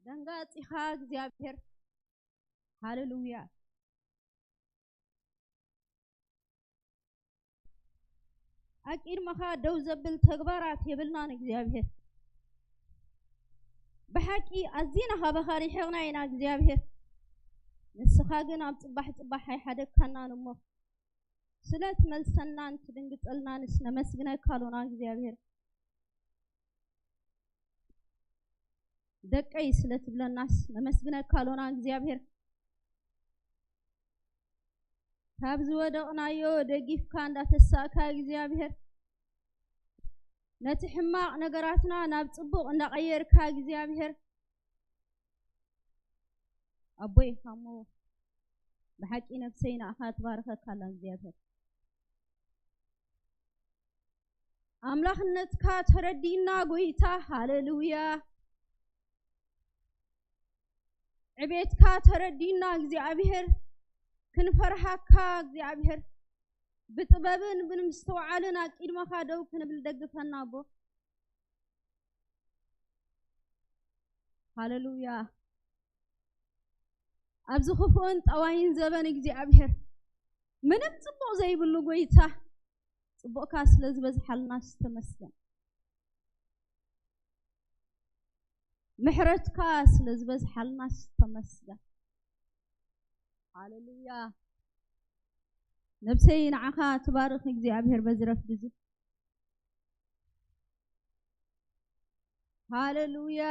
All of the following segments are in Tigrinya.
دنقات إخاك زيابير هاللويا أكيد مخا دو زبل تكبارات يبلنا نكزيابير بحكي أزينا خبخاري حقنا ينا كزيابير نسخاقنا بصبح حدك كنا نمو سلات ملسنان تدنقت قلنا نسنا مسقنا كالونا كزيابير دقاي سلات بلا الناس مسقنا كالونا كزيابير كابز ودقنا يو دقيف كان دا تساكا كزيابير نتحماق نقراتنا نابتصبق نغير كا كزيابير أبوي خامو بحكي نفسينا أخات باركة كالان زيابير أملاخ نتكا تردينا قويتا هاللويا عبيتكا تردينا كزيابير كنفرحكا كزيابير بطبابن بنمستوعالنا كيد مخادو كنبلدقفنا بو هاللويا أبزو خفون طواين زبن كزيابير منم صبو زي بلو قويتا صبو كاس لزبز حالناس تمسكن محرت كاس لزبز حالناس تمسكن هاللويا نفسي نعخا تبارك እግዚአብሔር በዝረፍ ብዙ ሃሌሉያ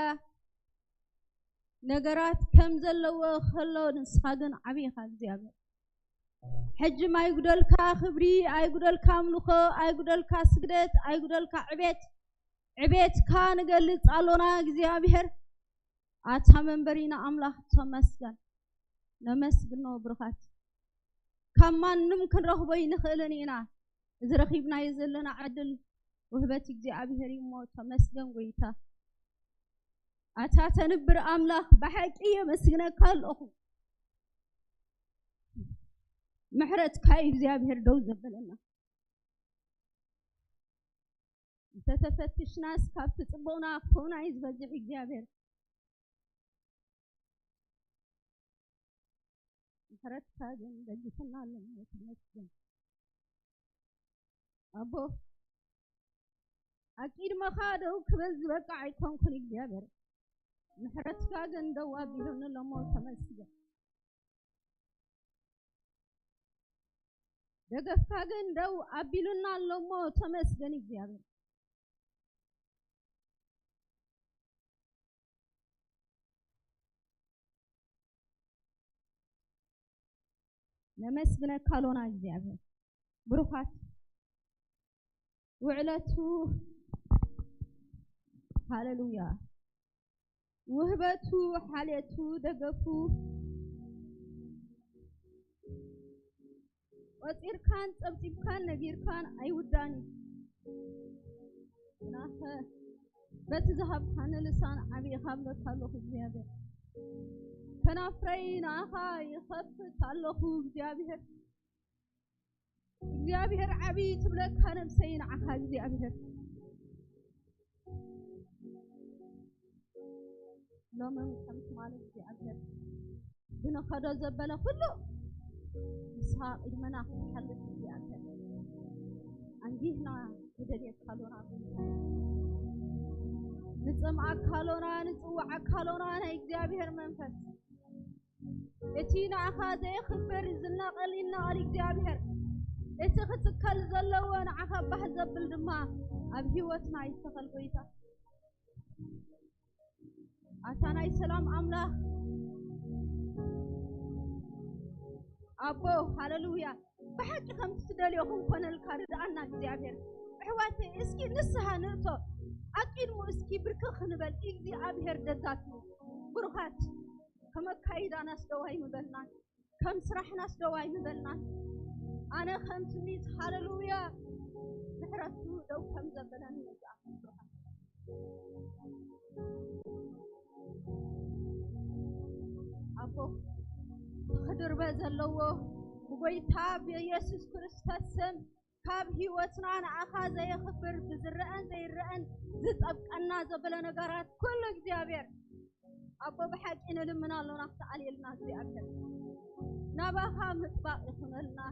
ነገራት ከም ዘለዎ خلو ንስኻግን ዓቢኻ እግዚአብሔር ሕጅ ማይጉደልካ ክብሪ ኣይጉደልካ ምልኾ ኣይጉደልካ ስግደት ኣይጉደልካ ዕቤትካ ንገልጽ አሎና እግዚአብሔር አታ መንበሪና አምላኽ ተመስገን ነመስግኖ ብርኻት كمان نمكن رهبي نخلنينا إذا رخيبنا يزلنا عدل وهبتك زي أبيهري موت مسجن ويتا أتاتا نبر أملاخ بحكية مسجنا كالأخو محرت كايف زي أبيهر دوزة بلنا تتفتش ناس كاف تطبونا أخفونا يزبزعك زي أبيهر محرت كاجن دجتنا لنا تمسكن أبو أكيد ما خادو كبز بقى يكون كل جابر محرت كاجن دوا بيلون لما تمسكن دقف كاجن دو أبيلون لما تمسكن جابر نمسكنا كالونا እግዚአብሔር ብሩኻት ውዕለቱ ሃሌሉያ ውህበቱ ሓልየቱ ደገፉ ወጢርካን ጸብጺብካን ነጊርካን ኣይውዳኒ ናኸ በትዝሃብካን ልሳን ዓቢኻ ብለካለኹ እግዚአብሔር كنافرين آخا يخفت الله እግዚአብሔር عبي تبلك كنفسين عخا እግዚአብሔር لمن كمت مال እግዚአብሔር بنخدو زبله كله إسحاق إدمنا حلت እግዚአብሔር عندينا بدريت كالونا نسمع كالونا نسوع كالونا እግዚአብሔር መንፈስ اتينا أخذ يخبر زنا قليلنا على እግዚአብሔር اتخذكل زلوان عخب بحزب بالدماء أبهوتنا يستخل قويتا أتانا السلام أملاخ أبو هاللويا بحكي خمس دليلهم كون الكارد عنا እግዚአብሔር حواتي اسكي نسها نرتو أكيد مو اسكي بركخ نبل እግዚአብሔር دزاتو بروخات كما كايدا ناس دواي مبلنا كم سرح ناس دواي مبلنا أنا خمس ميت هاللويا محرتو دو كم زبلاني نجاح أبو خدر بزلوه بقيتا بيسوس كريستوس سم كاب هيوتنا أخذ يخبر بزرقان زي الرقان زت أبقنا زبلنا قرات كل እግዚአብሔር أبو بحق إنه لمنا الله نفتح لنا እግዚአብሔር نباخا مطبع يكون لنا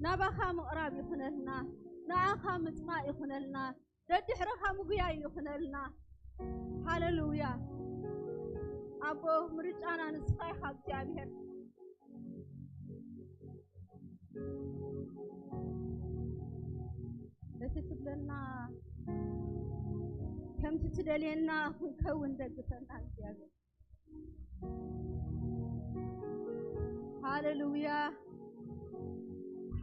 نباخا مقرب يكون لنا نعاخا مطمع يكون لنا ردحرخا مبيا يكون لنا هاللويا أبو مرجعنا نسخي خا እግዚአብሔር لتسبلنا كم تتدلينا ونكون دقتنا እግዚአብሔር هاللويا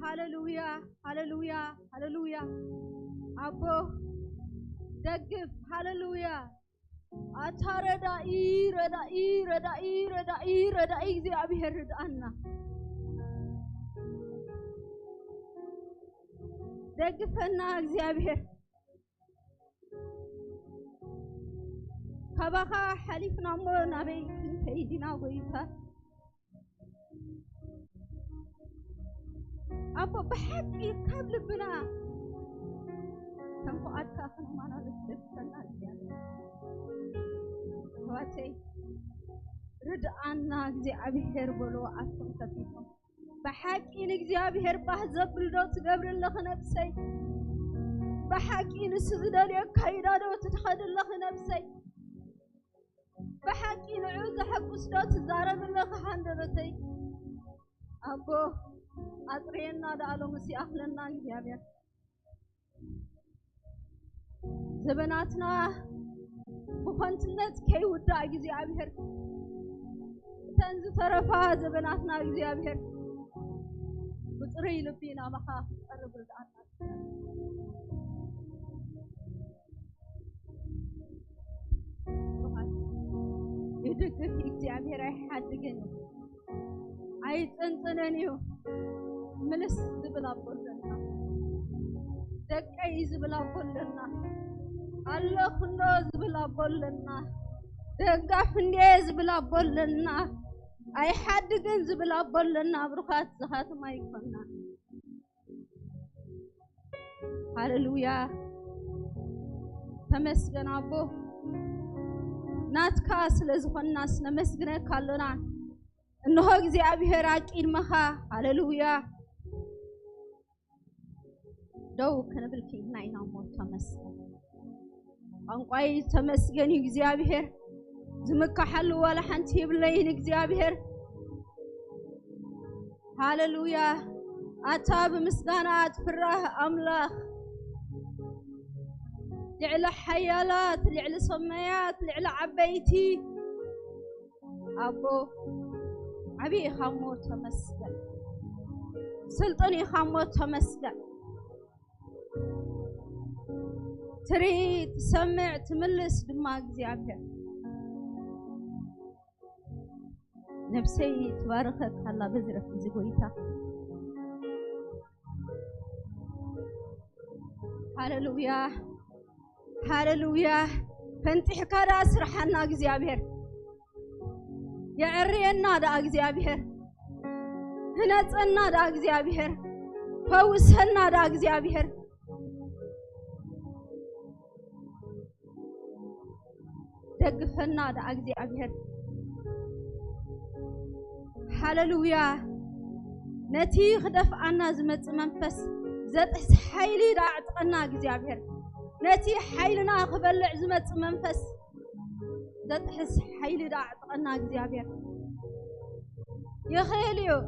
هاللويا هاللويا هاللويا أبو دقف هاللويا أتاردا إيردا إيردا إيردا إيردا إيزي أبي هرد أنا دقفنا እግዚአብሔር كباخا حليفنا مو نبي كيدنا ويتا أبو بحقي قبل بنا كم فؤاد كافنا ما نرد فنا እግዚአብሔር واتي رد أنا እግዚአብሔር بلو أسم كفيفهم بحقي እግዚአብሔር بحزب الدوت قبل الله نفسي بحقي نسجدال يكايدادو تتخد الله نفسي بحقي نعوز حقوس دوت زارب الله حندبتي أبو أطرينا دالو مسي أخلنا እግዚአብሔር زبناتنا بخنتነት كي ودا እግዚአብሔር تنز ترفا زبناتنا እግዚአብሔር بطري لبينا مخا قرب ردعنا يدقف እግዚአብሔር አይሐድገን አይጸንጸነኒው ምንስ ዝብላቦልና ደቀይ ዝብላቦልና አለኹንዶ ዝብላቦልና ደጋፍ እንዴ ዝብላቦልና አይሐድገን ዝብላቦልና ብሩኻት ዝኻትማ ይኮና ሃሌሉያ ተመስገን አቦ ናትካ ስለዝኾንና ስነመስግነካ ኣለና እንሆ እግዚአብሔር አቂድመኻ ሃሌሉያ ደው ከነብልኪ ናይና ሞት ተመስገን አንቋይ ተመስገን እግዚአብሔር ዝምካሐሉ ወላ ሓንቲ ይብለይን እግዚአብሔር ሃሌሉያ አታብ ምስጋና አትፍራህ አምላኽ لعل حيالات لعل سميات لعل عبيتي أبو عبي خامو تمسكن سلطني خامو تمسكن تريد تسمع تملس دماغ እግዚአብሔር نفسي تباركت الله بزرف زغويتا هاللويا هاللويا فانتح كذا سرحنا እግዚአብሔር يعرينا دا እግዚአብሔር هنصنا دا እግዚአብሔር فوسنا دا እግዚአብሔር ደግፈና دا እግዚአብሔር هاللويا نتي خدف عنا زمت منفس زتحس حيلي دا عطقنا እግዚአብሔር نتي حيلنا خبلع زمت منفس زتحس حيلي دا عطقنا እግዚአብሔር يخيليو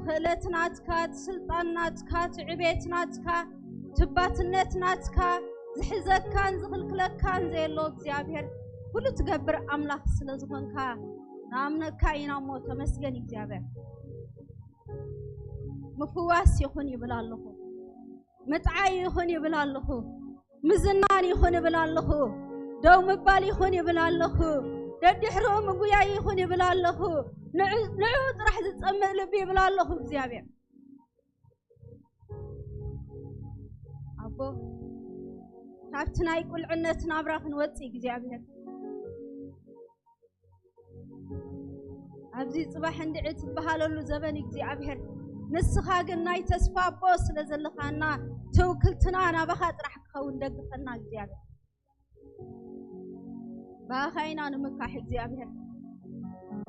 خلتناتكا سلطاناتكا تعبيتناتكا تباتنتناتكا زحزكان زخلكلكان زي الله እግዚአብሔር كل تقبر أملاك سلزخنكا نامنكا ينامو تمسكن እግዚአብሔር مفواس يخون يبلا الله متعاي يخون يبلا الله مزنان يخون يبلا الله دوم مبال يخون يبلا الله ددحرو مغيا يخون يبلا الله نعود راح تتأمل لبي يبلا الله እግዚአብሔር أبو ታፍትና ይቁልዕነትና አብራኽን ወጽ እግዚአብሔር ኣብዚ ጽባሕ እንድዕት በሃለሉ ዘበን እግዚአብሔር ንስኻ ግን ናይ ተስፋ ኣቦ ስለዘለኻና ትውክልትና ናባኻ ጥራሕ ክኸውን ደግፈና እግዚአብሔር باخينا نمكح እግዚአብሔር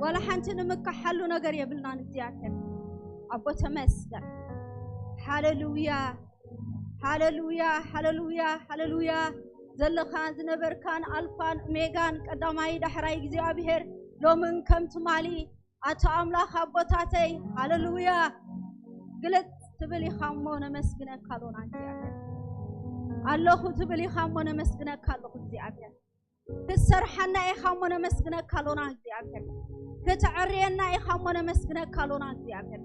ولا حنت نمكح حلو ነገር يبلنا እግዚአብሔር አቦ ተመስገን ሃሌሉያ ሃሌሉያ ሃሌሉያ ሃሌሉያ ዘለኻን ዝነበርካን አልፋን ኦሜጋን ቀዳማይ ዳሕራይ እግዚአብሔር ሎምን ከም ትማሊ አቶ አምላኽ አቦታተይ ሃሌሉያ ግለጥ ትብል ይኻሞ ነመስግነካ ሎና እግዚአብሔር አለኹ ትብል ይኻሞ ነመስግነካ አለኹ እግዚአብሔር ክሰርሐና ይኻሞ ነመስግነካ ሎና እግዚአብሔር ክትዕርየና ይኻሞ ነመስግነካ ሎና እግዚአብሔር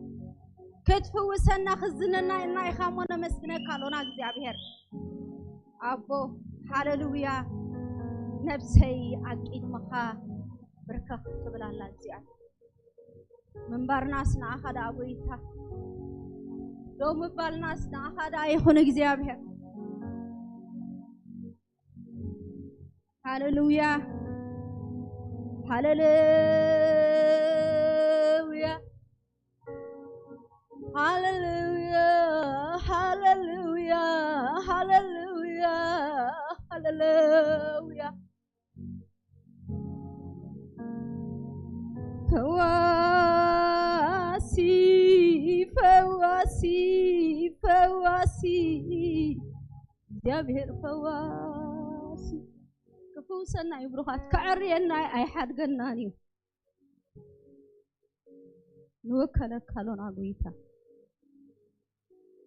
ክትፍውሰና ክዝነና እና ይኻሞ ነመስግነካ ሎና እግዚአብሔር አቦ ሃሌሉያ ነፍሰይ አቂድ መኻ ብርከኽ ትብላላ እግዚአብሔር منبرناس نأخذ أبويتا لو مبالناس نأخذ أيهون እግዚአብሔር هاللويا هاللويا هاللويا هاللويا هاللويا هاللويا فواسي فواسي فواسي እግዚአብሔር ፈዋሲ ክፉሰና ይብሩኻት ከዕርየና አይ ሓድገናኒ ንወከለካ ሎና ጎይታ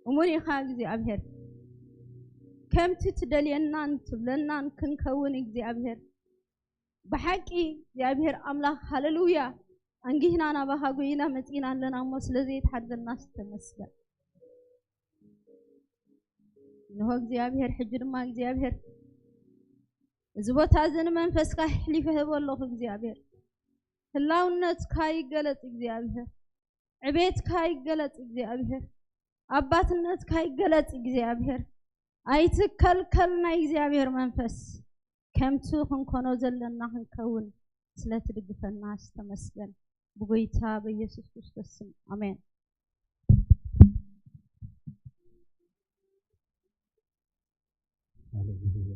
እሙኒኻ እግዚአብሔር ከምቲ ትደልየናን ትብለናን ክንከውን እግዚአብሔር بحقي እግዚአብሔር አምላክ ሃሌሉያ አንጊህና ናባኻ ጎይና መጽና ለና መስለዘይ ተሐደ الناس ተመስገን ነው እግዚአብሔር ሕጅድማ እግዚአብሔር ዝቦታዘን መንፈስካ ሕሊፈ በለኹ እግዚአብሔር ህላውነት ካይገለጽ እግዚአብሔር ዕቤት ካይገለጽ እግዚአብሔር አባትነት ካይገለጽ እግዚአብሔር አይትከልከልና እግዚአብሔር መንፈስ ከምቱ ክንኮኖ ዘለና ክንከውን ስለትድግፈና አስተመስገን በጌታ በኢየሱስ ክርስቶስ ስም አሜን ሃሌሉያ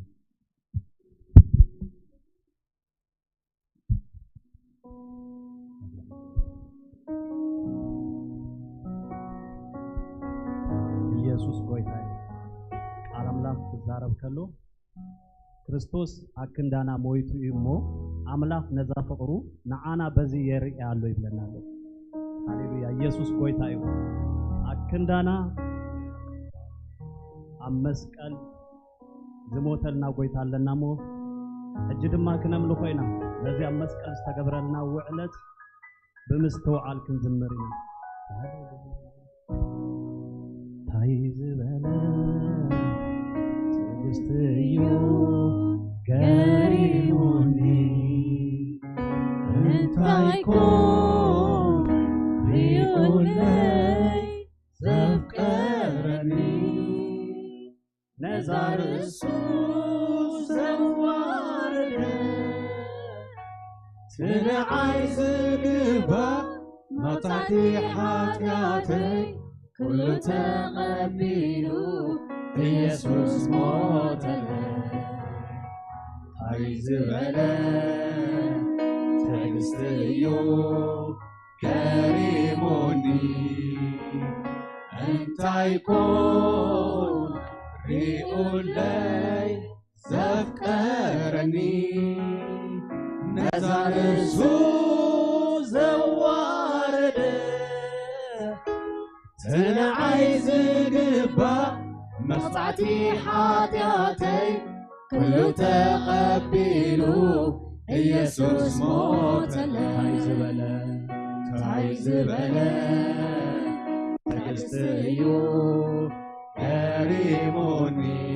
ኢየሱስ ጌታ ቃል አምላክ ተዛረብ ከሎ ክርስቶስ አክንዳና ሞይቱ ይሞ አምላክ ነዛ ፍቅሩ ነዓና በዚ የርያ ያለው ይብለናል ሃሌሉያ ኢየሱስ ጌታ ይሁን አክንዳና አመስቀል ዝሞተልና ጌታ አለናሞ እጅድማ ክነምሉ ኮይና ለዚህ አመስቀል ተገብረልና ውዕለት በመስተዋል ክንዝምርና ታይዝ በለ ትግስትዩ كريموني انت يكون ريولي زفكرني نزار السوس زوارني تنعايز قبا مطعتي حاتياتي كل تقبيلو يسوس موتني عايز بلا تجستيو كريموني انت يكون ريولي زفكرني نزار السوس زوارد تنا عايز قبا مقطعتي حاتياتي كل تقبلوا يسوس موت تعيز بلا تعيز بلا تجستيو كريموني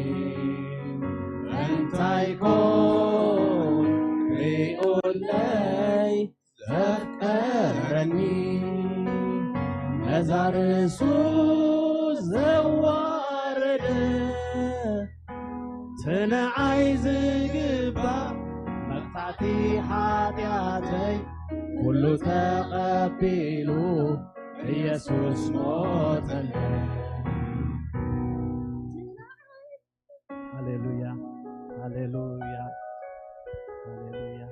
انت يكون ريقول لي ذكرني نزار سوس زوارد تنا عايز قبا مقطعتي حاتياتي كل تقبلوا يسوس موت هللويا هللويا هللويا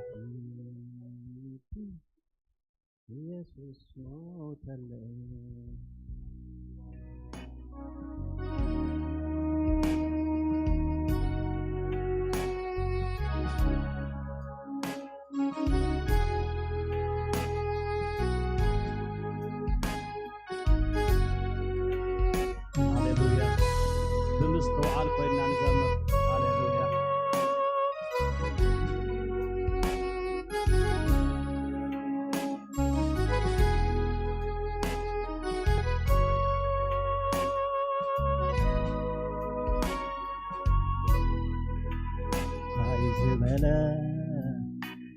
ዝበለ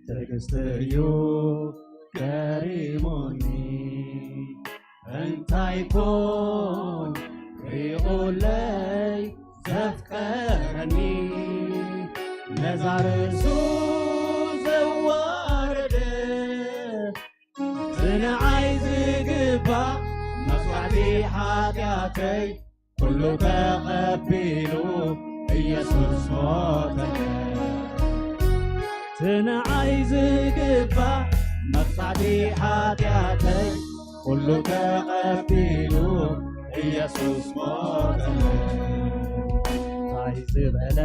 ትዕግስትዩ ገሪሙኒ እንታይ ኮን ሪኡለይ ዘፍቀረኒ ነዛ ርእሱ ዘዋረደ ንዓይ ዝግባእ መስዋዕቲ ሓጢአተይ ኩሉ ተቐቢሉ ኢየሱስ ሞተለይ ንዓይ ዝግባእ መስዋዕቲ ሓጢአተይ ኩሉ ተቐቢሉ ኢየሱስ ሞተለይ እንታይ ዝበለ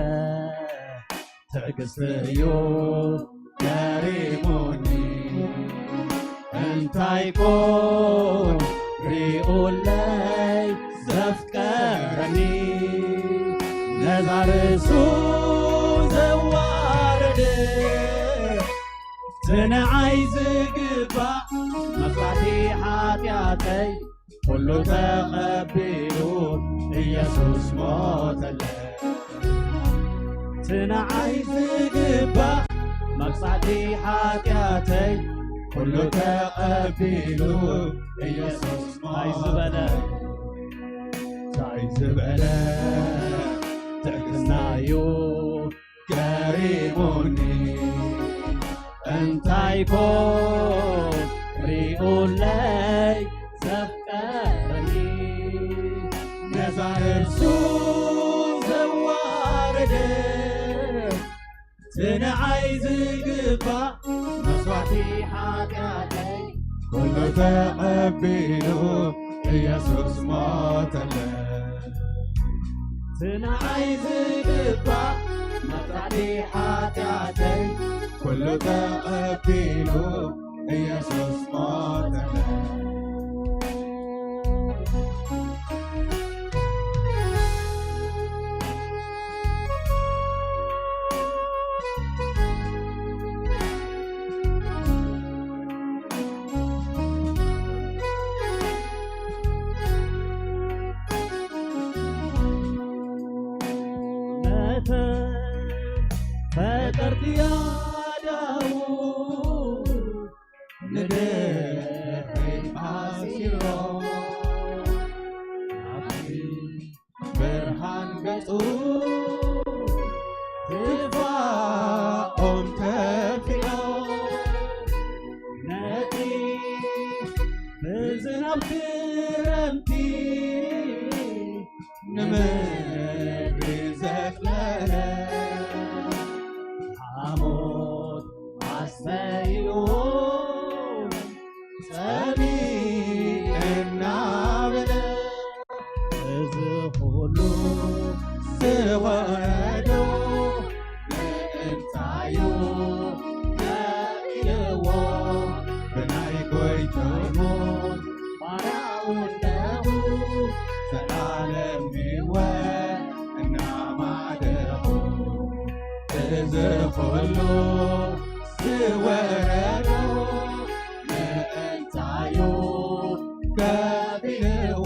ትዕግስትዩ ገሪሙኒ እንታይ ኮን ሪኡለይ ዘፍቀረኒ ነዛ ርእሱ ዘዋረደ ንዓይ ዝግባእ መስዋዕቲ ሓጢአተይ ኩሉ ተቐቢሉ ኢየሱስ ሞተለይ ንዓይ ዝግባእ መስዋዕቲ ሓጢአተይ ኩሉ ተቐቢሉ ኢየሱስ ሞተለይ እንታይ ዝበለ ትዕግስናዩ ገሪሙኒ እንታይ ኮን ሪኡለይ ዘፍቀረኒ ነዛ ርእሱ ዘዋረደ ንዓይ ዝግባእ መስዋዕቲ ሓጢአተይ ኩሉ ተቐቢሉ ኢየሱስ ሞተለይ ንዓይ ዝግባእ መስዋዕቲ ሓጢአተይ ኩሉ ተቐቢሉ ኢየሱስ ሞተለይ ፈቀርቲ ያዳው ንድሕሪት ኣሲሮ ኣብቲ ብርሃን ገጹ ትፋኦም ተፊሎ ነቲ ብዝናብ ክረምቲ ንምድሪ ዘቕለለ ሓሞት ኣስተይሉ ፀሚእና በለ እዚ ኩሉ ዝወረዶ ምእንታዩ ገኢልዎ ብናይ ጎይቶሞን ባርያውነሁ ዘላለም ሕይወት እናማደሁ እዚ ኩሉ ዝወረዶ ምእንታዩ ገቢልዎ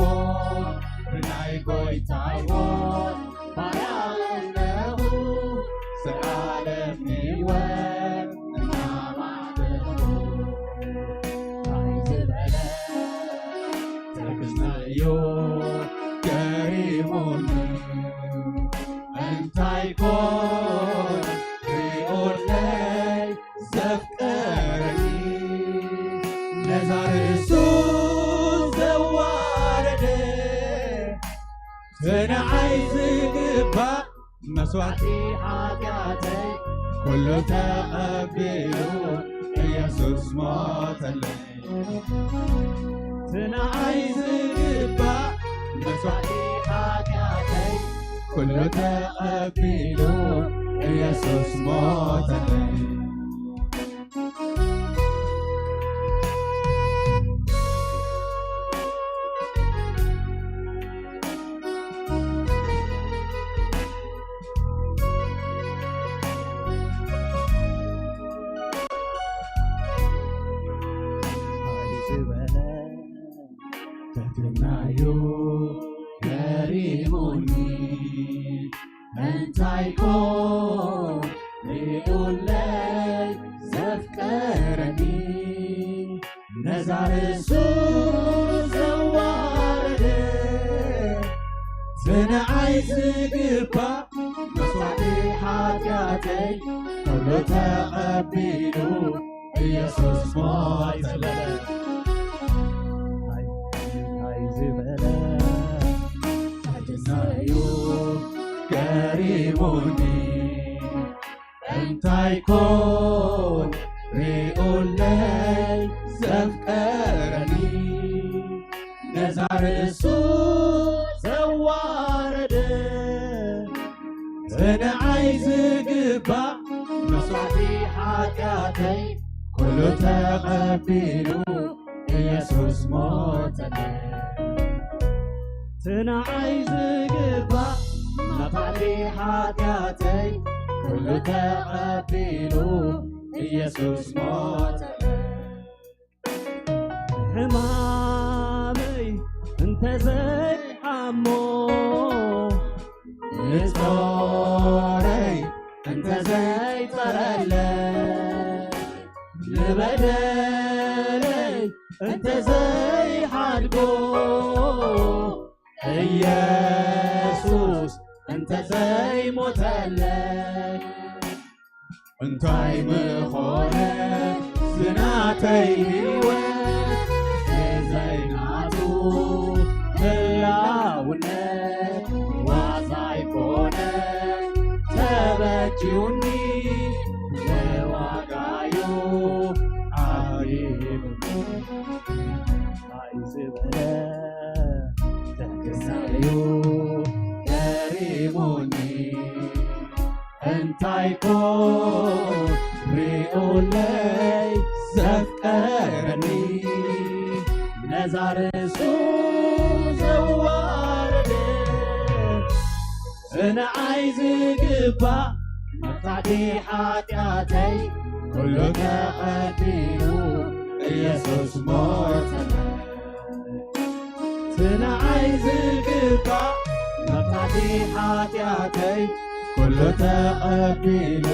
ብናይ ጎይታ ሕይወት ባርያውነሁ ዘላለም ሕይወት እናማደሁ እንታይ ዝበለ ትዕግስትዩ ገሪሙኒ እንታይ ኮን ሪኡለይ ዘፍቀረኒ ነዛ ርእሱ ዘዋረደ ንዓይ ዝግባእ መስዋዕቲ ሓጢአተይ ኩሉ ተቐቢሉ ኢየሱስ ሞተለይ ንዓይ ዝግባእ መስዋዕቲ ሓጢአተይ ኩሉ ተቐቢሉ ኢየሱስ ሞተለይ ዝበለ ትሕትናዩ ገሪሙኒ እንታይ ኮን رئولي زفكرني نزار السوس زوارده تنعي زقبا مسوعتي حاجاتي كله تقبلو ኢየሱስ ሞተለ አይ ዝበለ አድናዩ ገሪሙኒ እንታይ ኮን ሪኡለይ ዘፍቀረኒ ነዛ ርእሱ ዘዋረደ ትንዓይ ዝግባእ መስዋዕቲ ሓጢአተይ ኩሉ ተቐቢሉ ኢየሱስ ሞተለ ትንዓይ ዝግባእ መስዋዕቲ ሓጢአተይ ኩሉ ተቐቢሉ ኢየሱስ ሞተለ ሕማመይ እንተዘይሓሞ ንጾረይ እንተዘይጸረለይ لبدلي انت زي حدقو يسوس انت زي موتلك انتاي مخونك زناتي هيوك زي ناتو هلاونك وعزاي فونك تبجيوني انتايكون ريولي زفكرني نزار سوز زواردي انا عايز قبا مقطعتي حاتياتي كله تقبلو ኢየሱስ ሞተለ ትንዓይ ዝግባእ መብዛሕቲ ሓጢአተይ ኩሉ ተቐቢሉ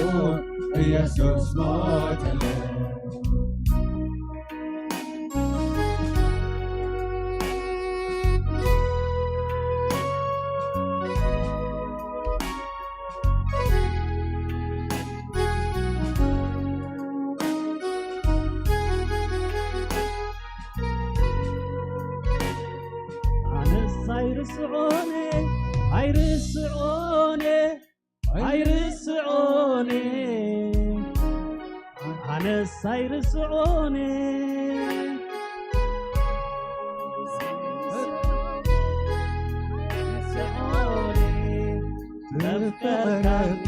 ኢየሱስ ሞተለ አይርስዖኔ ዘፍቀርካኒ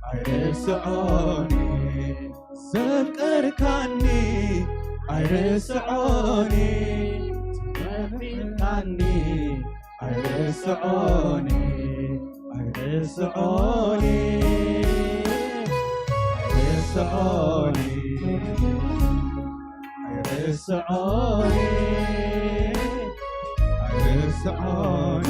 አይርስዖኔ ዘፍቀርካኒ አይርስዖኔ አይርስዖኔ አይርስዖኔ አይርስዖኔ አይርስዖኔ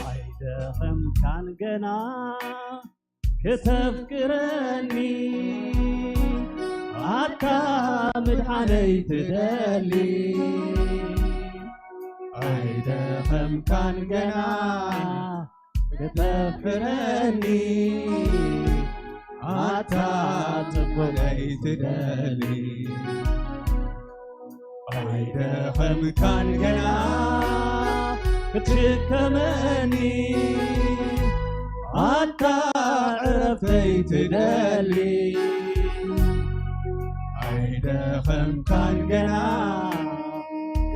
አይደኸም ካን ገና ከተፍቅረኒ አታ ምድሓነይ ትደሊ አይደኸም ካን ገና ከተፍቅረኒ አታ ትቆለይ ትደሊ አይደኸም ካን ገና ክትሽከመኒ አታ ዕረፍተይ ትደሊ አይደኸም ካን ገና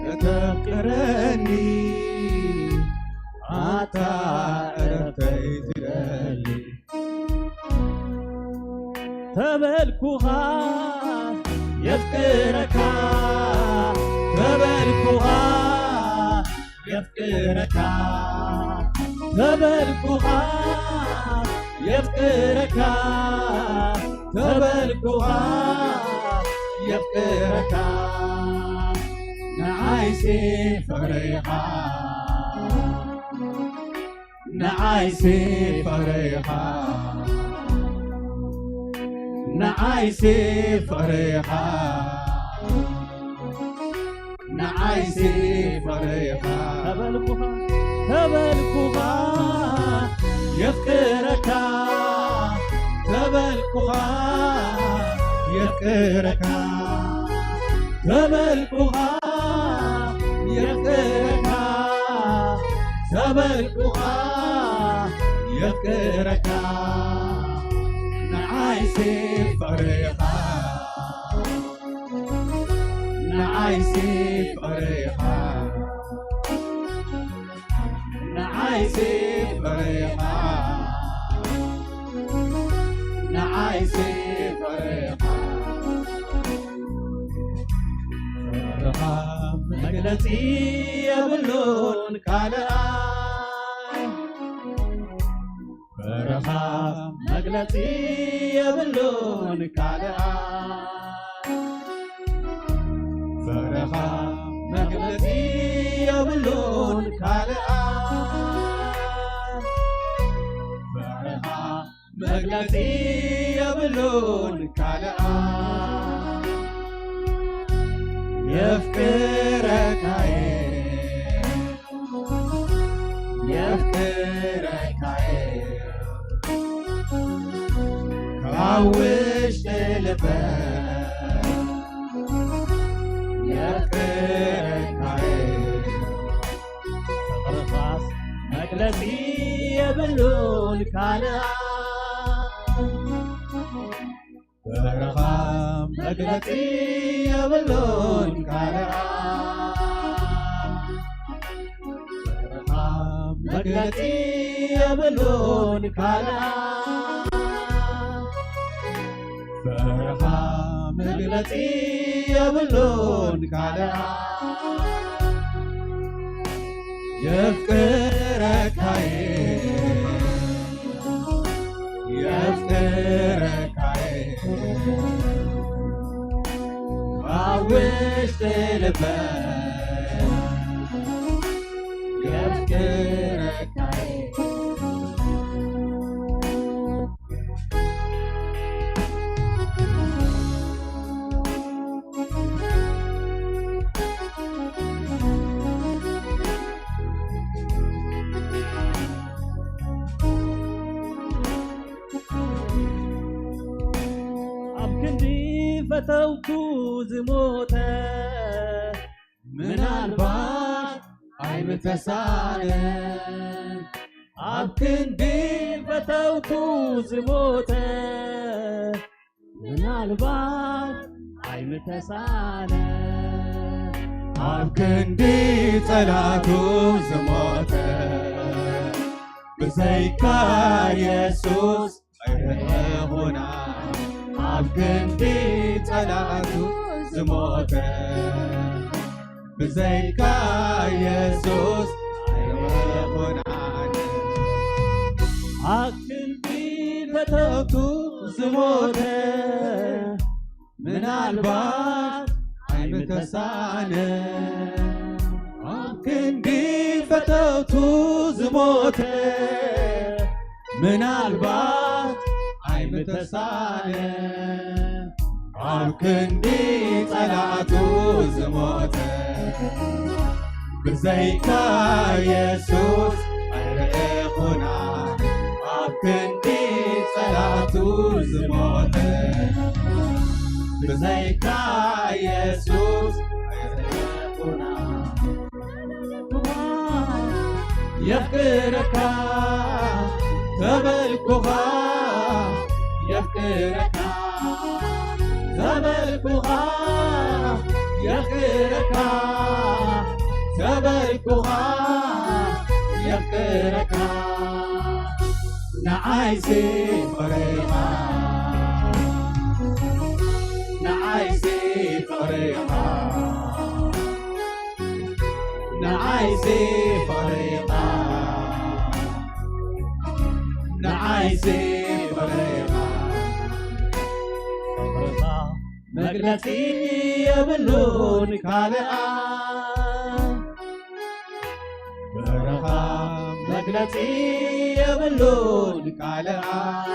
ከተፍቅረኒ አታ ዕረፍተይ ትደሊ ተበልኩኻ የፍቅረካ ተበልኩኻ የፍቅረካ ተበልኩኻ يفكرك تبلكها يفكرك نعايسي فريحة نعايسي فريحة نعايسي فريحة نعايسي فريحة تبلكها يفكرك تبلكها يفكرك تبلكها يفكرك تبلكها يفكرك نعايسي فريحة نعايسي فريحة نعايسي فريحة نعايسي فريحة فرحة مجلتي يبلون كالآي فرحة مجلتي يبلون كالآي فرحة مجلتي يبلون كالآي فرحة مجلتي يبلون كالآي يفكرك يفكرك كعوش تلبك يفكرك فرحة مجلتي يبلون كالآي فرحة مجلتي يبلون كالآي فرحة مجلتي يبلون كالآي فرحة مجلتي يبلون كالآي يفكرك يفكرك عوش تلبك يفكرك فتوكو زموته من البار أي متسانة عبكندي فتوكو زموته من البار أي متسانة عبكندي طلعتو زموته بزيكا يسوس هنا عبكندي طلعتو زموته بزيكا يسوس هيكون عني عبكندي فتوكو زموته من البار أي متسانة عبكندي فتوكو زموته من البار أي متسانة عبكندي طلعتو زموته بزيكا يسوس هيكون عبكندي طلعتو زموته بزيكا يسوس هيكون يفكرك تبلكها يفكرك تبلكها يفكرك تبلكها يفكرك نعايسي فريحة نعايسي فريحة نعايسي فريحة نعايسي فريقا مجلسي يبلون كالآن برخا مجلسي يبلون كالآن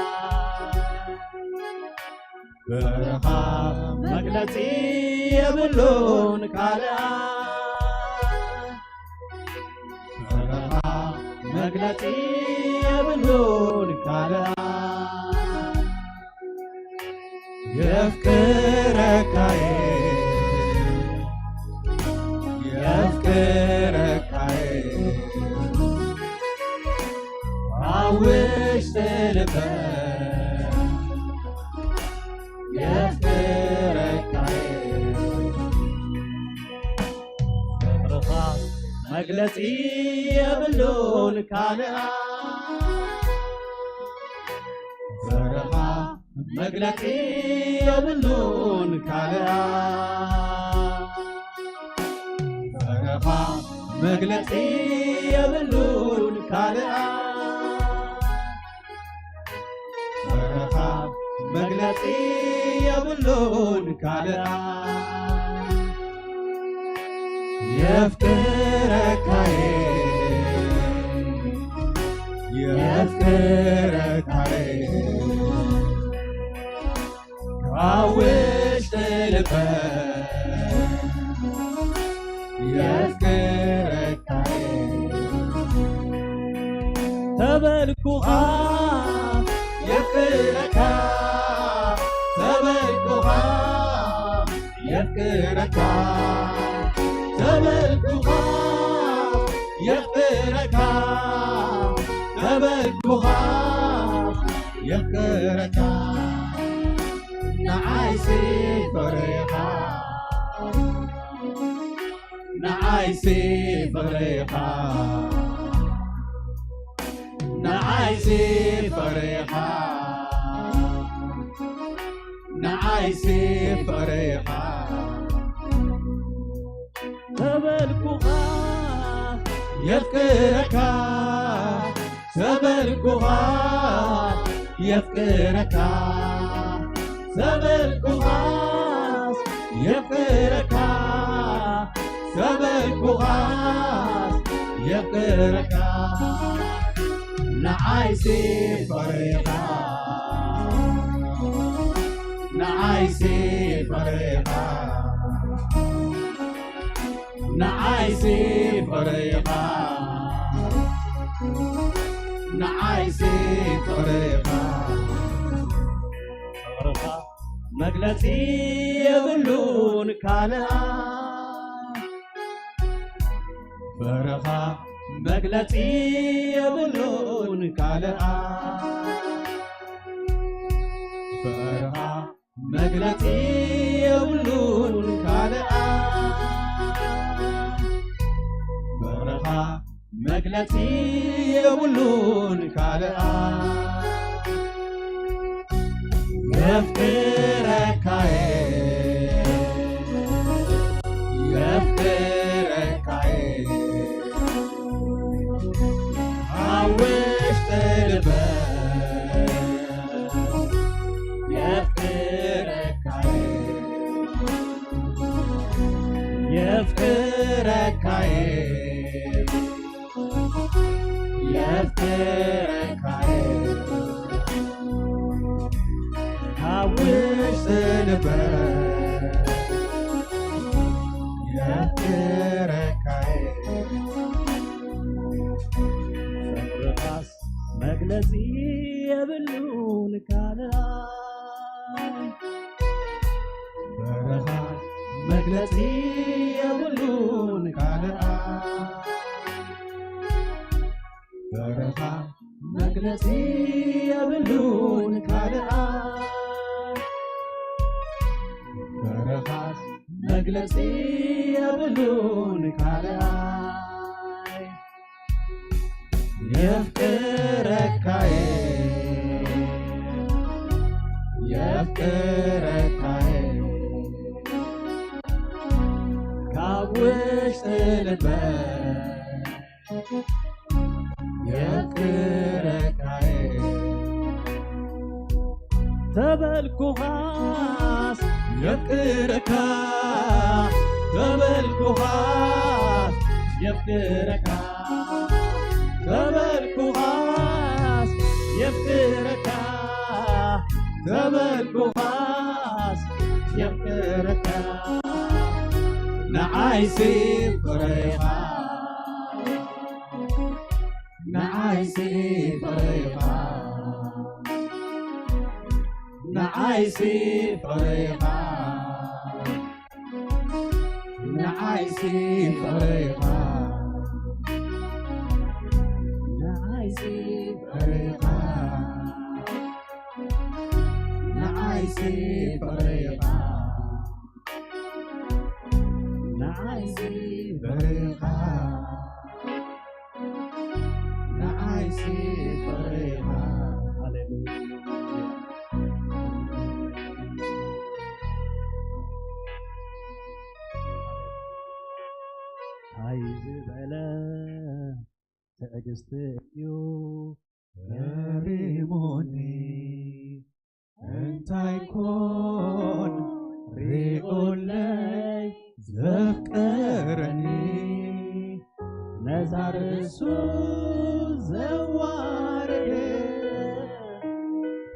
برخا مجلسي يبلون كالآن برخا مجلسي يبلون كالآن يفكرك يفكرك عوش تلبان يفكرك فرخا مجلسي يبلون كالآن فرخا مجلسي يبلون كالآن فرخا مجلسي يبلون كالآن فرخا مجلسي يبلون كالآن يفكرك يفكرك عوش تلبان يفكرك تبركها يفكرك تبركها يفكرك تبركها يفكرك تبركها يفكرك نعايسي فريقا نعايسي فريقا نعايسي فريقا نعايسي فريقا تبركها يفكرك تبركها يفكرك تبركها يفكرك تبركها يفكرك نعايسي فريقا نعايسي فريقا نعايسي فريقا نعايسي فريقا مجلسي يبلون كالآن برخا مجلسي يبلون كالآن برخا مجلسي يبلون كالآن برخا مجلسي يبلون كالآن يفكرك يفكرك عوش تلبان يفكرك يفكرك يفكرك عوش تلبان يفكرك فرقاس مجلسي يبلون كالآن فرقاس مجلسي يبلون كالآن فرقاس مجلسي يبلون كالآن فرقاس مجلسي يبلون كالآن يفكرك يفكرك كاوش تلبان يفكرك تبلكوهاس يفكركا تبلكوهاس يفكركا تبلكوهاس يفكركا تبلكوهاس يفكركا نعايسي فريقا نعايسي فريقا نعايسي فريقا نعايسي فريقا نعايسي فريقا نعايسي فريقا نعايسي فريقا نعايسي فريقا عايز بلا تأجستيو ريموني انت يكون ريقولي ذكرني نزار السوز زواري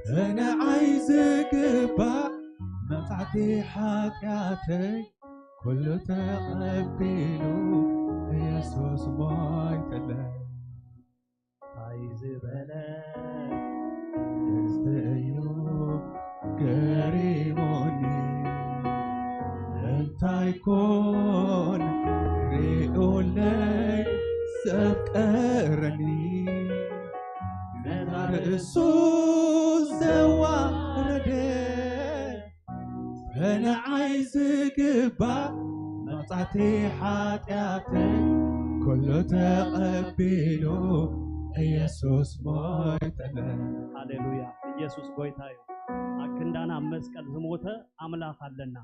انا عايز قبع مقعدي حكاتي كل تقبلوا يسوس ما يتلا عايز بلاك يستيوب كريموني انت يكون ريقولي سكرني نظر السوس زواردي انا عايز قبع مقطعتي حاتياتي كل تقبلوا ኢየሱስ ሞይተለ ሃሌሉያ ኢየሱስ ጎይታዩ አክንዳና መስቀል ዝሞተ አምላክ አለና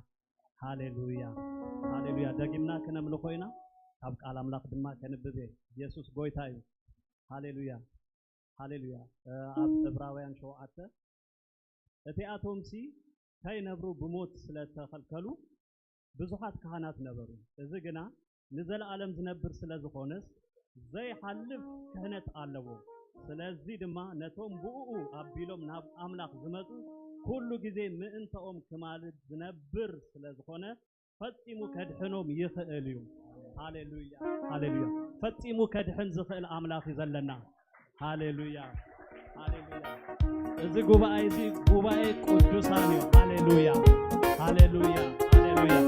ሃሌሉያ ሃሌሉያ ደግምና ከነምል ኮይና ካብ ቃል አምላክ ድማ ከንብቤ ኢየሱስ ጎይታዩ ሃሌሉያ ሃሌሉያ አብ ዕብራውያን 7 እቲአቶምሲ ታይነብሩ ብሞት ስለተከልከሉ ብዙሃት ካህናት ነበሩ እዚ ግና ንዘለዓለም ዝነብር ስለዝኾነስ ዘይሐልፍ ክህነት አለዎ ስለዚህ ድማ ነቶም ብኡ አቢሎም ናብ አምላክ ዝመጡ ሁሉ ጊዜ ምእንተኦም ከማልድ ዝነብር ስለዝኾነ ፈጺሙ ከድሕኖም ይኽእል እዩ ሃሌሉያ ሃሌሉያ ፈጺሙ ከድሕን ዝኽእል አምላክ ይዘለና ሃሌሉያ ሃሌሉያ እዚ ጉባኤ ቅዱሳን እዩ ሃሌሉያ ሃሌሉያ ሃሌሉያ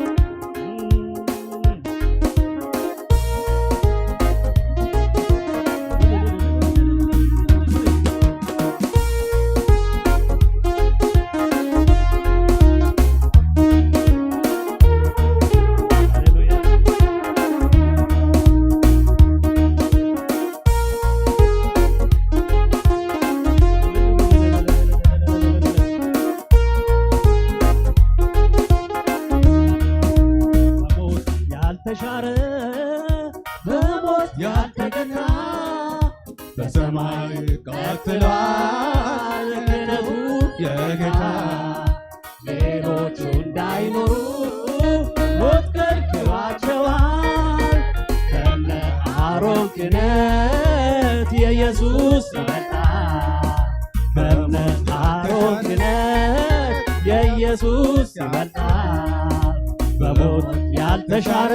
በሰማይ ቀጥሏል ክህነቱ የጌታ ሌሎቹ እንዳይኖሩ ሞት ከልክሏቸዋል ከነ አሮን ክህነት የኢየሱስ ይበልጣል ከነ አሮን ክህነት የኢየሱስ ይበልጣል በሞት ያልተሻረ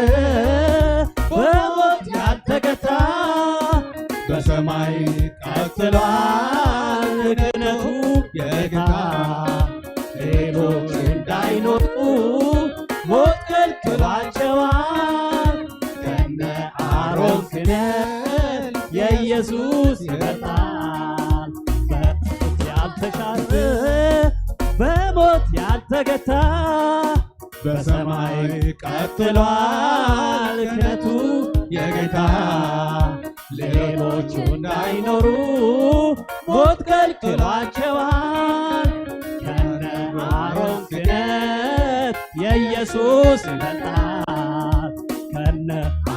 በሞት ያልተገታ በሰማይ ቀጥሏል ክህነቱ የጌታ ሌሎች እንዳይኖሩ ሞት ከልክሏቸዋል ከነ አሮን ክህነት የኢየሱስ ይበልጣል በሞት ያልተሻረ በሞት ያልተገታ በሰማይ ቀጥሏል ክህነቱ የጌታ ሌሎቹ እንዳይኖሩ ሞት ከልክሏቸዋል ከነ አሮን ክህነት የኢየሱስ ይበልጣል ከነ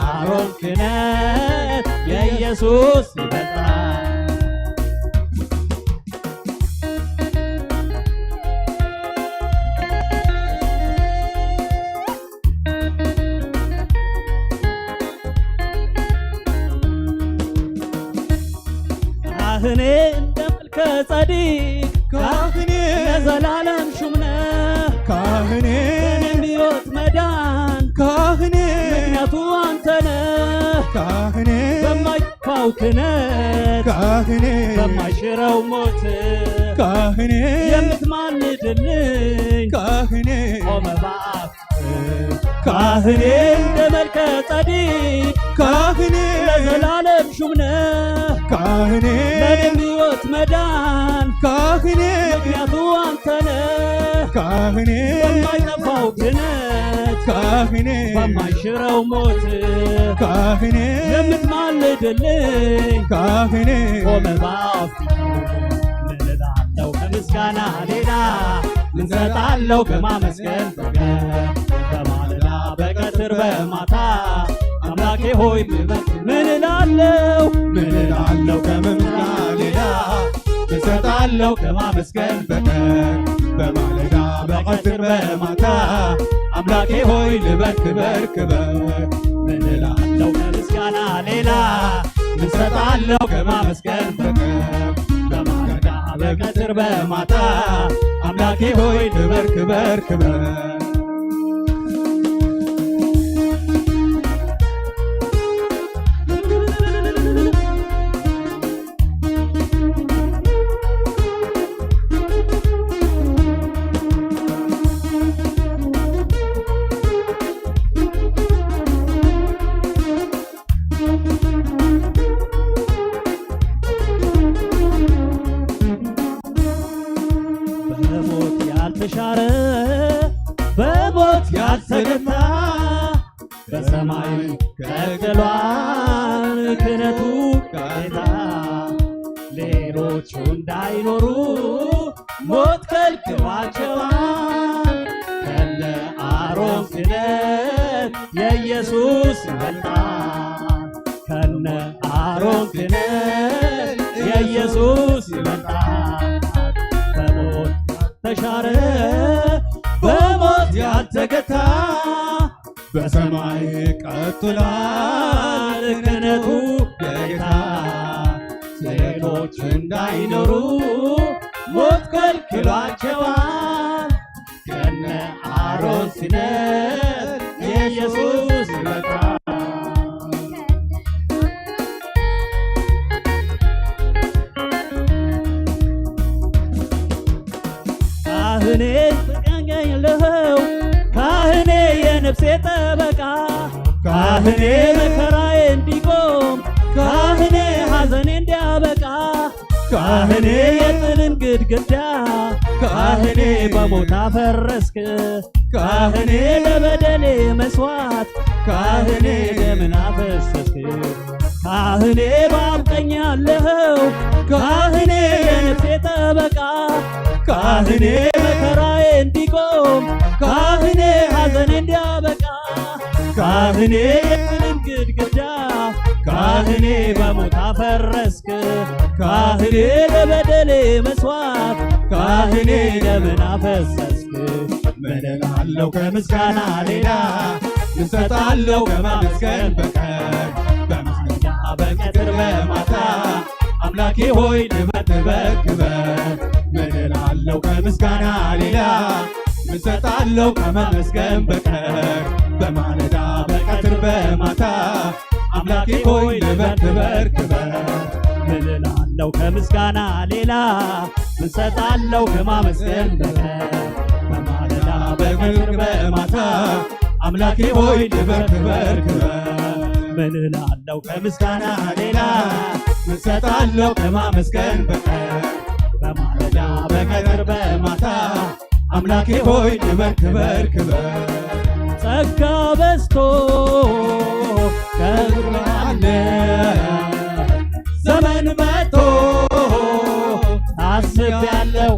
አሮን ክህነት የኢየሱስ ይበልጣል ጸዲቅ ካህኔ ለዘላለም ሹምነ ካህኔ በእኔም ሕይወት መዳን ካህኔ ምክንያቱ አንተነ ካህኔ በማይፋው ክነት ካህኔ በማይሽረው ሞት ካህኔ የምትማልድልኝ ካህኔ ቆመ በአፍ ካህኔ እንደ መልከ ጸዲቅ ካህኔ ለዘላለም ሹምነ ካህኔ ለእኔም ሕይወት መዳን ካህኔ ምክንያቱ አንተነ ካህኔ በማይጠፋው ክነት ካህኔ በማይሽረው ሞት ካህኔ የምትማልድልኝ ካህኔ ቆመ በአፍ ምን እላለሁ ከምስጋና ሌላ ምን እሰጣለሁ ከማመስገን በቀር በማለዳ በቀትር በማታ አምላኬ ሆይ ምን እላለሁ ከምስጋና ሌላ ምን እሰጣለሁ ከማመስገን በቀር በማለዳ በቀትር በማታ አምላኬ ሆይ ልበል ክበር ክበር ምን እላለሁ ከምስጋና ሌላ ምን እሰጣለሁ ከማመስገን በቀር በማለዳ በቀትር በማታ አምላኬ ሆይ ልበል ክበር ክበር በሞት ያልተሻረ በሞት ያልተገታ በሰማይ ቀጥሏል ክህነቱ ጌታ ሌሎቹ እንዳይኖሩ ሞት ከልክሏቸዋል ከነ አሮን ክህነት የኢየሱስ ይበልጣል ከነ አሮን ክህነት የኢየሱስ ይበልጣል በሞት ተሻረ በሞት ያልተገታ በሰማይ ቀጥሏል ክህነቱ ጌታ ሌሎች እንዳይኖሩ ሞት ከልክሏቸዋል ከነ አሮን ክህነት የኢየሱስ ይበልጣል ካህኔ ፍቅረኛለኸው ካህኔ የነፍሴ ጠበቃ ካህኔ መከራዬ እንዲቆም ካህኔ ሐዘኔ እንዲያበቃ ካህኔ የጥልን ግድግዳ ካህኔ በሞት አፈረስክ ካህኔ ለበደሌ መስዋዕት ካህኔ ደምን አፈሰስክ ካህኔ በአብ ቀኝ ያለኸው ካህኔ የነፍሴ ጠበቃ ካህኔ መከራዬ እንዲቆም ካህኔ ሐዘኔ እንዲያበቃ ካህኔ የጥልን ግድግዳ ካህኔ በሞት አፈረስክ ካህኔ ለበደሌ መስዋዕት ካህኔ ደምን አፈሰስክ ምን እላለሁ ከምስጋና ሌላ ምን እሰጣለሁ ከማመስገን በቀር በምስጋና በቀትር በማታ አምላኬ ሆይ ልበል ክበር ክበር ምን እላለሁ ከምስጋና ሌላ ምን እሰጣለሁ ከማመስገን በቀር በማለዳ በቀትር በማታ አምላኬ ሆይ ልበል ክበር ክበር ምን እላለሁ ከምስጋና ሌላ ምን እሰጣለሁ ከማመስገን በቀር በማለዳ በቀትር በማታ አምላኬ ሆይ ልበል ክበር ክበር ምን እላለሁ ከምስጋና ሌላ ምን እሰጣለሁ ከማመስገን በቀር በማለዳ በቀትር በማታ አምላኬ ሆይ ልበል ክበር ክበር ጸጋ በዝቶ ከብራለ ዘመን መጥቶ ታስቤያለሁ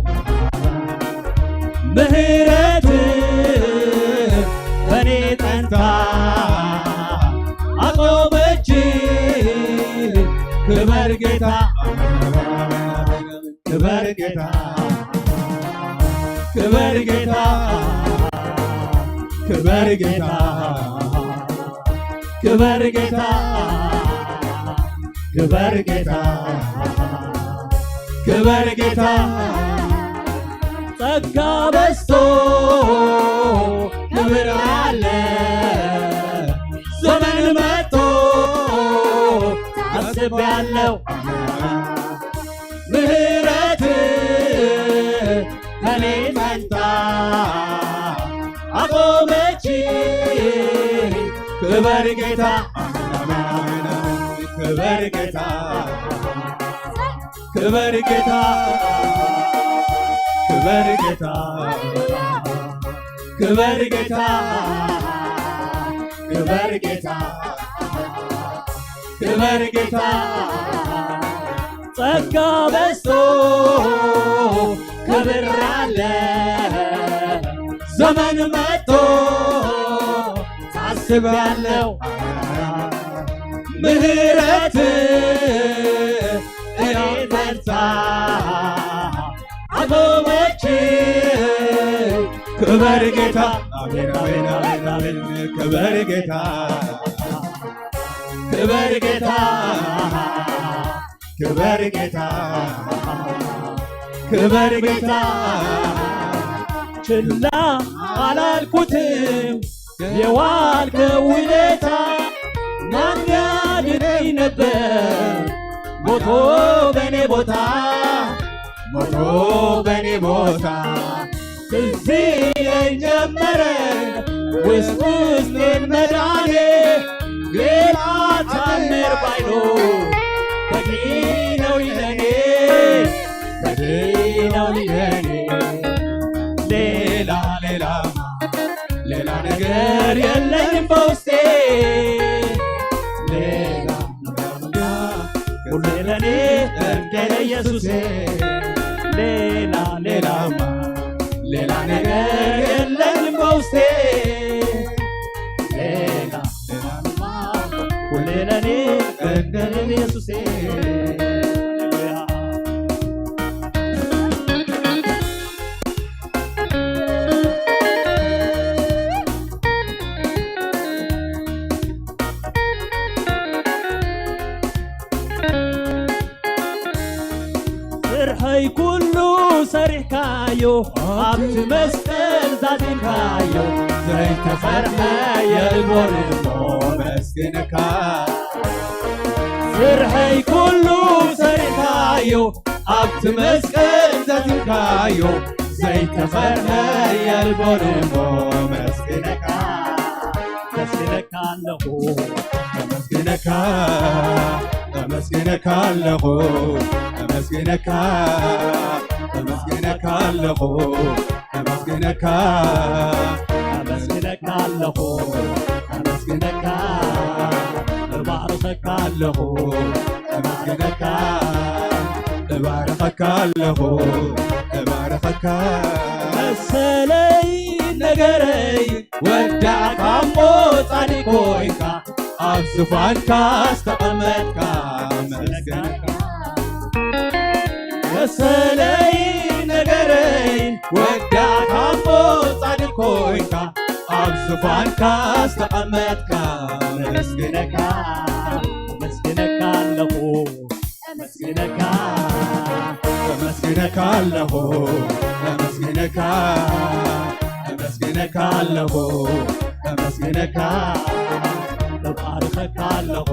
ምሕረት በኔ ጠንታ አቆመች ክበር ጌታ ክበር ጌታ ክበር ጌታ ክበር ጌታ ክበር ጌታ ክበር ጌታ ክበር ጌታ ጸጋ በዝቶ ክብር አለ ዘመን መጥቶ ታስቤያለሁ ምህረት ከኔ ፈንታ አቆመች ክበር ጌታ ክበር ጌታ ክበር ጌታ ክበር ጌታ ክበር ጌታ ክበር ጌታ ክበር ጌታ ጸጋ በዝቶ ክብር አለ ዘመን መጥቶ ታስቤያለሁ ምህረት እኔ ፈንታ አቆመች ክበር ጌታ አሜን አሜን አሜን አሜን ክበር ጌታ ክበር ጌታ ክበር ጌታ ክበር ጌታ ችላ አላልኩትም የዋልከው ውለታ ማን ያድነኝ ነበር ሞቶ በኔ ቦታ ሞቶ በኔ ቦታ ትዝ ይለኝ ጀመረ ውስጥ ውስጤን መዳኔ ሌላ ታምር ባይኖር በቂ ነው ለኔ በቂ ነው ለኔ ሌላ ሌላ ሌላ ነገር የለኝም በውስጤ ሌላ ሁሌ ለኔ እንደ ኢየሱሴ ሌላ ሌላማ ሌላ ነገር የለኝም በውስጤ ሌላ ሌላማ ሁሌ ለኔ እንደ ኢየሱሴ ስርሐይ ኩሉ ሰሪሕካዮ ኣብቲ መስቀል ዛዚምካዮ ዘይተፈርሐ የልቦንሞ መስግንካ ስርሐይ ኩሉ ሰሪሕካዮ ኣብቲ መስቀል ዛዚምካዮ ዘይተፈርሐ የልቦንሞ መስግንካ መስግነካ ኣለኹ መስግነካ መስግነካ ኣለኹ መስግነካ መስግነካ ኣለኹ መስግነካ መስግነካ ኣለኹ መስግነካ እባርኸካ ኣለኹ መስግነካ እባርኸካ ኣለኹ እባርኸካ መሰለይ ነገረይ ወዳዕካ እሞ ጻድቅ ኮይንካ ኣብ ዙፋንካ ዝተቐመጥካ መስግነካ መሰለይ ነገረይ ወዳዕካ እሞ ጻድቅ ኮይንካ ኣብ ዙፋንካ ዝተቐመጥካ መስግነካ መስግነካ ኣለኹ መስግነካ መስግነካ ኣለኹ መስግነካ መስግነካ ኣለኹ መስግነካ እባርኸካ ኣለኹ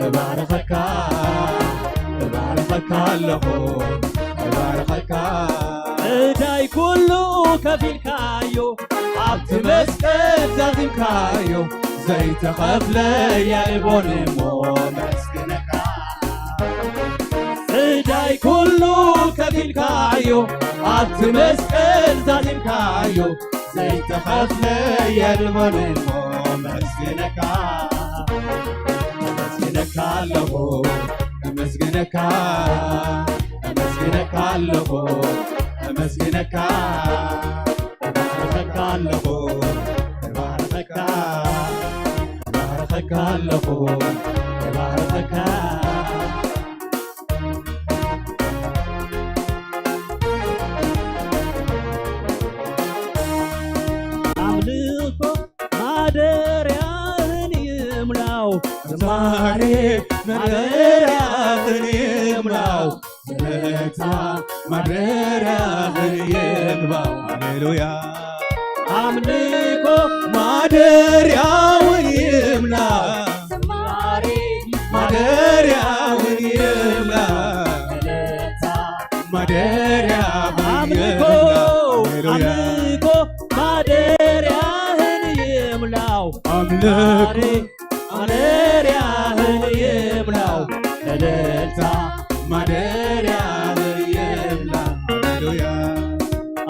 እባርኸካ እባርኸካ ኣለኹ እባርኸካ ዕዳይ ኩሉ ከፊልካዮ ኣብቲ መስቀል ዛዚምካዮ ዘይተኸፍለ የልቦን እሞ መስግነካ ዕዳይ ኩሉ ከፊልካዮ ኣብቲ መስቀል ዛዚምካዮ ዘይተኸፍለ የልቦን እሞ መስግነካ መስግነካ ኣለኹ መስግነካ መስግነካ ኣለኹ መስግነካ እባርኸካ ኣለኹ እባርኸካ እባርኸካ ኣለኹ እባርኸካ አምልኮ ማደሪያህን ይምላው ዝማሬ ማደሪያህን ይምላው ምሕረት እልልታ ማደሪያህን ይግባ ሃሌሉያ አምልኮ ማደሪያውን ይምላ ዝማሬ ማደሪያውን ይምላ እልልታ ማደሪያውን ይምላ አምልኮ ማደሪያህን ይምላው አምልኮ ማደሪያህን ይምላው እልልታ ማደሪያህን ይምላ ሃሌሉያ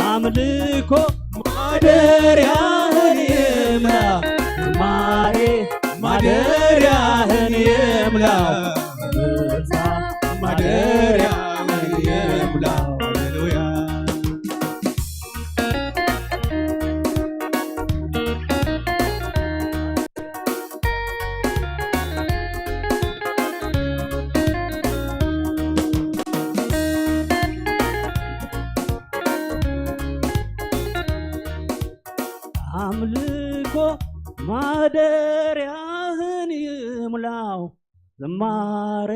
አምልኮ ማደሪያህን ይምላ ዝማሬ ማደሪያህን ይምላ እልልታ ማደሪያህን ይምላ ሃሌሉያ አምልኮ ማደሪያህን ይምላው ዝማሬ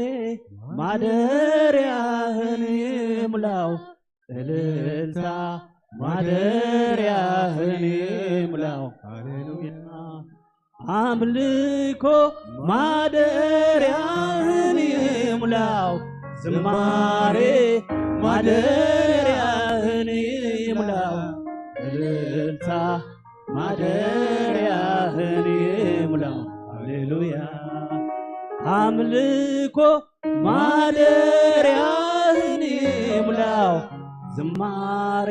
ማደሪያህን ይምላው እልልታ ማደሪያህን ይምላው ሃሌሉያ አምልኮ ማደሪያህን ይምላው ዝማሬ ማደሪያህን ይምላው እልልታ ማደሪያህን ይምላው ሃሌሉያ አምልኮ ማደሪያህን ይምላው ዝማሬ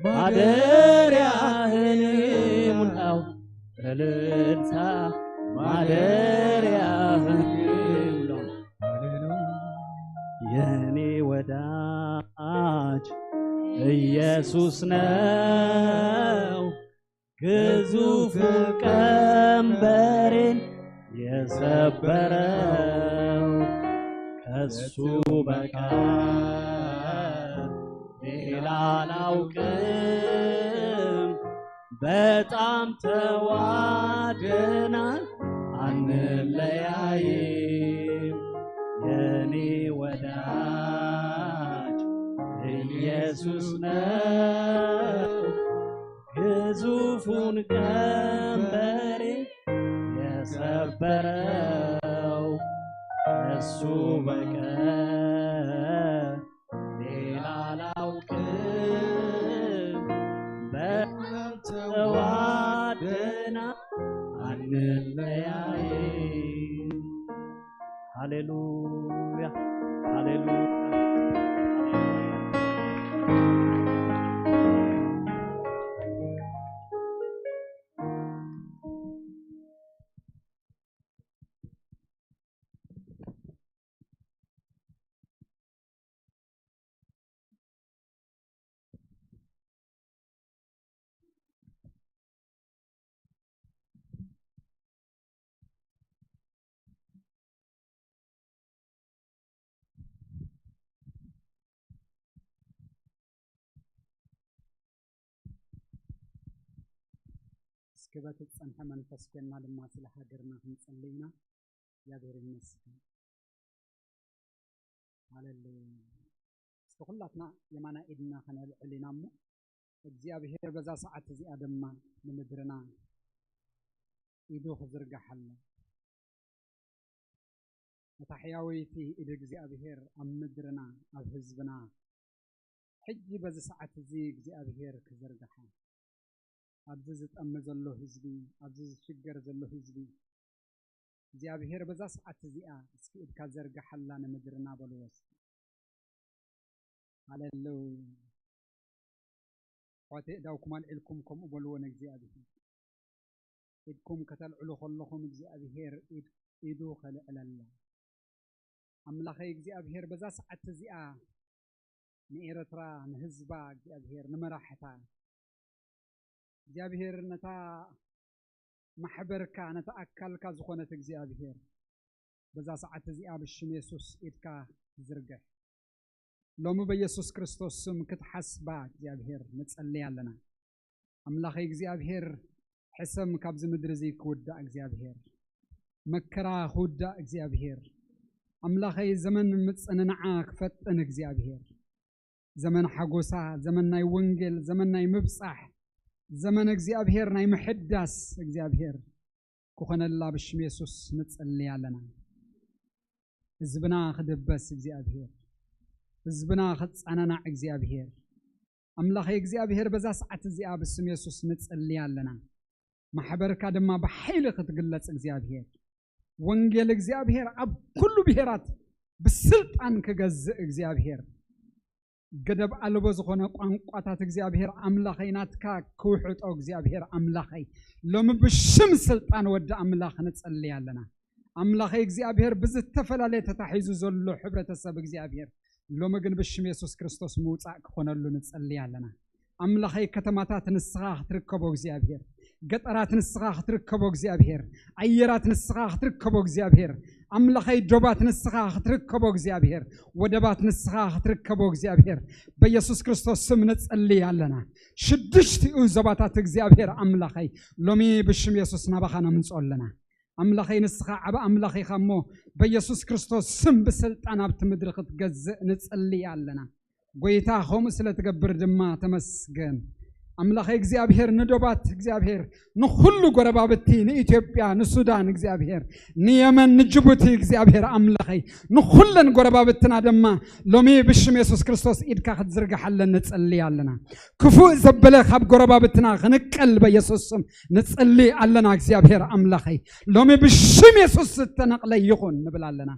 ማደሪያህን ይምላው እልልታ ማደሪያህን ይምላው የኔ ወዳጅ ኢየሱስ ነው ግዙፉን ቀንበሬን የሰበረው ከሱ በቀር ሌላ አላውቅም በጣም ተዋደናል አንለያይም የኔ ወዳጅ ኢየሱስ ነው ግዙፉን ቀንበሬ የሰበረው ከሱ በቀር ሌላ አላውቅም በጣም ተዋደናል አንለያይም ሃሌሉያ ሃሌሉያ እስከበት ጸንሐ መንፈስ ከና ለማ ስለ ሀገርና እንጸልይና ያገር ይመስገን ሃሌሉያ እስከሁላትና የማና ኢድና ከነል ዕሊናሙ እግዚአብሔር በዛ ሰዓት እዚ አደማ ለምድርና ኢዱ ዝርጋሐለ መታሕያዊቲ ኢድ እግዚአብሔር አምድርና አብ ህዝብና ሕጂ በዛ ሰዓት እዚ እግዚአብሔር ክዘርጋሐ አብዝ ጠም ዘሎ ህዝቢ አብዝ ሽገር ዘሎ ህዝቢ እግዚአብሔር በዛ ሰዓት እዚኣ እስኪ እድካ ዘርጋሐላ ንምድርና በልወስ ሃሌሉያ ዋቴ ዳውኩም አልዕልኩም ከም በልወን እግዚአብሔር ኢድኩም ከተልዕሉ ከለኹም እግዚአብሔር ኢዱ ከልዕለላ አምላኸ እግዚአብሔር በዛ ሰዓት እዚኣ ንኤርትራ ንህዝባ እግዚአብሔር ንመራሕታ እግዚአብሔር ነታ ማሕበርካ ነታ አካልካ ዝኾነት እግዚአብሔር በዛ ሰዓት እዚኣ ብሽም ኢየሱስ ኢድካ ዝርግሕ ሎሚ በኢየሱስ ክርስቶስ ስም ክትሐስባ እግዚአብሔር ንጸልይ ኣለና አምላኸ እግዚአብሔር ሕሰም ካብዚ ምድሪ እዚ ክውዳእ እግዚአብሔር መከራ ክውዳእ እግዚአብሔር አምላኸ ዘመን ምጽንናዓ ክፈጥን እግዚአብሔር زمن حقوسا زمن ناي ونجل زمن ناي مبصح زمن እግዚአብሔር ناي محداس እግዚአብሔር كوخنا الله بشم يسوس نصلي علينا حزبنا خدبس እግዚአብሔር حزبنا خصاننا እግዚአብሔር أملاخ እግዚአብሔር በዛ ሰዓት እዚያ በስም ኢየሱስ نصلي علينا ማህበርካ ደማ በኃይል ክትግለጽ እግዚአብሔር ወንጌል እግዚአብሔር አብ ሁሉ ብሔራት በስልጣን ከገዝ እግዚአብሔር ገደብ አልቦ ዝኾነ ቋንቋታት እግዚአብሔር አምላኸይናትካ ክውሕጦ እግዚአብሔር አምላኸይ ሎም ብሽም ስልጣን ወደ አምላኽ ንጸልያለና አምላኸይ እግዚአብሔር ብዝተፈላለየ ተታሒዙ ዘሎ ሕብረተሰብ እግዚአብሔር ሎም ግን ብሽም ኢየሱስ ክርስቶስ ምውጻእ ክኾነሉ ንጸልያለና አምላኸይ ከተማታት ንስኻ ክትርከቦ እግዚአብሔር ገጠራት ንስኻ ክትርከቦ እግዚአብሔር አየራት ንስኻ ክትርከቦ እግዚአብሔር أملاخي جوبات نسخة خطركبو እግዚአብሔር ወደባት ንስኻ خطركبو እግዚአብሔር በኢየሱስ ክርስቶስ ስም እንጸልያለና ሽድሽት ዘባታት እግዚአብሔር አምላኸይ ሎሚ ብሽም ኢየሱስ ናባኻና ምንጾለና አምላኸይ ንስኻ ዓባ አምላኸይ ኻሞ በኢየሱስ ክርስቶስ ስም በስልጣን አብት ምድር ክትገዝእ እንጸልያለና ጎይታ ሆም ስለተገብር ድማ ተመስገን أملاخي እግዚአብሔር ንዶባት እግዚአብሔር ንሁሉ ጎረባብቲ ንኢትዮጵያ ንሱዳን እግዚአብሔር ንየመን ንጅቡቲ እግዚአብሔር አምላኸይ ንሁሉን ጎረባብትና ደማ ሎሚ ብሽም ኢየሱስ ክርስቶስ ኢድካ ክትዝርጋሐለን ንጸልያለና ክፉእ ዘበለ ካብ ጎረባብትና ክንቀል በኢየሱስ ስም ንጸልያለና እግዚአብሔር አምላኸይ ሎሚ ብሽም ኢየሱስ ተነቅለ ይኹን ንብላለና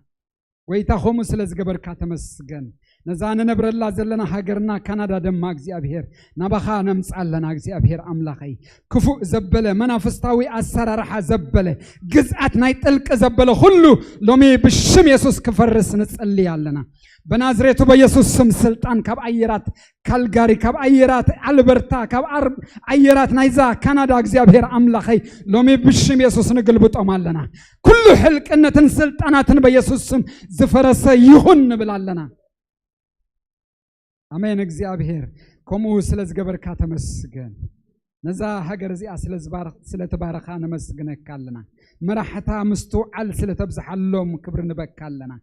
ጎይታ ሆም ስለዝገበርካ ተመስገን نزان نبر الله زلنا هاجرنا كندا دم እግዚአብሔር نبخا نمصالنا እግዚአብሔር አምላኸይ ክፉ ዘበለ መናፍስታዊ አሰራር ዘበለ ግዝአት ናይ ጥልቅ ዘበለ ሁሉ ሎሚ ብሽም ኢየሱስ ክፈርስ ንጸልያለና በናዝሬቱ በኢየሱስ ስም ስልጣን ካብ አየራት ካልጋሪ ካብ አየራት አልበርታ ካብ አርብ አየራት ናይዛ ካናዳ እግዚአብሔር አምላኸይ ሎሚ ብሽም ኢየሱስ ንግልብጦማለና ኩሉ ሕልቅነትን ስልጣናትን በኢየሱስ ስም ዝፈረሰ ይሁን ብላለና አሜን እግዚአብሔር ኮሙ ስለዝገበርካ ተመስገን ነዛ ሀገር እዚኣ ስለተባረኻ ነመስግነካለና መራሕታ ምስተውዓል ስለተብዝሓሎም ክብር ንበካለና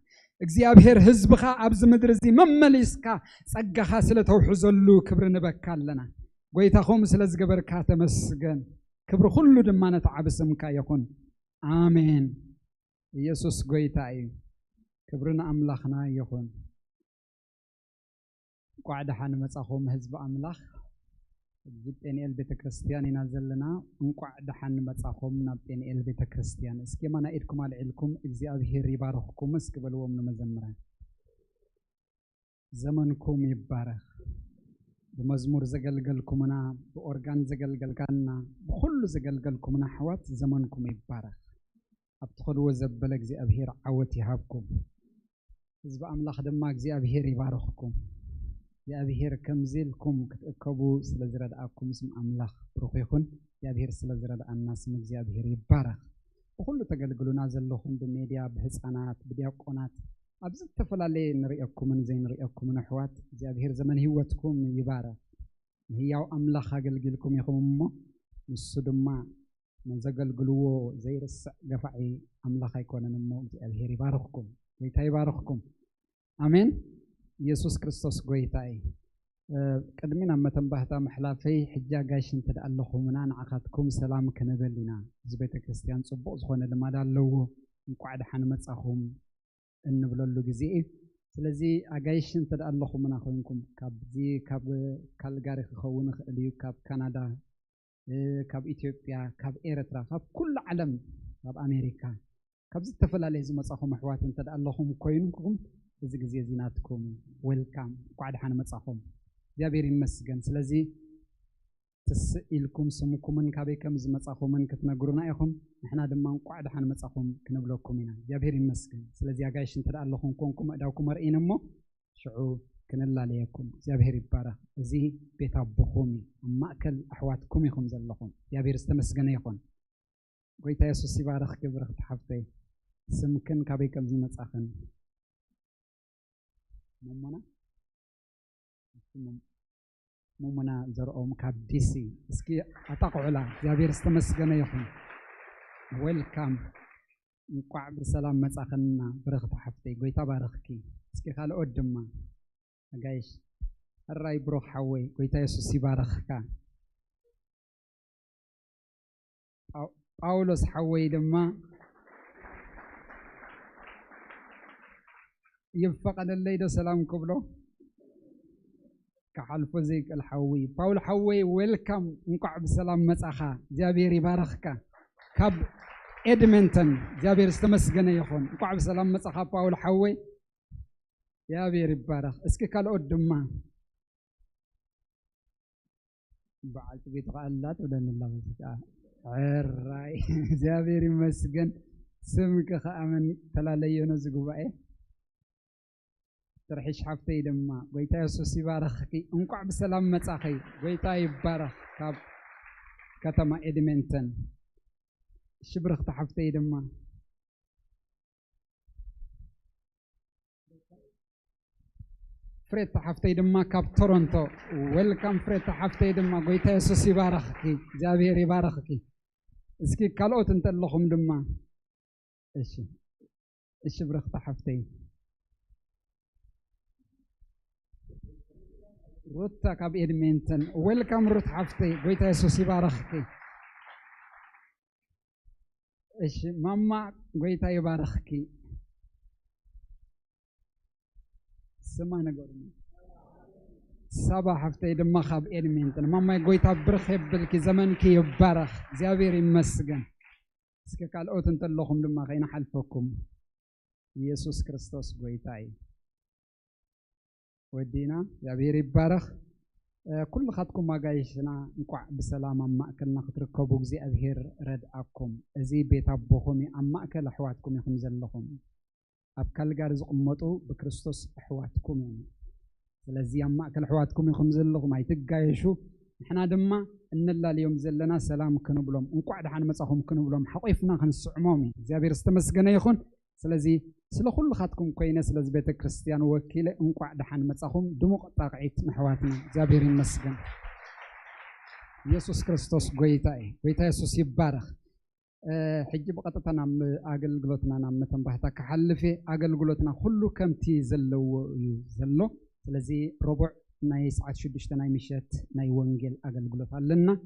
እግዚአብሔር ህዝብኻ ኣብዝ ምድር እዚ መመሊስካ ጸጋኻ ስለተውሕዘሉ ክብር ንበካለና ጎይታኹም ስለዝገበርካ ተመስገን ክብር ሁሉ ድማ ነተዓብስምካ ይኹን አሜን ኢየሱስ ጎይታ እዩ ክብርና አምላኽና ይኹን قاعدة حن مصاخوم حزب أملاخ بين بيت كريستيان ينزلنا قاعدة حن مصاخوم بين بيت كريستيان اسكي ما نايدكم على علكم እግዚአብሔር ይባርክኩም እስከበልዎም መዘምራን ዘመንኩም ይባረክ በመዝሙር ዘገልገልኩምና በኦርጋን ዘገልገልካና በሁሉ ዘገልገልኩምና حوات ዘመንኩም ይባረክ አብትኸልዎ ዘበለ እግዚአብሔር ዓወት ይሃብኩም ህዝብ አምላኽ ደማ እግዚአብሔር ይባርክኩም እግዚአብሔር ከምዚልኩም ክትከቡ ስለዝረዳአኩም ስም አምላኽ ብሩኽ ይኹን እግዚአብሔር ስለዝረዳአና ስም እግዚአብሔር ይባረክ ሁሉ ተገልግሉና ዘለኹም በሚዲያ በህፃናት በዲያቆናት አብዝ ተፈላለየ ንሪአኩምን ዘይንሪአኩምን አሕዋት እግዚአብሔር ዘመን ህይወትኩም ይባረክ ህያው አምላኽ አገልግልኩም ይኹምሞ ንሱ ድማ ዘገልግልዎ ዘይርስዕ ገፋዒ አምላኽ አይኮነንሞ እግዚአብሔር ይባርክኩም ጌታ ይባርክኩም አሜን ኢየሱስ ክርስቶስ ጎይታዬ ቅድሚና መተንባህታ መሕላፈይ ሕጃጋሽ እንተዳለኹምና ንዓኻትኩም ሰላም ከነበልና ዝቤተ ክርስቲያን ጽቡቕ ዝኾነ ልማድ ኣለዎ እንኳዕ ደሓን መጻኹም እንብለሉ ጊዜ ስለዚ አጋይሽ እንተዳለኹምና ኮይንኩም ካብ ካልጋሪ ክኸውን ይኽእል እዩ ካብ ካናዳ ካብ ኢትዮጵያ ካብ ኤርትራ ካብ ኩሉ ዓለም ካብ አሜሪካ ካብ ዝተፈላለዩ ዝመጻኹም ኣሕዋት እንተዳለኹም ኮይንኩም እዚ ጊዜ ዚናትኩም ዌልካም ቋዕድ ሓን መጻኹም እግዚአብሔር ይመስገን ስለዚ ተስኢልኩም ስሙኩምን ካበይ ከም ዝመጻኹምን ክትነግሩና ኢኹም ንሕና ድማ ቋዕድ ሓን መጻኹም ክንብለኩም ኢና እግዚአብሔር ይመስገን ስለዚ አጋይሽ እንተዳለኹም ኮንኩም ኣዳውኩም አርኢነሞ ሽዑ ክንላለየኩም እግዚአብሔር ይባረክ እዚ ቤት አቦኹም ማእከል ኣሕዋትኩም ኢኹም ዘለኹም እግዚአብሔር ዝተመስገነ ይኹን ጎይታ ኢየሱስ ይባረክ ክብር ክትሓፍተይ ስምክን ካበይ ከም ዝመጻኽን ممنا زرعهم كابديسي اسكي أتقعلا እግዚአብሔር استمسجنا يخون ويلكم نقع بسلام متأخنا برخت حفتي قوي تباركي اسكي خال قدما أجايش الراي بروح حوي قويتا يسوس يبارخك باولوس حوي دما يفقد الليل سلام كبلو كحلف زيك الحوي باول حوي ويلكم نقع بسلام مسخا جابير يبارخك كاب إدمنتون جابير استمسجن يخون نقع بسلام مسخا باول حوي جابير يبارخ اسكي كالو دما بعد بيت قالات ودن الله مسكا عراي جابير يمسجن سمك خامن تلاليونو زغباي ترحيش حفتي دما قويتا يسوس يبارخكي انقع بسلام مصاخي قويتا يبارخ كاب كتما إدمنتون شبرخ تحفتي دما فريد تحفتي دما كاب تورونتو ويلكم فريد تحفتي دما قويتا يسوس يبارخكي جابير يبارخكي اسكي كالوت انت لهم دما ايش برخ تحفتي روتا كاب إدمنتون ويلكم روت حفتي قويتا يسوس يبارخكي ايش ماما قويتا يبارخكي سمعنا قولنا سبا حفتي دما خاب إدمنتون ماما قويتا برخ يبلكي زمنك يبارخ زيابير يمسجن اسكي كالوت انت لهم دما خينا حلفكم يسوس كريستوس قويتاي ودينا زيابير يبارخ كل خطكم ما جايشنا نقع بسلام أما أكلنا خطركبوا زي أظهر ردأكم زي بيت أبوهم أما أكل أحواتكم يخم زلهم أبكال جارز أمته بكريستوس أحواتكم يعني لذي أما أكل أحواتكم يخم زلهم هاي تجايشوا إحنا دما إن الله اليوم زلنا سلام كنوا بلهم نقع دحين مساهم كنوا بلهم حقيفنا خنس عمومي زيابير استمسجنا يخون سلذي سلا كل خاتكم كوينة سلز بيت كريستيان وكيل انقع دحان مساهم دموق طاقعيت محواتنا زابير المسجن يسوس كريستوس قويتاي يسوس يبارخ حجي بقطتنا أقل قلوتنا نعمتن بحتا كحلفي أقل قلوتنا كله كم تي زلو سلزي ربع ناي ساعات شدشتا ناي مشات ناي ونجل أقل قلوت لنا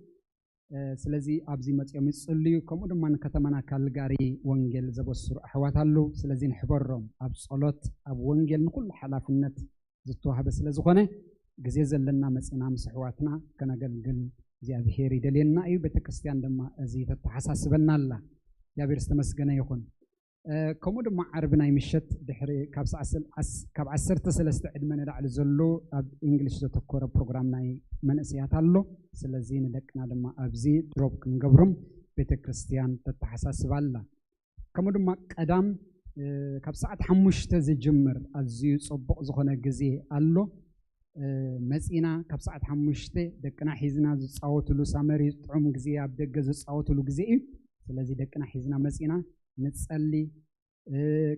سلزي أبزي متيوم يصلي كم دمان كتمنا كالجاري وانجيل زبصر أحوات هلو سلزي نحبرهم أب صلات أب وانجيل نقول حلاف النت زتوها بس لزخنة جزيز لنا مسنا مسحواتنا كنا قل زي أبهيري دليلنا أيو بتكستيان دما زي تحساس بنا الله يا بيرستمس جنا يكون كم دمان عربنا يمشت دحري كاب عسر تسلست عدمنا على زلو أب إنجليش تذكر برنامج ناي من أسيات هلو سلزي ندكنا دما أبزي دروب كنجبرم بتكريستيان تتحساس بالله كم دما قدام كاب ساعة حمش تزجمر أزي صبق زخنا جزي الله مسئنا كاب ساعة حمش دكنا حزنا زصوتلو سامري طعم جزي أبدك جز زصوتلو جزي سلزي دكنا حزنا مسئنا نتسألي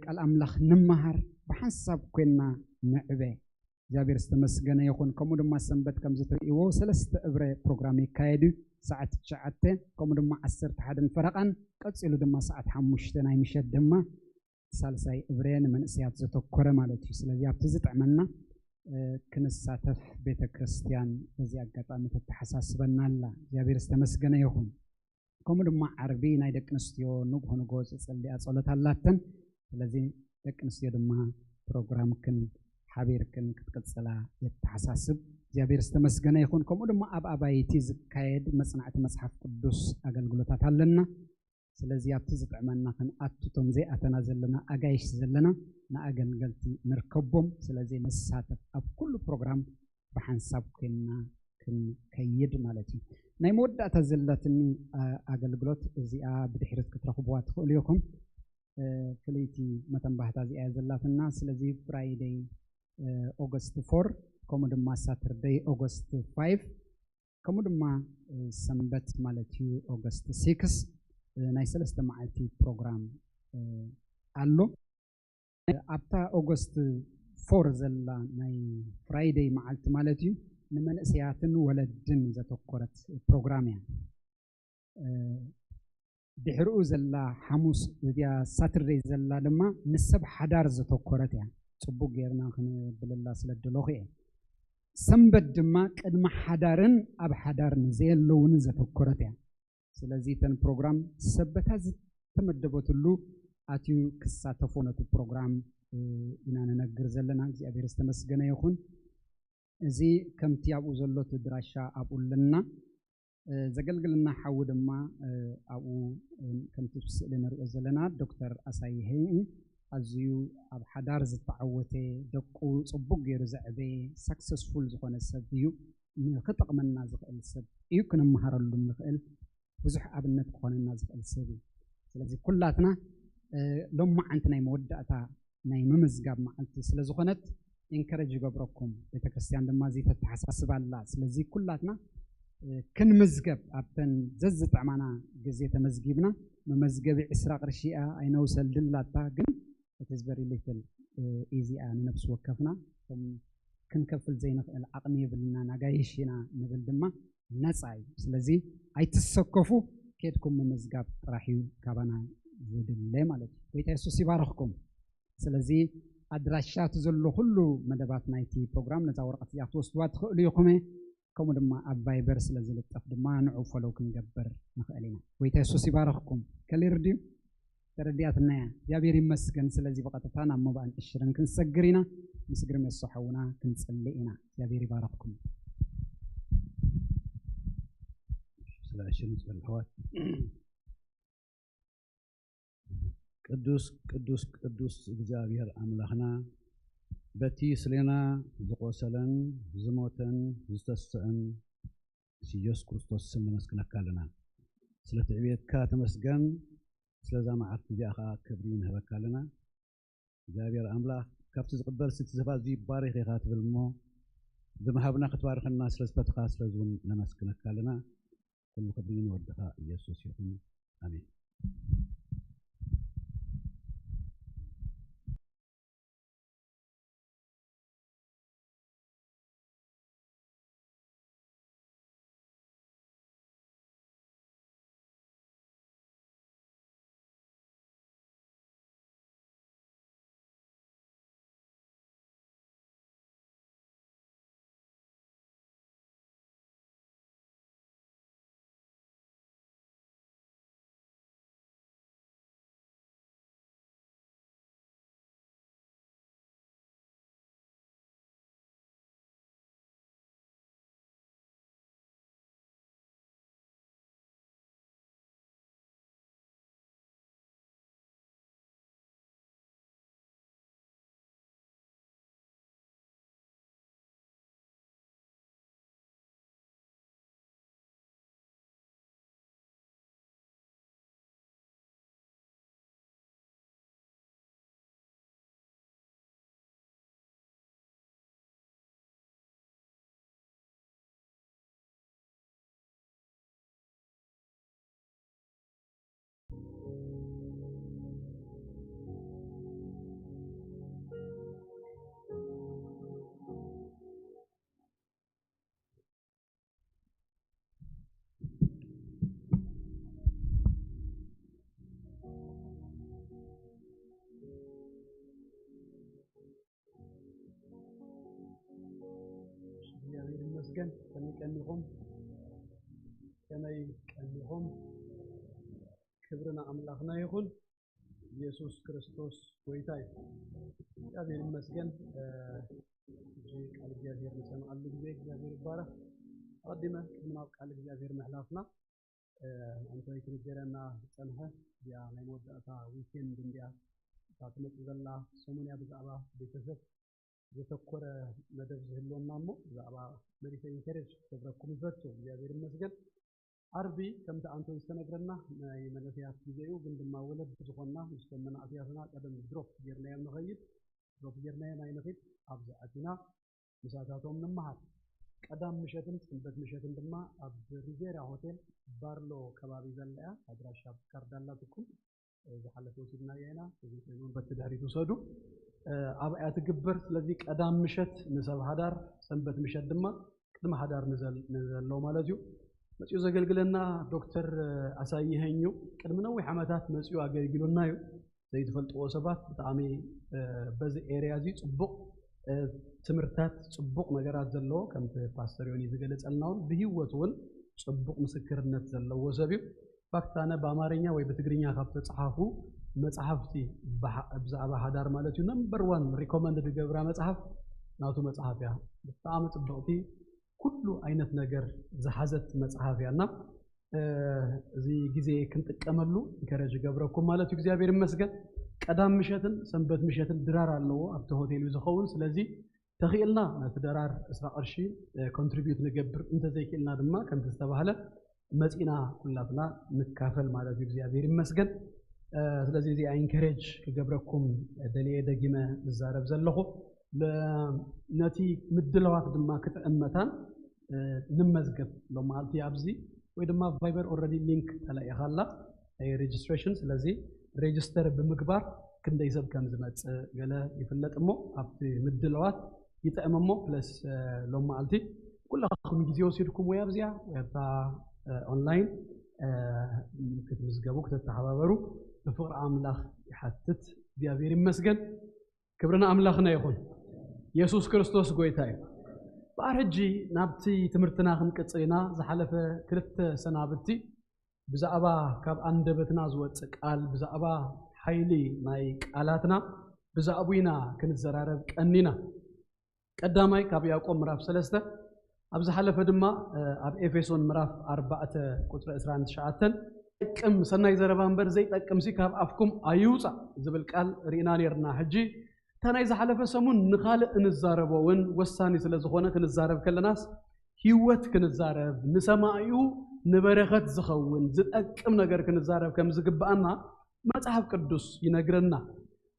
قال أملاخ نمهر بحسب كنا نعبه جابير استمسجنا يكون كمودم ما سنبت كم زتريو سلست إبرة برنامج كايدو ساعة شعته كمودم ما أسرت حدا فرقا كتسيلو دم ساعة حمشتنا يمشد دم سالساي إبرين من سيات زتو كرة مالتي سلزي أبتزت عملنا كنساتف بيت كريستيان بزي أقطع متحساس بنا الله جابير استمسجنا يكون كمودم ما عربي نايدك نستيو نوجه نجوز اللي أصلت هاللاتن سلزي دك نستيو دم برنامج كن حبير كن كتقصلا يتحساسب زيابير استمسجنا يكون كمودم ما أبايتي زكايد مصنعة مصحف قدوس أقلقلوتات لنا سلازي أبتزت عملنا كن أتوتم زي أتنازل لنا أجايش زلنا نأقلقلتي نركبهم سلازي نساتف أب كل برنامج بحنساب كنا كن كيد مالتي نيمود أتزلتني أقلقلوت زي بدحيرت كترخبوات خليكم فليتي متن بحث زي أزلات الناس سلازي فرايداي August 4 كمودما Saturday August 5 كمودما سنبت مالتي August 6 نايسلست معلتي program ألو أبتا August 4 زلا ناي Friday معلت مالتي نمن سياتن ولدن زتقرت program يعني دحرو زلا حموس ديا Saturday زلا لما نسب حدار زتقرت يعني صبوا غيرنا خن بالله سلدلوخي ሰንበት ድማ ቅድመ ሓዳርን ኣብ ሓዳርን ዘየለውን ዘተኮረት እያ ስለዚህ ተን ፕሮግራም ሰበታ ዝተመደበትሉ ኣትዩ ክሳተፎ ነቲ ፕሮግራም ኢና ንነግር ዘለና እግዚአብሔር ዝተመስገነ ይኹን እዚ ከምቲ ኣብኡ ዘሎ ድራሻ ኣብኡልና ዘገልግልና ሓው ድማ ኣብኡ ከምቲ ስእሊ ንሪኦ ዘለና ዶክተር ኣሳይሄኝ ኣዝዩ ኣብ ሓዳር ዝተዓወተ ደቁ ጽቡቅ ገይሩ ዘዕበየ ሰክሰስፉል ዝኾነ ሰብ እዩ ንኽጠቕመና ዝኽእል ሰብ እዩ ክንመሃረሉ ንኽእል ብዙሕ ኣብነት ክኾነና ዝኽእል ሰብ እዩ ስለዚ ኩላትና ሎም መዓንቲ ናይ መወዳእታ ናይ ምምዝጋብ መዓልቲ ስለ ዝኾነት ኢንከሬጅ ይገብረኩም ቤተክርስትያን ድማ እዚ ተተሓሳስብ ኣላ ስለዚ ኩላትና ክንምዝገብ ኣብተን ዘዝጥዕማና ግዜ ተመዝጊብና መመዝገቢ 20 ቅርሺ ኣይነውሰል ድላታ ግን it is very little easy ንነፍስ ወከፍና ክንከፍል ዘይንኽእል ዓቕሚ የብልና ናጋይሽና ንብል ድማ ነፃ እዩ ስለዚ ኣይትሰከፉ ከድኩም መመዝጋብ ጥራሕ እዩ ካባና ዝድለ ማለት እዩ ጌታ ኢየሱስ ይባርኽኩም ስለዚ ኣድራሻት ዘሎ ኩሉ መደባት ናይቲ ፕሮግራም ነዛ ወረቐት እያ ትወስድዋ ትኽእሉ ኢኹም ከምኡ ድማ ኣብ ቫይበር ስለ ዝልጠፍ ድማ ንዑ ፈሎው ክንገብር ንኽእል ኢና ጌታ ኢየሱስ ይባርኽኩም ከሊር ድዩ ተረዲያትና እግዚአብሔር ይመስገን ስለዚህ በቀጥታ ናብ መባን እሽርን ክንሰግር ኢና ምስግር መስሐውና ክንጸልይ ኢና እግዚአብሔር ይባርክኩም ስለሽን ጸልሐዋት ቅዱስ እግዚአብሔር አምላክና በቲ ስለና ዝቆሰለን ዝሞተን ዝተስዕን ኢየሱስ ክርስቶስ ስም መስክነካለና ስለ ትዕቢትካ ተመስገን ስለዛ ማዓት ዚኣኻ ክብሪ ንህበካለና እግዚአብሔር አምላክ ካብቲ ዝቅበል ስትዘፋዝ ይባረክ ኢኻ ትብልሞ ብመሃብና ክትባርክና ስለዝፈትኻ ስለዝውን ነመስክነካለና ኩሉ ክብሪ ንወድኻ ኢየሱስ ይኹን አሜን مسكن كنيقنيهم كنيقنيهم كبرنا أملاكنا يخون ኢየሱስ ክርስቶስ ወይታይ እግዚአብሔር ይመስገን ቃል እግዚአብሔር ንሰማዓሉ ጊዜ እግዚአብሔር ይባረክ ቀድመ ምናብ ቃል እግዚአብሔር መሕላፍና አንተ ይትነገረና ጸንሐ ያ ናይ መወዳእታ ዊኬንድ እንዲያ ታትመጽ ዘላ ሰሙንያ ብዛዕባ ቤተሰብ ዘተኮረ መደብ ዝህልወና እሞ ብዛዕባ መሪተ ኢንከሬጅ ተብረኩም ይፈቱ እግዚአብሔር ይመስገን አርቢ ከምታ አንተ ይስተነግረና ናይ መለፊያት ጊዜው ግን ድማ ወለድ ዝኾና ምስተመና አትያትና ቀደም ድሮፕ ጌርና የምንኸይድ ድሮፕ ጌርና የማይነፊት አብዛ አቲና ምሳታቶም ንማሃት ቀዳም ምሸትን ሰንበት ምሸትን ድማ አብ ሪቬራ ሆቴል ባርሎ ከባቢ ዘለያ አድራሻ ካርዳላትኩም ዝሐለፈው ሲድና ያይና እዚህ ነው በትዳሪቱ ሰዱ አብያት ግብር ስለዚህ ቀዳም ምሸት ንሰብ ሀዳር ሰንበት ምሸት ድማ ቅድመ ሀዳር ንዘለው ማለት እዩ መጽዩ ዘገልግለና ዶክተር አሳይሄኙ ቅድምነው ዓመታት መጽዩ አገልግሎና እዩ ዘይተፈልጥዎ ሰባት በጣም በዚ ኤሪያ ዚ ጽቡቅ ትምርታት ጽቡቕ ነገራት ዘለዎ ከምቲ ፓስተር ዮኒ ዝገለጸልናውን ብህይወቱን ጽቡቕ ምስክርነት ዘለዎ ሰብዩ ፋክታነ በአማርኛ ወይ በትግርኛ ካብ ተጻሓፉ መጽሐፍቲ ብዛዕባ ሓዳር ማለት እዩ ነምበር 1 ሪኮመንድ ገብራ መጽሐፍ ናቱ መጽሐፍ ያ ብጣዕሚ ጽቡቕቲ ኩሉ ዓይነት ነገር ዝሓዘት መጽሐፍ ያና እዚ ግዜ ክንጥቀመሉ እንከረጅ ገብረኩም ማለት እዩ እግዚአብሔር ይመስገን ቀዳም ምሸትን ሰንበት ምሸትን ድራር ኣለዎ ኣብቲ ሆቴል ዝኸውን ስለዚ ተኺልና ነቲ ድራር 20 ቅርሺ ኮንትሪቢዩት ንገብር እንተዘይክልና ድማ ከምቲ ዝተባሃለ መጽና ኩላትና ንካፈል ማለት እዩ እግዚአብሔር ይመስገን ስለዚህ እዚ ኢንከሬጅ ክገብረኩም ደልየ ደጊመ ዝዛረብ ዘለኹ ነቲ ምድለዋት ድማ ክትዕመታን ንመዝገብ ሎማልቲ ኣብዚ ወይ ድማ ቫይበር ኦልሬዲ ሊንክ ተላኢኻላ ሬጅስትሬሽን ስለዚህ ሬጅስተር ብምግባር ክንደይ ሰብ ከም ዝመጽእ ገለ ይፍለጥ እሞ ኣብቲ ምድለዋት ይጥዕመሞ ፕለስ ሎማልቲ ኩላኹም ግዜ ወሲድኩም ወይ ኣብዚያ ወይ ኣብታ ኦንላይን ክትምዝገቡ ክትተሓባበሩ بفقر أملاخ يحتت እግዚአብሔር ይመስገን ክብርና አምላኽና ይሁን ኢየሱስ ክርስቶስ ጎይታዬ ባርጂ ናብቲ ትምርትና ክንቀጽይና ዝሓለፈ ክልተ ሰናብቲ ብዛዕባ ካብ አንደበትና ዝወጽእ ቃል ብዛዕባ ኃይሊ ናይ ቃላትና ብዛዕቡና ክንዘራረብ ቀኒና ቀዳማይ ካብ ያዕቆብ ምዕራፍ 3 ኣብ ዝሓለፈ ድማ ኣብ ኤፌሶን ምዕራፍ 4 ቁጥሪ 29 ጠቅም ሰናይ ዘረባ እምበር ዘይጠቅምሲ ካብ አፍኩም አይውጻ ዝብል ቃል ሪኢና ነርና ሕጂ ታናይ ዝሓለፈ ሰሙን ንኻልእ እንዛረበውን ወሳኒ ስለ ዝኾነ ክንዛረብ ከለናስ ህይወት ክንዛረብ ንሰማዩ ንበረኸት ዝኸውን ዝጠቅም ነገር ክንዛረብ ከም ዝግባአና መጽሐፍ ቅዱስ ይነግረና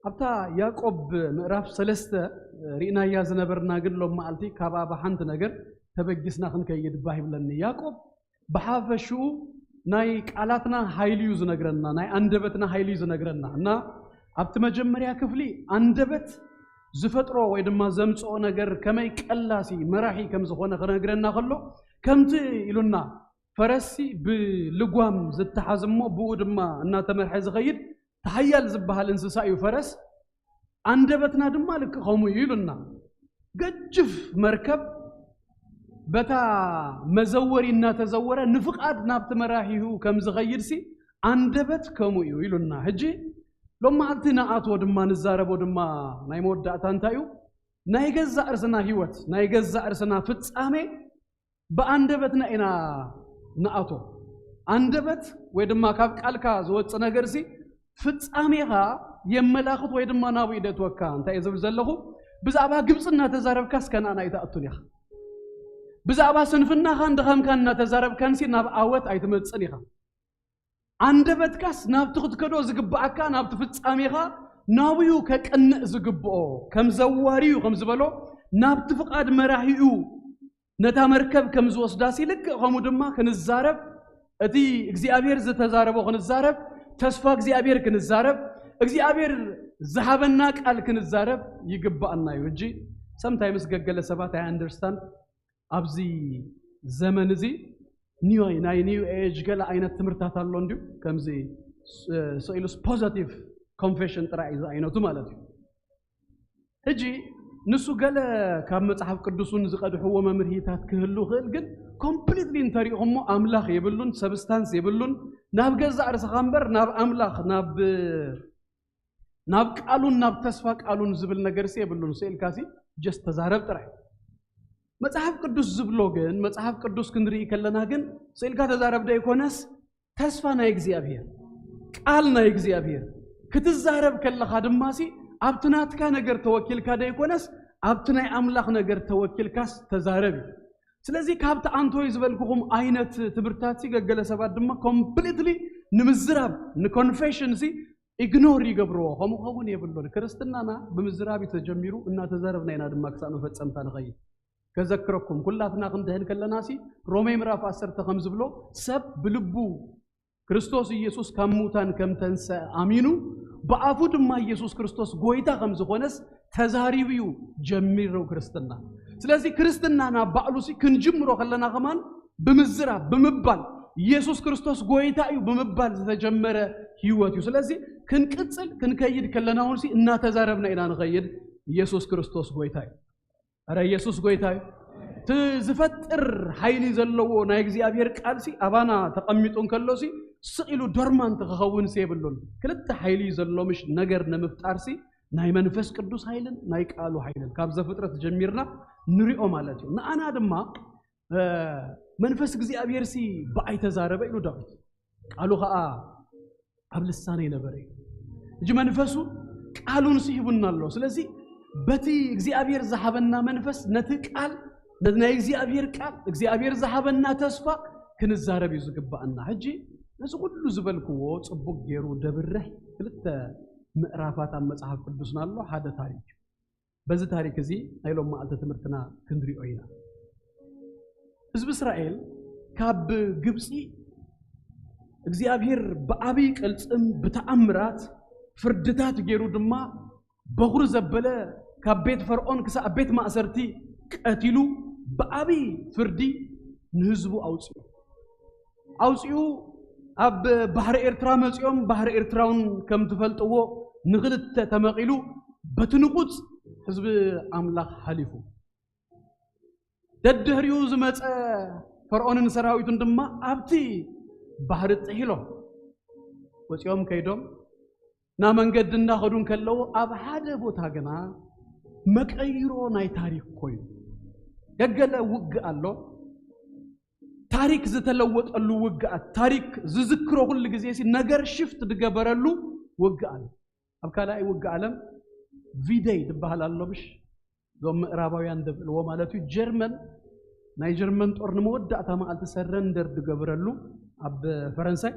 ኣብታ ያዕቆብ ምዕራፍ 3 ሪኢና ያ ዝነበርና ግን ሎም ማልቲ ካብ ባሓንት ነገር ተበጊስና ክንከይድ ባይብለኒ ያዕቆብ በሓፈሹ ናይ ቃላትና ኃይልዩ ዝነግረና ናይ አንደበትና ኃይልዩ ዝነግረና እና ኣብቲ መጀመሪያ ክፍሊ አንደበት ዝፈጥሮ ወይ ድማ ዘምጽኦ ነገር ከመይ ቀላሲ መራሒ ከም ዝኾነ ከነግረና ከሎ ከምቲ ኢሉና ፈረሲ ብልጓም ዝተሓዝሞ ብኡ ድማ እናተመርሐ ዝኸይድ ተሓያል ዝበሃል እንስሳ እዩ ፈረስ አንደበትና ድማ ልክ ከምኡ ኢሉና ገጅፍ መርከብ بتا مزوري ناتزورة نفقاد نابت مراحيه كم زغيرسي عندبت كمو يقولنا هجي لما عدنا آتو دما نزارب ودما نايمود داتان تايو نايجز أرسنا هيوت نايجز أرسنا فتس آمي بأندبتنا إنا نآتو عندبت ودما كاب كالكا زوت سنجرسي فتس آميها يملاخت ودما ناوي دتوكان تايزو زلخو بزعبا جبسنا تزارب كاس كان أنا يتأتونيخ بزعبا سنفنا خان دخام كان نتزارب كان سي ناب آوات ايتمت صنيخا عندبت كاس ناب تخد كدو زقبعكا ناب تفتساميخا ناويو كأن زقبعو كم زواريو كم زبالو ناب تفقاد مراحيو نتا مركب كم زوصداسي لك خمو دما كنزارب اتي اكزيابير زتزاربو كنزارب تسفا اكزيابير كنزارب اكزيابير زهابنا قال كنزارب يقبعنا يوجي sometimes ققل سبات I understand أبزي زمن زي نيو ايج قال عينة تمرتات اللون ديو كم زي سئلوس positive confession ترى إذا عينة تمالتي هجي نسو قال كم متحف قدسون زقد هو ممرهيتات كهلو خيل قد completely انتريهم أملاخ يبلون substance يبلون ناب جزء أرسخامبر ناب أملاخ ناب قالون ناب تسفاك قالون زبل نجرسي يبلون سئل كاسي just تزارب ترى مصحف قدوس زبلوغن مصحف قدوس كندري كلنا جن سيلكا تزارب دا يكونس تسفانا يغزيابير قالنا يغزيابير كتزارب كلخا دماسي ابتناتكا ነገር ተወኪልካ دا يكونس ابتناي املاخ ነገር ተወኪልካስ ተዛረብ ስለዚህ ካብታ አንቶ ይዝበልኩኩም አይነት ትብርታት ሲገገለ ሰባት ድማ ኮምፕሊትሊ ንምዝራብ ንኮንፌሽን ሲ ኢግኖር ይገብሮ ሆሞሆን ይብሉን ክርስትናና በምዝራብ ተጀሚሩ እና ተዛረብና ይና ድማ ከሳኑ ፈጸምታ ነኸይ كذكركم كلاتنا كنتهن كلناسي رومي مراف 10 تخمز بلو سب بلبو كريستوس يسوس كموتان كم تنسى امينو بافود ما يسوس كريستوس غويتا خمز خونس تزاريبيو جميرو كريستنا سلازي كريستنانا بالوسي كنجمرو خلنا كمان بمزرا بمبال يسوس كريستوس غويتا ايو بمبال تجمره هيوتيو سلازي كنقصل كنكيد كلناونسي እና ተዛረብنا إلى نغيد ኢየሱስ ክርስቶስ ጎይታይ አረ ኢየሱስ ጎይታይ ትዝፈጥር ኃይሊ ዘለዎ ናይ እግዚአብሔር ቃልሲ አባና ተቀሚጡን ከሎሲ ስቂሉ ዶርማን ተኸውን ሲብሉን ክልተ ኃይሊ ዘሎምሽ ነገር ንምፍጣርሲ ናይ መንፈስ ቅዱስ ኃይልን ናይ ቃሉ ኃይልን ካብ ዘፍጥረት ጀሚርና ንሪኦ ማለት እዩ ንአና ድማ መንፈስ እግዚአብሔር ሲ በአይ ተዛረበ ኢሉ ዳዊት ቃሉ ኸአ ኣብ ልሳኔ ነበረ እጂ መንፈሱ ቃሉን ሲይቡናሎ ስለዚህ በቲ እግዚአብሔር ዘሐበና መንፈስ ነቲ ቃል ናይ እግዚአብሔር ቃል እግዚአብሔር ዘሐበና ተስፋ ክንዛረብ ይዝግባና ሕጂ ነዚ ሁሉ ዝበልክዎ ጽቡቅ ገይሩ ደብረህ ክልተ ምዕራፋት ኣብ መጽሐፍ ቅዱስና ኣሎ ሓደ ታሪክ በዚ ታሪክ እዚ ናይሎም ማዕልተ ትምህርትና ክንድሪኦ ኢና ህዝብ እስራኤል ካብ ግብፂ እግዚአብሔር በአቢ ቅልጽም በተአምራት ፍርድታት ገይሩ ድማ በኹር ዘበለ ካብ ቤት ፈርዖን ክሳብ ቤት ማእሰርቲ ቀቲሉ በአቢ ፍርዲ ንህዝቡ አውጽኡ ኣብ ባህር ኤርትራ መጽኦም ባህር ኤርትራውን ከም ትፈልጥዎ ንግልተ ተመቂሉ በትንቁጽ ህዝብ አምላኽ ሓሊፉ ደድህሪው ዝመጸ ፈርዖንን ሰራዊቱን ድማ ኣብቲ ባህር ጥሒሎም ወጽኦም ከይዶም ና መንገድ እናኸዱን ከለው ኣብ ሓደ ቦታ ገና መቀይሮ ናይ ታሪክ ኮይኑ ገገለ ውግእ ኣሎ ታሪክ ዝተለወጠሉ ውግአት ታሪክ ዝዝክሮ ሁሉ ጊዜ ሲ ነገር ሽፍት ድገበረሉ ውግእ ኣሎ ኣብ ካልኣይ ውግእ ዓለም ቪደይ ድበሃል ኣሎ ብሽ ዞም ምዕራባውያን ደብልዎ ማለት እዩ ጀርመን ናይ ጀርመን ጦር ንመወዳእታ መዓልቲ ሰረንደር ድገብረሉ ኣብ ፈረንሳይ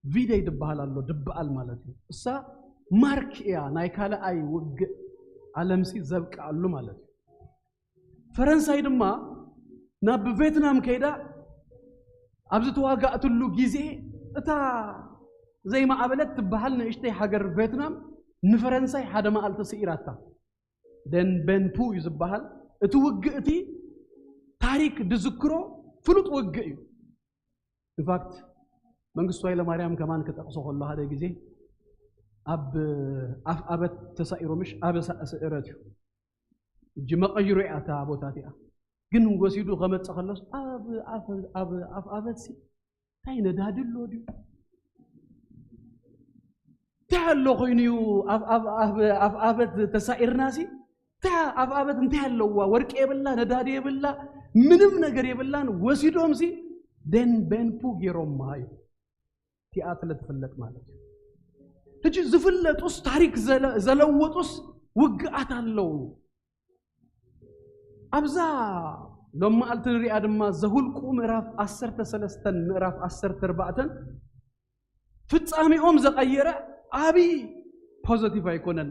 ቪደይ ድበሃል ኣሎ ድበኣል ማለት እዩ እሳ ማርክ እያ ናይ ካልኣይ ውግእ ዓለምሲ ዘብቃሉ ማለት እዩ ፈረንሳይ ድማ ናብ ቪየትናም ከይዳ ኣብዚ ተዋጋእትሉ ጊዜ እታ ዘይማዕበለት ትበሃል ንእሽተይ ሃገር ቪየትናም ንፈረንሳይ ሓደ መዓልቲ ስኢራታ ደን በንፑ ይዝበሃል እቲ ውግእ እቲ ታሪክ ድዝክሮ ፍሉጥ ውግእ እዩ ኢንፋክት መንግስቱ ኃይለማርያም ከማን ከጠቅሶ ከሎ ሓደ ጊዜ ኣብ ኣበት ተሳኢሮ ምሽ ኣበሳ ስዕረት እዩ እጂ መቀይሮ ያታ ቦታት ያ ግን ወሲዱ ከመጽ ከለስ ኣብ ኣበት ሲ ታይ ነዳድሎ ዲ ታሎ ኮይኑ ኣብ ኣበት ተሳኢርናሲ ታ ኣብ ኣበት እንታይ ኣለዋ ወርቅ የብላ ነዳድ የብላ ምንም ነገር የብላን ወሲዶም ሲ ደን በንፑ ጌሮም ማይ ቲያትር ለተፈለጥ ማለት ነው እጂ ዝፍለጡስ ታሪክ ዘለወጡስ ውግአት አለው አብዛ ሎማ አልትሪያ ድማ ዘሁልቁ ምዕራፍ 13 ምዕራፍ 14 ፍጻሜኦም ዘቀየረ አቢ ፖዚቲቭ አይኮነን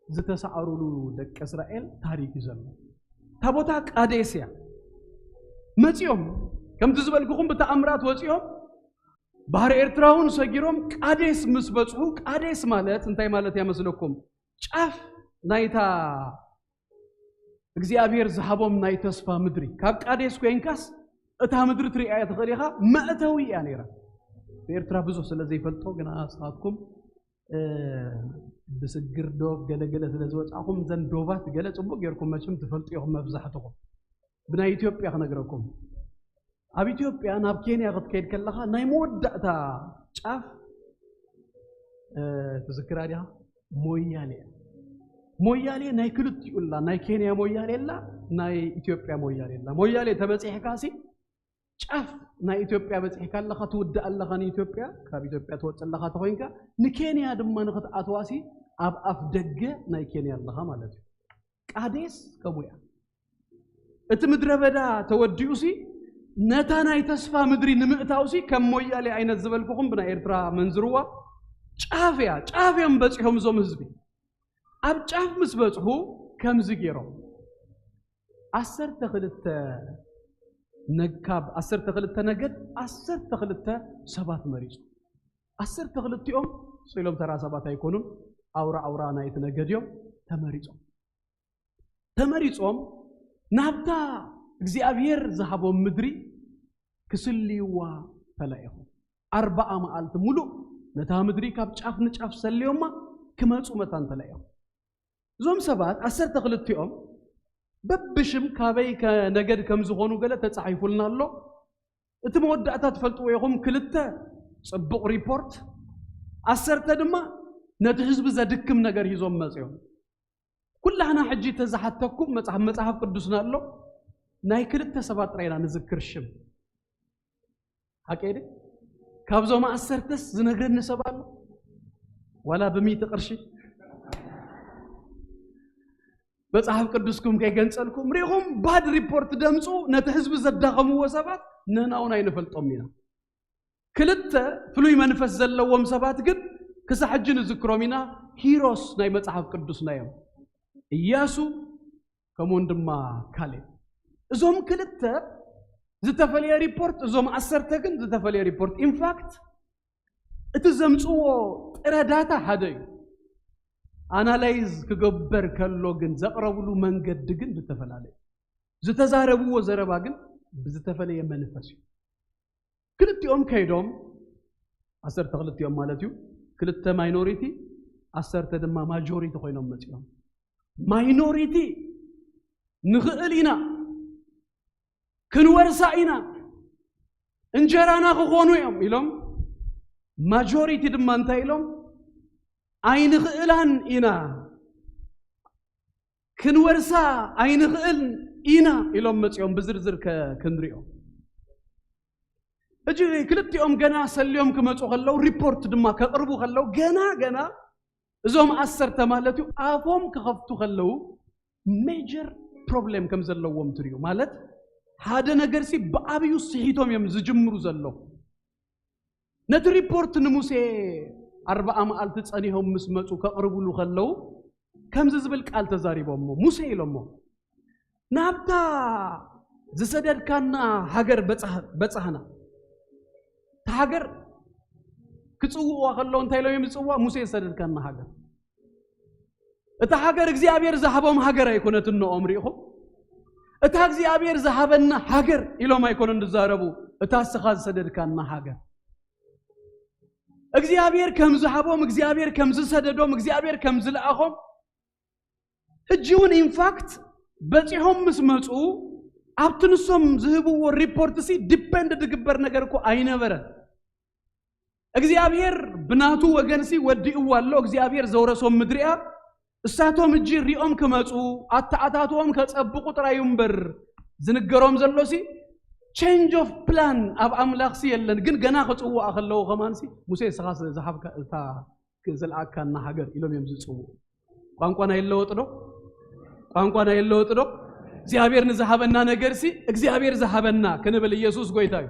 ዝተሳአሩሉ ደቀ እስራኤል ታሪክ ይዘሉ ታቦታ ቃዴስያ መጽዮም ከም ትዝበልኩኩም በተአምራት ወጽዮም ባህር ኤርትራውን ሰጊሮም ቃዴስ ምስበጽሑ ቃዴስ ማለት እንታይ ማለት ያመስለኩም ጫፍ ናይታ እግዚአብሔር ዝሃቦም ናይ ተስፋ ምድሪ ካብ ቃዴስ ኮይንካስ እታ ምድሪ ትሪያ ተኸሪኻ ማእተዊ ያ ነይራ ኤርትራ ብዙ ስለዚህ ይፈልጦ ግና ሳትኩም ብስግር ዶብ ገለገለ ስለዝወጻኹም ዘን ዶባት ገለ ጽቡቅ ጌርኩም መችም ትፈልጥኩም መብዛሕትኩም ብናይ ኢትዮጵያ ክነግረኩም ኣብ ኢትዮጵያ ናብ ኬንያ ክትከይድ ከለኻ ናይ መወዳእታ ጫፍ ተዝክራ ዲያ ሞያሌ ናይ ክልቲኡላ ናይ ኬንያ ሞያሌላ ናይ ኢትዮጵያ ሞያሌላ ሞያሌ ተበጽሕካሲ ጫፍ ናይ ኢትዮጵያ በጽሕካ ኣለኻ ትውድእ ኣለኻ ንኢትዮጵያ ካብ ኢትዮጵያ ትወጽእ ኣለኻ ተኮይንካ ንኬንያ ድማ ንኽትኣትዋሲ ኣብ ኣፍ ደገ ናይ ኬንያ ኣለኻ ማለት እዩ ቃዴስ ከሙያ እቲ ምድረ በዳ ተወዲኡሲ ነታ ናይ ተስፋ ምድሪ ንምእታውሲ ከም ሞያሌ አይነት ዝበልኩኩም ብና ኤርትራ መንዝርዋ ጫፍዮም በጽሖም ዞም ህዝቢ ኣብ ጫፍ ምስ በጽሑ ከም ዝገይሮም 12 ነካብ 12 ነገድ 12 ሰባት መሪጹ 12 ኦም ሶሎም ተራ ሰባት አይኮኑም አውራ ናይት ነገድዮም ተመሪጾም ናብታ እግዚአብሔር ዝሃቦም ምድሪ ክስልይዋ ተላይኹ 40 መዓልት ሙሉ ነታ ምድሪ ካብ ጫፍ ንጫፍ ሰልዮማ ክመጹ መታን ተላይኹ زوم سبات أسرت خلتيهم ببشم كابي كنجد كم زخونو قالت تصحيفولنا الله اتمود أتات فلتوا يقوم كلته صبق ريبورت أسرت دما نتحس بزادكم نجار يزوم مزيون كلنا حجي تزحتكم مصحف قدسنا الله ناي كلته سبات رينا نذكرشم أكيد كابزو ما أسرتس زنقرن سبال ولا بميت قرشي مصحف قدسكم كي جنسلكم ريهم بعد ريبورت دمسو نتحزب زداقم وسبات نهناون أين فلتومينا كلتا فلوي منفس زلوهم سبات قد كسحجن ذكرومينا هيروس ناي مصحف قدسنا يوم إياسو كمون دما كالي زوم كلتا زتفلي ريبورت زوم أسرتكن زتفلي ريبورت in fact اتزمصو تراداتا حدي أنالايز كجبر كلوجن زقربلو منجد جن زتفلالي زتزاربو وزرباجن بزتفلي منفسي كلت يوم كيدوم أسرت غلط يوم مالتيو كلت minority أسرت دما majority خوينهم متيوم minority نخلينا كنورسائنا انجرانا خونو يوم يلوم majority دمانتا يلوم عين خلان إنا كنورسا عين خل إنا يلوم متيوم بزرزر كندريوم اجي كلت يوم جنا سليوم كما تقولوا ريبورت دما كقربوا خلوا جنا زوم أثر تمالتو أفهم كخفتو خلوا major problem كم زلوا متريو مالت هذا نجرسي بأبيو صحيتهم يوم زجمرو زلوا نت ريبورت نموسى 4 ألف تصانيهم مسمتو كقربوا له خلوا كم زبل قال تزاريبهم موسى يلمو نابتا زسدد كنا هاجر بصحنا تهاجر كتصوا خلوا انت لو يمصوا موسى يسدد كنا هاجر اتهاجر እግዚአብሔር زحبهم هاجر يكونت انه امريهم اتها እግዚአብሔር زحبنا هاجر إلو ما يكون እንደዛረቡ اتاسخاز سدد كنا هاجر እግዚአብሔር كم زحبهم እግዚአብሔር كم زسددهم እግዚአብሔር كم زلأهم እጂውን ኢንፋክት በጽሖም መስመጹ አብትንሶም ዝህቡው ሪፖርት ሲ ዲፔንድ ድግበር ነገር እኮ አይነበረ እግዚአብሔር ብናቱ ወገን ሲ ወዲኡዋለው እግዚአብሔር ዘውረሶም ምድሪያ እሳቶም እጂ ሪኦም ከመጹ አታአታቶም ከጸብቁ ጥራዩም በር ዝንገሮም ዘሎሲ change of plan አብ አምላክ ሲ የለን ግን ገና ከጽዋ አኸለው ከማንሲ ሙሴ ሰኻስ ዘሐብካ እታ ከዘልአካና ሀገር ኢሎም የምዝጽው ቋንቋና ይለወጥ ነው ቋንቋና ይለወጥ ነው እግዚአብሔር ንዘሐበና ነገር ሲ እግዚአብሔር ዘሐበና ከነብል ኢየሱስ ጎይታዩ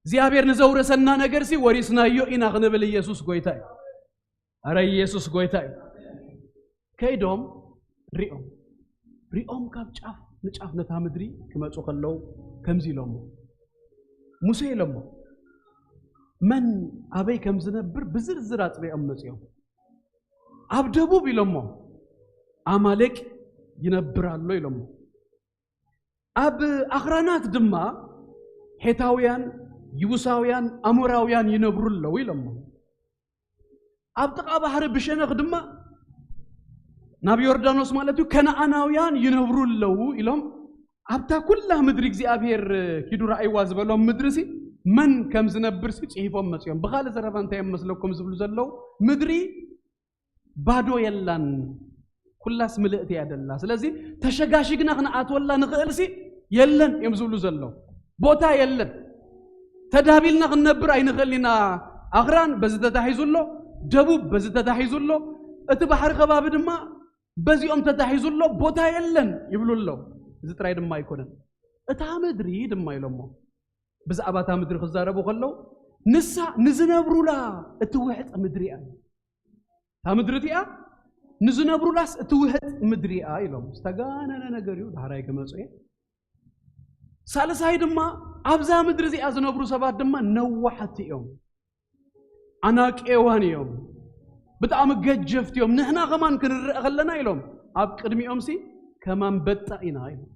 እግዚአብሔር ንዘውረሰና ነገር ሲ ወሪስናዮ ኢና ከነብል ኢየሱስ ጎይታዩ አረ ኢየሱስ ጎይታዩ ከይዶም ሪኦም ካብ ጫፍ ንጫፍ ነታ ምድሪ ከመጹ ከለው ከምዚ ኢሎሞ ሙሴ ኢሎሞ መን አበይ ከም ዝነብር ብዝርዝር አጥበኦም መጽዮም አብ ደቡብ ኢሎሞ አማሌቅ ይነብራሉ ኢሎሞ አብ አኽራናት ድማ ሄታውያን ይቡሳውያን አሞራውያን ይነብሩለው ኢሎሞ አብ ጥቃ ባህር ብሸነኽ ድማ ናብ ዮርዳኖስ ማለቱ ከነዓናውያን ይነብሩለው ኢሎም አብታ ኩላ ምድሪ እግዚአብሔር ኪዱ ራእይ ዋዝበሎም ምድርሲ መን ከም ዝነብር ሲ ጽሒፎም መጽዮም በኻለ ዘረባንታ የመስለኩም ዝብሉ ዘለው ምድሪ ባዶ የላን ኩላስ ምልእቲ ያደላ ስለዚህ ተሸጋሽግና ክናአትወላ ንኽእልሲ የለን የምዝብሉ ዘለው ቦታ የለን ተዳቢልና ክነብር አይንኽእልና አኽራን በዝተታሂዙሎ ደቡብ በዝተታሂዙሎ እቲ ባህር ከባቢ ድማ በዚኦም ተታሂዙሎ ቦታ የለን ይብሉለው ዝጥራይ ድማ አይኮነን እታ ምድሪ ድማ ኢሎሞ ብዛዕባታ ምድሪ ክዛረቡ ከለው ንሳ ንዝነብሩላ እትውሕጥ ምድሪያ ታ ምድሪቲያ ንዝነብሩላስ እትውሕጥ ምድሪያ ኢሎም ዝተጋነነ ነገር እዩ ዳህራይ ከመጽየ ሳልሳይ ድማ አብዛ ምድሪ እዚኣ ዝነብሩ ሰባት ድማ ነዋሕቲ እዮም አናቄዋን እዮም بتأم ججفت يوم نحنا كمان كنرق لنا يلوم أب قدمي أمسي كمان بتأينا يلوم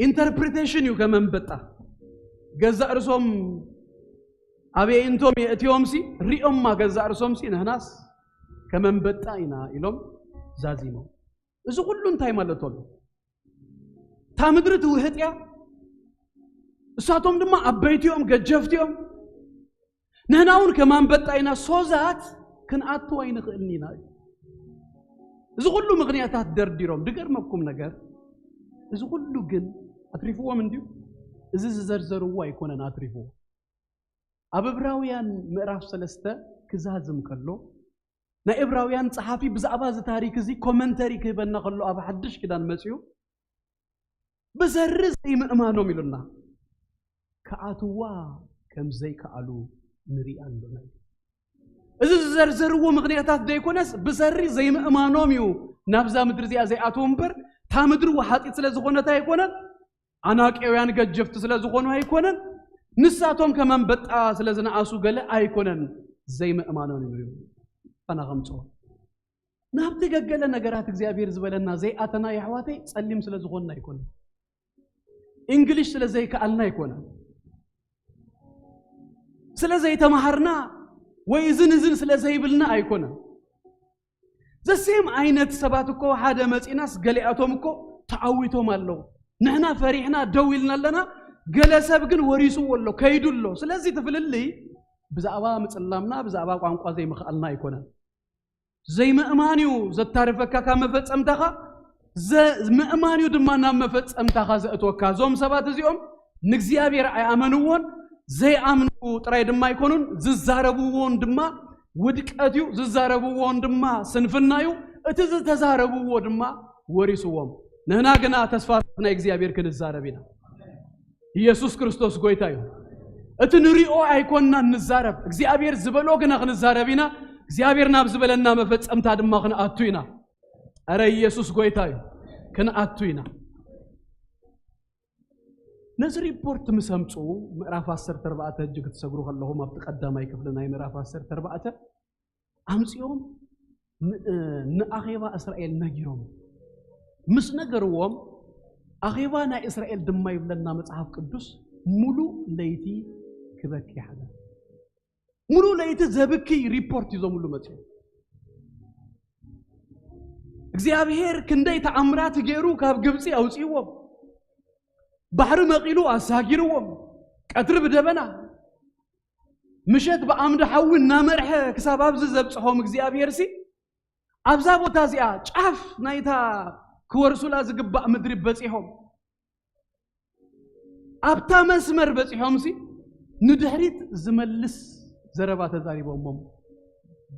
interpretation يو كمان بتأ جزء رسوم أبي إنتم يأتي أمسي ريوم ما جزء رسوم سي نحناس كمن بتاينا إلهم زازيمو إذا كلهم تاي مالتهم تامدرت وهتيا ساتهم دم أبيتيهم ججفتيهم نحناون كمان بتاينا صوزات كن أتوين خلنينا إذا كلهم مغنياتات درديرهم دقر مبكم نجار إذا كلهم جن أتريفوا من ديو إذا زرزروا يكونن أتريفوا أبراويان مراف سلسته كزازم كله نا إبراويان صحافي بزعباز تاريخ زي كومنتاري كيبنا خلو أبا حدش كدان مسيو بزرز زي مأمانو ميلونا كأتوا كم زي كألو نريان لنا إذا زرزروا مغنياتات ديكونس بزرز زي مأمانو ميو نابزا مدرزي زي أتومبر تامدروا حاتي سلازغونا تايكونن أناك إيوان قد جفت سلازغونا هيكونن نساتهم كمان بتأ سلازنا عاسو قال أيكونن زي ما أمانون يمريو أنا غمصون نابتي قال نجارات زيابير زبالنا زي أتنا يا حواتي سلم سلازغونا يكون إنجليش سلازي كألنا يكون سلازي تمهرنا ويزن سلازي بلنا أيكون زي سيم عينت سباتكو حدا مسئناس قلياتهمكو تعويتهم اللو نحنا فريحنا دويلنا لنا جلسة بجن وريسو ولا كيدولو سلازي تفللي بزعبا متسلمنا بزعبا قانقا زي مخالنا يكونا زي مأمانيو زد تعرفك كام مفتس أمتخا زي مأمانيو دمانا مفتس أمتخا زأتوكا زوم سبات زيوم نكزيابي رأي آمنوون زي آمنو تراي دما يكونون ززاربوون دما ودك أتيو ززاربوون دما سنفنايو اتز تزاربوون دما وريسوهم نهنا قنا تسفاتنا إكزيابي ركن الزاربينا يسوع كريستوس قويتايو اتنريو ايكوننا نزارب እግዚአብሔር ዝበሎ ገና ክንዛረቢና እግዚአብሔር ናብ ዝበለና መፈጸምታ ድማ ክንአቱይና አረ ኢየሱስ ጎይታዩ ክንአቱይና ነዚ ሪፖርት ምሰምጹ ምዕራፍ 14 እጅግ ተሰግሩ ከለሁም ኣብ ተቀዳማይ ክፍልና ምዕራፍ 14 አምጽዮም ንአኺባ እስራኤል ነጊሮም ምስ ነገርዎም أخيبا نا إسرائيل دم يبلنا مصحف قدوس ملو ليتي كبكي حدا ملو ليتي زبكي ريبورت يزو ملو متي እግዚአብሔር ክንደይ ተአምራት ገይሩ ካብ ግብጽ አውጽይዎም ባህር መቂሉ አሳጊርዎም ቀትር በደበና ምሸት በአምደ ሐውና መርሐ ክሳብ ኣብዝ ዘብጽሖም እግዚአብሔር ሲ ኣብዛ ቦታ እዚኣ ጫፍ ናይታ كورسولا زقبا مدرب بصيحهم ابتا مسمر بصيحهم سي ندحريت زملس زربات زاريبهم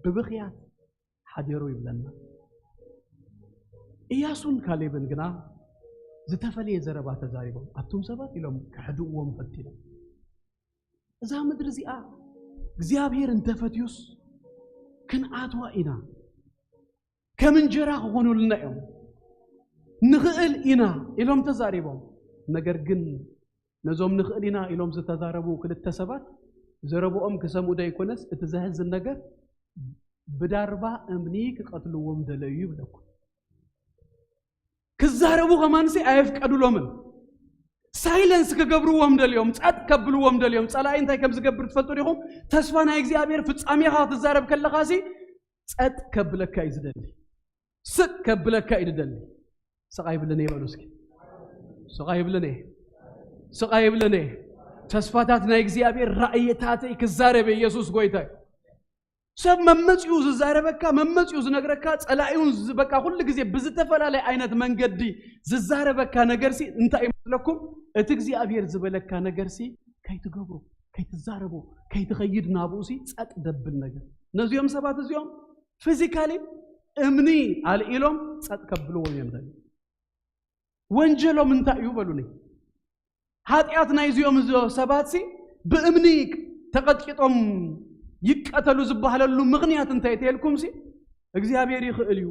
ببخيات حديرو يبلنا إياسون كاليبن غنا زتفلي زربات زاريبهم ابتم سبات يلوم كحدوهم فتينا اذا مدرزيا እግዚአብሔር እንተፈትዩስ كنعاتوا كمن جرا ሆኑልና ነው نخيل إنا إلهم تزاربهم نجر جن نزوم نخيل إنا إلهم زتزاربوا كل التسبات زربوا كسمو دا يكونس اتزهز النجر بداربا أمنيك قتلوهم دليل لكم كزاربوا كمان سي أيف كدولهم سايلنس كجبروهم دليوم سات كبلوهم دليوم سلا إنت كم زجبر تفتوريهم تسفنا إجزابير فتسامي هات الزارب كل خاسي سات كبلك كايز دلي سات كبلك كايد دلي سقايب لنا يبلوسك سقايب لنا تسفاتاتنا إجزابير رأيتاتي كزارب يسوع قويتاي سب ممتيو زاربك ممتيو زنقرك ألاقيون بك كل جزء بزتفلا لي عينة من قدي زاربك نجرسي أنت لكم تجزي أبير زبلك نجرسي كي تجبروا كي تزاربوا كي تغير نابوسي أتدب النجر نزيوم سبات زيوم فيزيكالي أمني على إلهم أتقبلوا ويمدل وانجلوا من تأيوبلوني هاتياتنا يزيوم سباتسي بأمنيك تقدكتهم يقتلوا زبحة للو مغنيات انتهيتي لكم سي እግዚአብሔር ይخእልዩ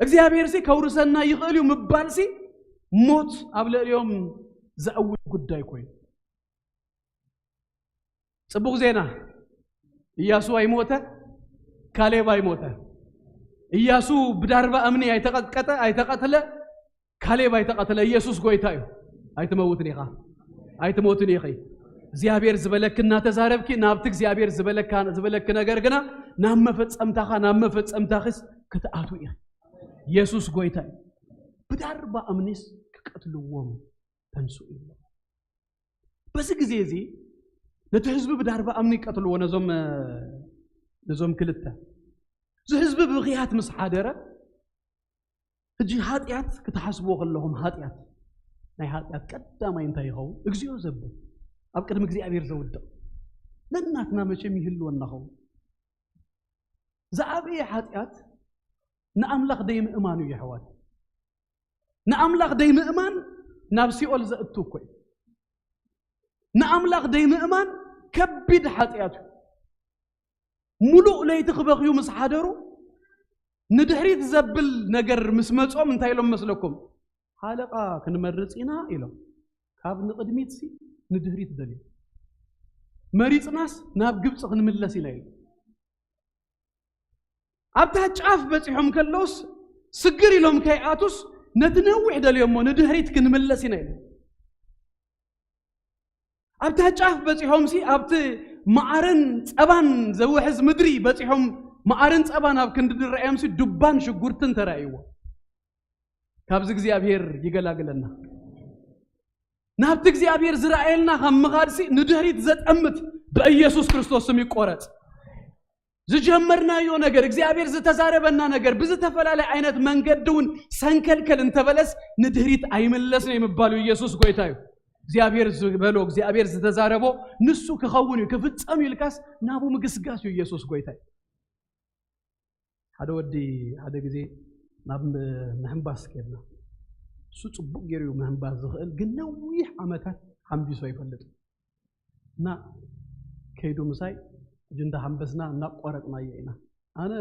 እግዚአብሔር سي كورسنا ይخእልዩ مبال سي موت قبل اليوم زأول ጉዳይ کوي صبوق زينا ኢያሱ አይሞተ ካሌብ አይሞተ ኢያሱ በዳርባ አምኒ አይተቀተለ ካሌብ አይተቀተለ ኢየሱስ ጎይታዩ አይተመውትኒ ኻ አይተሞትኒ ኺ እግዚአብሔር ዝበለክና ተዛረብኪ ናብቲ እግዚአብሔር ዝበለክ ነገር ግና ናብ መፈጸምታኺስ ክትኣቱ ኢኻ ኢየሱስ ጎይታ ብዳርባ እምኒስ ክቀትልዎም ተንሱ ኢሎ በዚ ግዜ እዚ ነቲ ህዝቢ ብዳርባ እምኒ ይቀትልዎ ነዞም ክልተ እዚ ህዝቢ ብኽያት ምስ ሓደረ ሕጂ ኃጢአት ክትሓስብዎ ከለኹም ኃጢአት ናይ ኃጢአት ቀዳማይ እንታይ ይኸውን እግዚኦ ዘብል ኣብ ቅድሚ እግዚአብሔር ዘውድቕ ነናትና መቼም ይህልወና ኸው ዝዓበየ ኃጢአት ንኣምላኽ ደይምእማን እዩ ኣሕዋት ንኣምላኽ ደይምእማን ናብ ሲኦል ዘእቱ እኮ እዩ ንኣምላኽ ደይምእማን ከቢድ ኃጢአት ሙሉእ ለይቲ ክበኽዩ ምስ ሓደሩ ንድሕሪት ዘብል ነገር ምስ መጾም እንታይ ኢሎም መስለኩም ሓለቓ ክንመርጽ ኢና ኢሎም ካብ ንቕድሚት ሲ ንድሕሪት ደልዩ መሪጽናስ ናብ ግብጽ ክንምለስ ኢና ኢሎም ኣብታ ጫፍ በፂሖም ከለውስ ስግር ኢሎም ከይኣቱስ ነቲ ነዊሕ ደልዮሞ ንድሕሪት ክንምለስ ኢና ኢሎም ኣብታ ጫፍ በፂሖም ሲ ኣብቲ ማዕረን ጸባን ዘውሕዝ ምድሪ በፂሖም ማዕረን ጸባን ኣብ ክንዲ ድረአዮም ሲ ዱባን ሽጉርትን ተራእይዎ ካብዚ እግዚአብሔር ይገላግለና ናብቲ እግዚአብሔር ዝራእየልና ከም ምኻድሲ ንድሕሪት ዘጠምት በኢየሱስ ክርስቶስ ስም ይቆረጽ ዝጀመርናዮ ነገር እግዚአብሔር ዝተዛረበና ነገር ብዝተፈላለየ ዓይነት መንገድውን ሰንከልከል እንተበለስ ንድሕሪት ኣይመለስን የሚባሉ ኢየሱስ ጎይታ እዩ እግዚአብሔር ዝበሎ እግዚአብሔር ዝተዛረቦ ንሱ ክኸውን እዩ ክፍጸም ይልካስ ናቡ ምግስጋስ እዩ ኢየሱስ ጎይታ እዩ ሓደ ወዲ ሓደ ግዜ ናብ ምሕንባስ ከድና እሱ ጽቡቕ ገይሩ ምሕንባስ ዝኽእል ግን ነዊሕ ዓመታት ሓምቢሶ ይፈልጥ እና ከይዱ ምሳይ ጅንዳ ሓንበስና እናቋረጥና ኢና ኣነ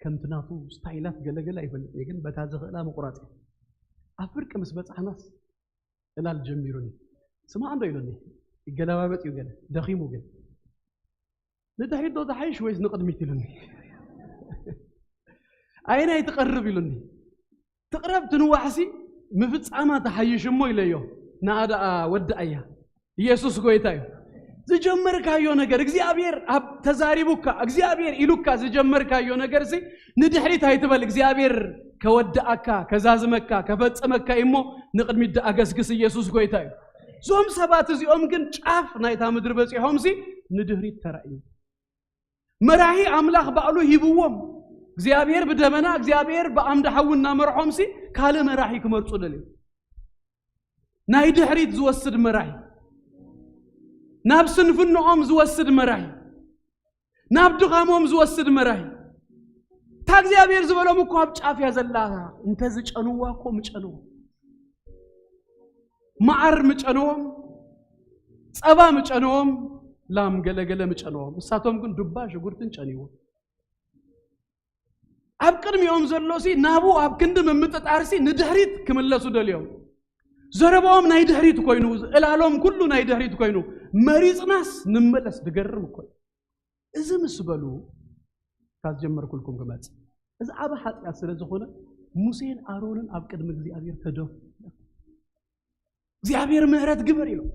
ከምትናቱ ስታይላት ገለገለ አይፈልጥ ግን በታ ዝኽእላ መቁራጽ ኣፍርቅ ምስ በጻሕናስ እላል ጀሚሩኒ ስማ አንዶ ኢሉኒ ይገለባበጥ ይገለ ደኺሙ ግን ንድሕሪት ዶ ተሓይሽ ወይስ ንቕድሚት ኢሉኒ አይና ይትቀርብ ኢሉኒ ትቅረብ ትንዋሕሲ ምፍጻማ ተሓይሽሞ ኢለዮ ናዳ ወድአያ ኢየሱስ ጎይታ እዩ ዝጀመርካዮ ነገር እግዚአብሔር ኣብ ተዛሪቡካ እግዚአብሔር ኢሉካ ዝጀመርካዮ ነገር ሲ ንድሕሪት ኣይትበል እግዚአብሔር ከወድአካ ከዛዝመካ ከፈጽመካ እሞ ንቅድሚት ደአገስግስ ኢየሱስ ጎይታ እዩ ዞም ሰባት እዚኦም ግን ጫፍ ናይታ ምድር በፂሖም ሲ ንድሕሪት ተራእዩ መራሒ አምላኽ ባዕሉ ሂብዎም እግዚአብሔር በደመና እግዚአብሔር በአምደ ሐውና መርሖም ሲ ካለ መራሒ ክመርጹ ደልዩ ናይ ድሕሪት ዝወስድ መራሒ ናብ ስንፍንኦም ዝወስድ መራሒ ናብ ድኻሞም ዝወስድ መራሒ ታ እግዚአብሔር ዝበሎም እኮ ኣብ ጫፍ ያዘላ እንተ ዝጨንዋ እኮ ምጨንዎ ማዓር ምጨንዎም ጸባ ምጨንዎም ላም ገለገለ ምጨንዎም እሳቶም ግን ዱባ ሽጉርትን ጨንይዎ ኣብ ቅድሚኦም ዘሎሲ ናቡ ኣብ ክንዲ ምምጥጣርሲ ንድሕሪት ክምለሱ ደልዮም ዘረባዎም ናይ ድሕሪት ኮይኑ እላሎም ኩሉ ናይ ድሕሪት ኮይኑ መሪጽናስ ንመለስ ድገርም እኮ እዚ ምስ በሉ ካስጀመርኩልኩም ክመጽ እዚ ዓበ ኃጢአት ስለ ዝኾነ ሙሴን ኣሮንን ኣብ ቅድሚ እግዚአብሔር ተደፉ እግዚአብሔር ምህረት ግበር ኢሎም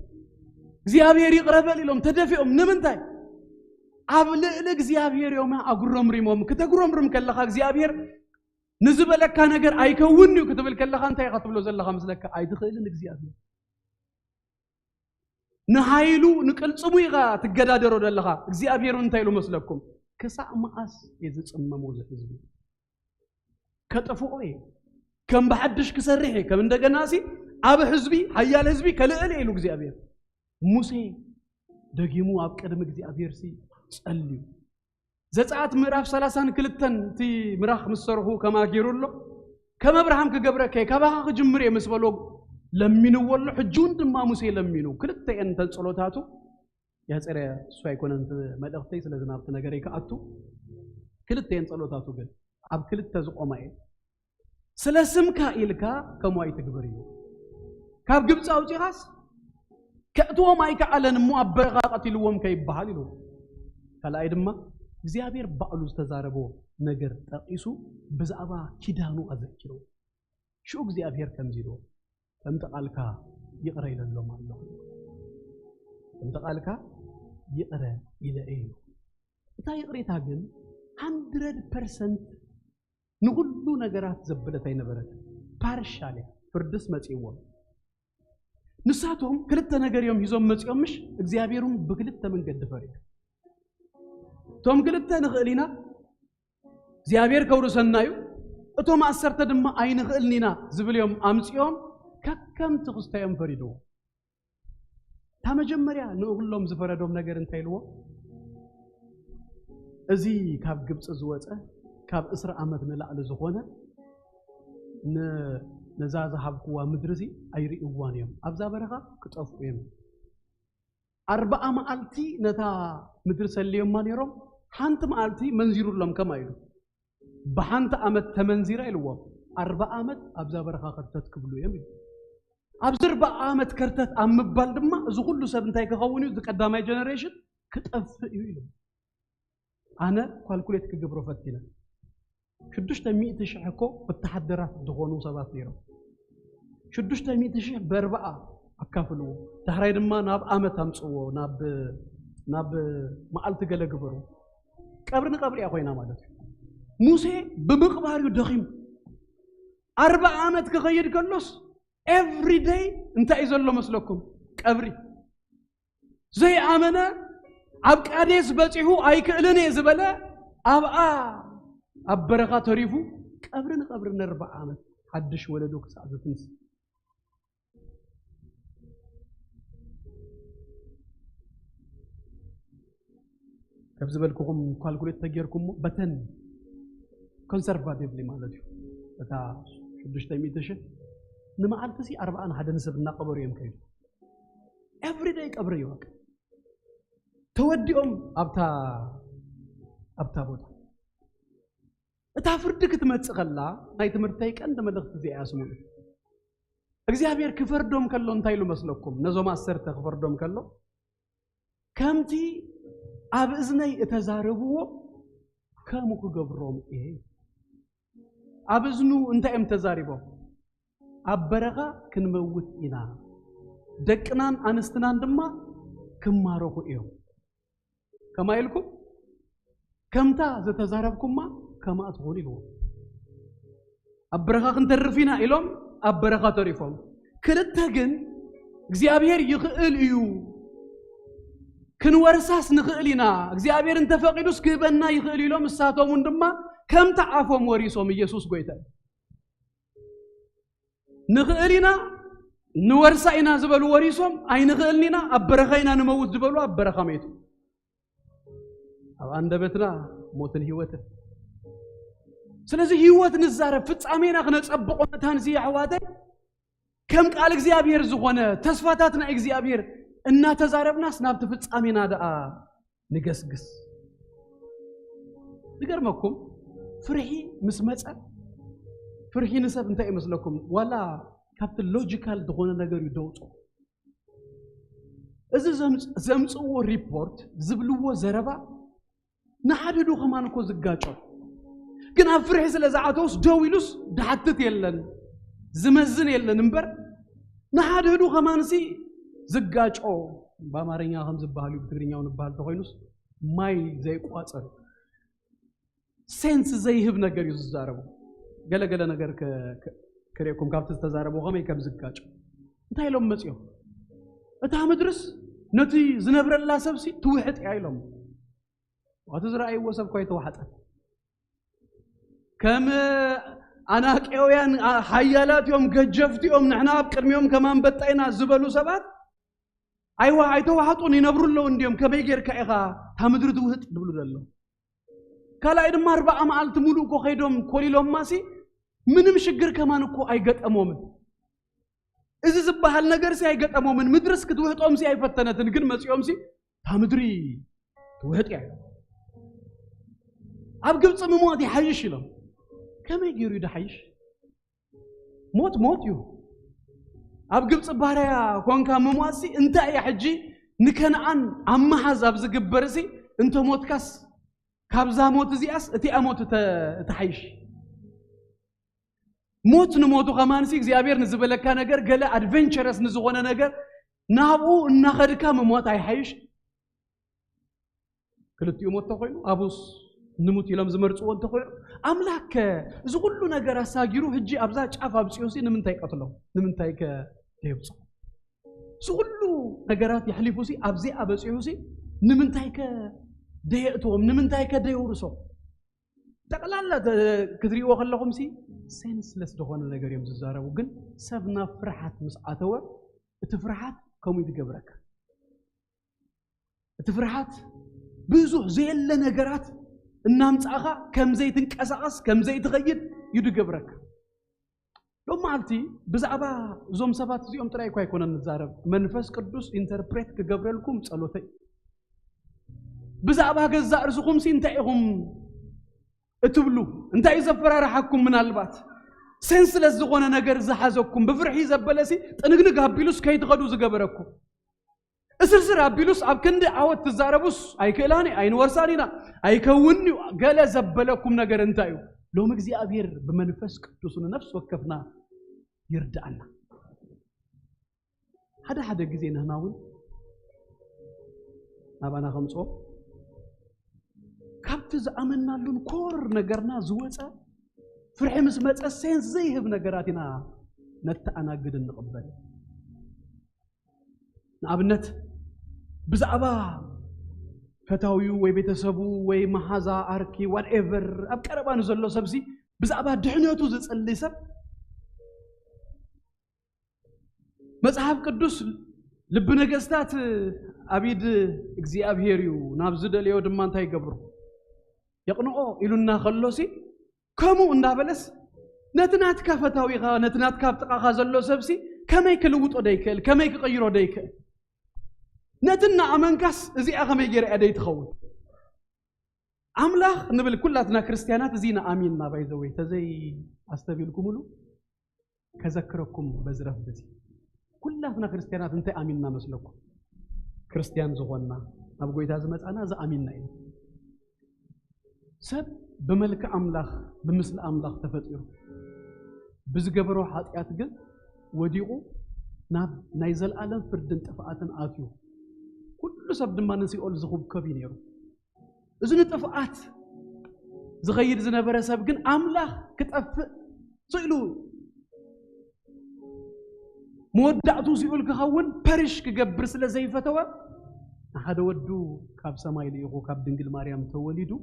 እግዚአብሔር ይቅረበል ኢሎም ተደፊኦም ንምንታይ ኣብ ልዕሊ እግዚአብሔር ዮማ ኣጉረምሪሞም ከተጉረምርም ከለኻ እግዚአብሔር ንዝበለካ ነገር ኣይከውን እዩ ክትብል ከለኻ እንታይ ክትብሎ ዘለኻ ምስለካ ኣይትኽእልን እግዚአብሔር ንሃይሉ ንቅልጽሙ ኢኻ ትገዳደሮ ዘለኻ እግዚአብሔር እንታይ ኢሉ መስለኩም ክሳዕ መዓስ የዝጽመሙ ዝህዝቢ ከጥፍኦ ከም በሐድሽ ክሰርሕ ከም እንደገና ሲ ኣብ ህዝቢ ሓያል ህዝቢ ከልዕል ኢሉ እግዚአብሔር ሙሴ ደጊሙ ኣብ ቅድሚ እግዚአብሔር ሲ ጸልዩ ዘጸአት ምዕራፍ 32 ቲ ምራኽ ምሰርሑ ከማ ገይሩሎ ከም አብርሃም ክገብረከ ከባኻ ክጅምር የመስበሎ ለሚንወሎ ሕጁን ድማ ሙሴ ለሚኑ ክልተን ተንጸሎታቱ ያጸረ እሱ አይኮነን መልእኽተይ ስለዚህ ናብቲ ነገር ይከአቱ ክልተን ጸሎታቱ ግን ኣብ ክልተ ዝቆማይ ስለ ስምካ ኢልካ ከመይ ትግበር እዩ ካብ ግብጽ አውጪኻስ ከእትዎም አይከዓለን ሞ አበረኻ ቀትልዎም ከይባሃል ኢሉ ከላይ ድማ እግዚአብሔር ባዕሉ ዝተዛረቦ ነገር ጠቂሱ ብዛዕባ ኪዳኑ አዘኪሩ ሹ እግዚአብሔር ከምዚሎ ተምጠቃልካ ይቅረ ይለሎም አለው انت قالك يقرا الى ايه انت يقريتها ግን 100% ንሁሉ ነገራት ዘበለታይ ነበረት ፓርሻሊ ፍርድስ መጽይዎም ንሳቶም ክልተ ነገር እዮም ሂዞም መጽዮምሽ እግዚአብሔሩን በክልተ መንገድ ፈሪድ ቶም ክልተ ንኽእሊና እግዚአብሔር ከውርሰናዩ እቶም አሰርተ ድማ አይንኽእልኒና ዝብልዮም አምጽዮም ከከምት ክስተዮም ፈሪዶ ታመጀመሪያ ንሁሉም ዝፈረዶም ነገር እንታይልዎ እዚ ካብ ግብጽ ዝወፀ ካብ እስራ ዓመት ንላዕሊ ዝኾነ ነዛ ዝሃብክዋ ምድርዚ አይሪእዋን እዮም ኣብዛ በረኻ ክጠፍኡ እዮም 40 መዓልቲ ነታ ምድር ሰልዮም ነይሮም ሓንቲ መዓልቲ መንዚሩሎም ከማይሉ በሓንቲ ዓመት ተመንዚራ ኢልዎም 40 ዓመት ኣብዛ በረኻ ከርተት ክብሉ እዮም ኣብዚ 40 ዓመት ከርተት ኣምባል ድማ እዚ ኩሉ ሰብ እንታይ ክኸውን እዩ ዝቀዳማይ ጀነሬሽን ክጠፍእ እዩ ኢሉ ኣነ ኳልኩሌት ክገብሮ ፈቲነ 600,000 እኮ ብተሓደራት ዝኾኑ ሰባት ነይሮም 600,000 በ40 ኣካፍልዎ ዳሕራይ ድማ ናብ ዓመት ኣምጽዎ ናብ መዓልቲ ገለ ግበሩ ቀብሪ ንቀብሪ ኮይና ማለት እዩ ሙሴ ብምቕባርዩ ደኺም 40 ዓመት ክኸይድ ከሎስ every day እንታይ ዘሎ መስለኩም ቀብሪ ዘይኣመነ ኣብ ቃዴስ በፂሑ ኣይክእልን ዝበለ ኣብኣ ኣብ በረኻ ተሪፉ ቀብሪ ንቀብሪ 40 ዓመት ሓድሽ ወለዶ ክሳዕ ዝትንስ كيف زبالكم كالكوليت تغيركم بتن كونسرفاتيفلي مالتي بتا شدش تيميتش نما عرفتي 40 حدا نسبنا قبر يوم كاين every day قبر يوم توديهم ابتا بوتا اتا فردك تمصخلا ناي تمرتاي قند ملخت زي اسمو እግዚአብሔር ክፈርዶም ከሎ እንታይሉ መስለኩም ነዞም 10 ክፈርዶም ከሎ ከምቲ ኣብ እዝነይ እተዛረብዎ ከሙ ክገብሮም እየ ኣብ እዝኑ እንታይም ተዛሪቦም ኣብ በረኻ ክንመውት ኢና ደቅናን ኣንስትናን ድማ ክማረኹ እዮም ከማይልኩም ከምታ ዘተዛረብኩማ ከማ ትሆኑ ኢልዎ ኣብ በረኻ ክንተርፊና ኢሎም ኣብ በረኻ ተሪፎም ክልተ ግን እግዚአብሔር ይኽእል እዩ ክንወርሳስ ንኽእል ኢና እግዚአብሔር እንተፈቂዱስ ክህበና ይኽእል ኢሎም እሳቶሙን ድማ ከምታ ዓፎም ወሪሶም ኢየሱስ ጎይታ ንኽእል ኢና ንወርሳ ኢና ዝበሉ ወሪሶም ኣይንኽእልኒና ኣብ በረኻ ኢና ንመውት ዝበሉ ኣብ በረኻ መይቱ ኣብ አንደበትና ሞትን ህይወትን ስለዚህ ህይወት ንዛረብ ፍጻሜና ክነጸብቆ ታንዚ ያህዋተ ከም ቃል እግዚአብሔር ዝኾነ ተስፋታትና እግዚአብሔር እና ተዛረብናስ ናብ ፍጻሜና ዳአ ንገስግስ ይገርመኩም ፍርሂ ምስመጸ ፍርሂ ንሰብ እንታይ ይመስለኩም ዋላ ካብት ሎጂካል ዝኾነ ነገር ይደውጾ እዚ ዘምጽዎ ሪፖርት ዝብልዎ ዘረባ ንሓድዱ ከማንኮ ዝጋጮ ግን ኣብ ፍርሒ ስለ ዝዓተውስ ደው ኢሉስ ድሓትት የለን ዝመዝን የለን እምበር ንሓድዱ ከማንሲ ዝጋጮ በአማርኛ ከም ዝበሃሉ በትግርኛው ንባል ተኮይኑስ ማይ ዘይቋጸር ሴንስ ዘይህብ ነገር ይዛረቡ ገለገለ ነገር ከሬኩም ካብት ተዛረቡ ከመይ ከም ዝጋጮ እንታይ ኢሎም መጽዮ እታ ምድርስ ነቲ ዝነብረላ ሰብሲ ትውሕጥ ያይሎም ወተዝራይ ወሰብ ኮይ ተዋሐጠ ከም አናቄውያን ሓያላት ዮም ገጀፍቲ ዮም ንሕና ኣብ ቅድሚዮም ከማን በጣይና ዝበሉ ሰባት አይዋ አይተዋሐጡን ይነብሩለው እንዲዮም ከመይ ጌርካ ኢኻ ታ ምድሪ ትውህጥ ድብሉ ዘሎ ካላይ ድማ 40 መዓልቲ ሙሉ እኮ ኸይዶም ኮሊሎም ማሲ ምንም ሽግር ከማን እኮ አይገጠሞም እዚ ዝበሃል ነገር ሲ አይገጠሞም ምድርስ ክትውህጦም ሲ አይፈተነትን ግን መጽዮም ሲ ታ ምድሪ ትውህጥ ያ ኣብ ግብጽ ምሞት ይሐይሽ ኢሎም ከመይ ጌሩ ይደሐይሽ ሞት እዩ ኣብ ግብጽ ባርያ ኮንካ ምሟሲ እንታይ ያሕጂ ንከነዓን ኣማሓዝ ኣብ ዝግበርሲ እንተ ሞትካስ ካብዛ ሞት እዚኣስ እቲ ኣሞት ተሐይሽ ሞት ንሞቱ ከማንሲ እግዚአብሔር ንዝበለካ ነገር ገለ ኣድቨንቸረስ ንዝኾነ ነገር نابو ناخدكا مموت أي حيش كلت يوم تخيلو أبوس نموت يلام زمرت وان تخيلو أملاك زغلو نجار ساجرو هجي أبزاج أفابس يوسي نمنتاي قتلو نمنتاي كتيبس زغلو نجارات يحلفوسي أبزي أبس يوسي نمنتاي كديتهم نمنتاي كديورسو تقلالة كدري وخلهم سي سنسلس دخون النجار يوم زارة وجن سبنا فرحات مسعتوا تفرحات كم يتجبرك تفرحات بزوح زي اللي نجارات النام تأخا كم زي تنكساس كم زي تغيد يتجبرك لو مالتي بزعبا زوم سبات زيوم تراي كوي كنا نتزارب منفس قدوس انتربريت كجبرلكم صلوتي بزعبا جزاء رزقكم سينتايهم اتبلو انتاي زفرار حقكم من البات سنسلس زغونه ነገር زحازكم بفرحي زبلسي طنغنغ ابيلوس كيتغدو زغبركم اسرسر ابيلوس اب كند عوت تزاربوس ايكلاني اين ورسانينا ايكوني قال زبلكم ነገር انتايو لوم እግዚአብሔር بمنفس ቅዱስ ነፍስ ወከፍና ይርዳና ሓደ ጊዜ ነህናውን አባና ከምጾ ካብት ዝአመናሉን ኮር ነገርና ዝወፃ فرح مسمت السين زي هب نجاراتنا نتأناقد النقبل نعبنت بزعبا فتاويو ويبتسبو ويمحازا أركي whatever أبكربان زلوا سبسي بزعبا دحنياتو زت اللي سب مصحف قدوس لبنا جستات أبيد እግዚአብሔርዩ نابزد اليوم دمان تاي قبرو يقنعو إلونا خلوسي كمو اندابلس نتنات كفتاوي غا نتنات كابتقا غازلو سبسي كما يكلوطو دايكل كما يقيرو دايكل نتنا امنكاس ازي اغما يجري ادي تخون املاح نبل كلاتنا كريستيانات زينا اميننا بايزوي تزي استبيلكم له كذكركم بزرف بزي كلاتنا كريستيانات انت اميننا مسلكم كريستيان زغنا ابغيتا زمصانا ز اميننا سب بملك أملاخ بمثل أملاخ تفتيرو بزجبرو حاتيات جن وديقو نايزل عالم فردن تفاعتن آتيو كل سب دم نسي أول زخوب كبينيرو إذن تفاعت زغير زنبرة سب جن أملاخ كتأف سئلو مودعتو سيقول كهون برش كجبر سلا زي فتوى هذا ودو كاب سمايلي يخو كاب دنجل مريم توليدو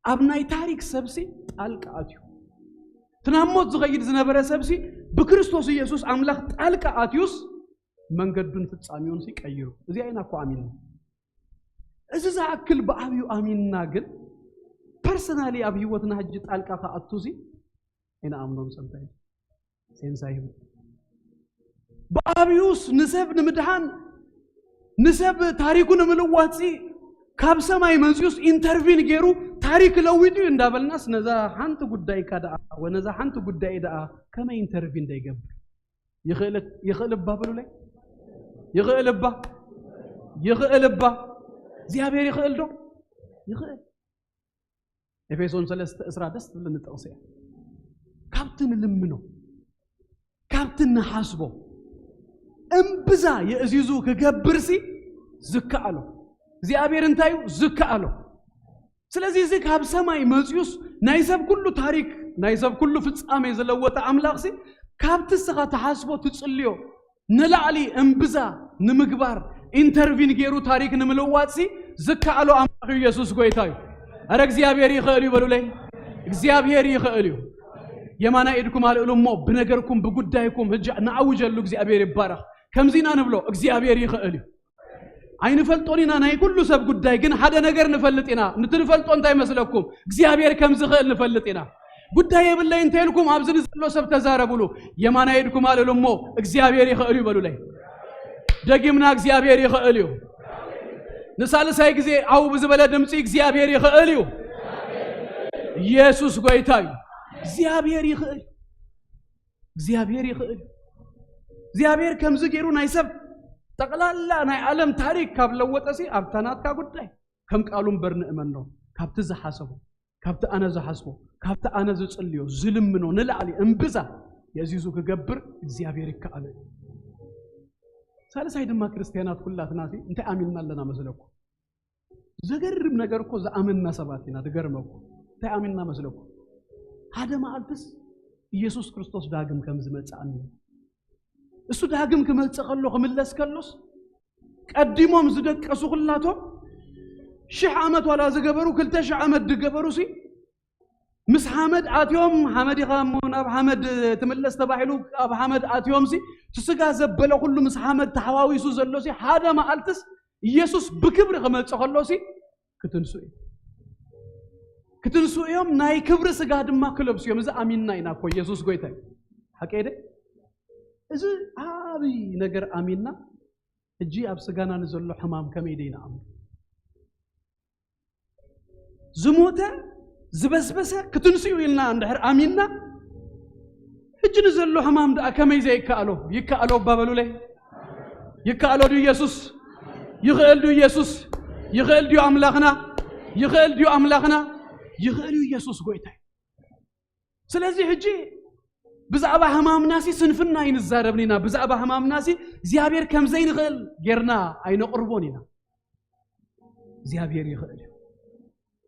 أبناء تاريخ سبسي ألك آتيو تناموت زغير زنبرة سبسي بكريستوس يسوس أملاخ ألك آتيوس من قدون تتساميون سي كأيرو زي أين أكو آمين إذا أكل بأبيو آمين ناقل personally أبيو وتنهجت ألك آتوزي أين آمنون سمتاين سين سايب بأبيوس نسب نمدهان نسب تاريخون ملواتي كاب سماي منسيوس انترفين جيرو تاريخ لويديو اندابلناس نزا حانت قداي كدا ونزا حانت قداي دا كما انترفين دا يقبل يخلب بابلو لي يخلب با زيابير يخل دو يخل افيسون 3 اسرا دست لنتقصي كابتن لمنو كابتن نحاسبو امبزا يأزيزو كجبرسي زكالو زيابير انتايو زكالو سلازي زيك هاب سماي مزيوس نايزب كله تاريخ نايزب كله فصامي زلوت املاخسي كابت السغا تحاسبو تصليو نلعلي انبزا نمغبار انترفين غيرو تاريخ نملواتسي زكالو املاخ يسوس غويتايو ارك زيابير يخالو بلو لي زيابير يخالو يمانا ايدكم على علمو بنغركم بغدايكم هجا نعوجلو زيابير يبارك كمزينا نبلو زيابير يخالو عين فلطونينا ناي كل سب قداي جن حدا نجر نفلطينا نتنفلطون تاي مسلكم እግዚአብሔር كم زغل نفلطينا قداي بالله انتلكم ابزن زلو سب تزاربلو يمانا يدكم عللمو እግዚአብሔር ይخالو ይበሉ ላይ ደግምና እግዚአብሔር ይخالو ንሳልሳይ ጊዜ አው ብዝበለ ድምጽ እግዚአብሔር ይخالو ኢየሱስ ጎይታዩ እግዚአብሔር ይخالو እግዚአብሔር كم زغيرو ናይሰብ تقلال ناي عالم تاريخ كاب لوطسي ابتنات كا غداي كم قالون برن امنو كابت زحاسبو كابت انا زحاسبو كابت انا زصليو ظلم نو نلعلي انبزا يزيزو كغبر እግዚአብሔር ይካአለ ሳልሳይ ድማ ክርስቲያናት ኩላትና ሲ እንታይ አሚንና ኣለና መስለኩ ዘገርም ነገር እኮ ዘአምንና ሰባቲና ተገርመኩ እንታይ አሚንና መስለኩ ሓደ መዓልትስ ኢየሱስ ክርስቶስ ዳግም ከም ዝመጻእኒ እሱ ዳግም ክመጽእ ከሎ ክምለስ ከሎስ ቀዲሞም ዝደቀሱ ኩላቶም 1000 ዓመት ወላ ዝገበሩ 2000 ዓመት ዝገበሩ ሲ ምስ ሓመድ አትዮም ሓመድ ይኻሙ ናብ ሓመድ ትምለስ ተባሂሉ ኣብ ሓመድ አትዮም ሲ ትስጋ ዘበለ ሁሉ ምስ ሓመድ ተሓዋዊሱ ዘሎ ሲ ሓደ መዓልትስ ኢየሱስ ብክብሪ ክመጽእ ከሎ ሲ ክትንሱ እዮም ናይ ክብሪ ስጋ ድማ ክለብሱ እዮም እዚ አሚንና ኢና እኮ ኢየሱስ ጎይታይ ሓቀይደ እዚ ዓቢ ነገር አሚንና እጂ ኣብ ስጋና ንዘሎ ሕማም ከመይ ደይና ኣምር ዝሞተ ዝበስበሰ ክትንስኡ ኢልና እንድሕር አሚንና እጂ ንዘሎ ሕማም ዳ ከመይ ዘይከኣሎ ባበሉለይ ይከኣሎ ዱ ኢየሱስ ይኽእል ዱ ኢየሱስ ይኽእል ዱ አምላኽና ይኽእል ኢየሱስ ጎይታይ ስለዚህ እጂ ብዛዕባ ሕማምናሲ ስንፍና ይንዛረብኒና ብዛዕባ ሕማምናሲ እግዚአብሔር ከም ዘይንኽእል ጌርና ኣይነቅርቦን ኢና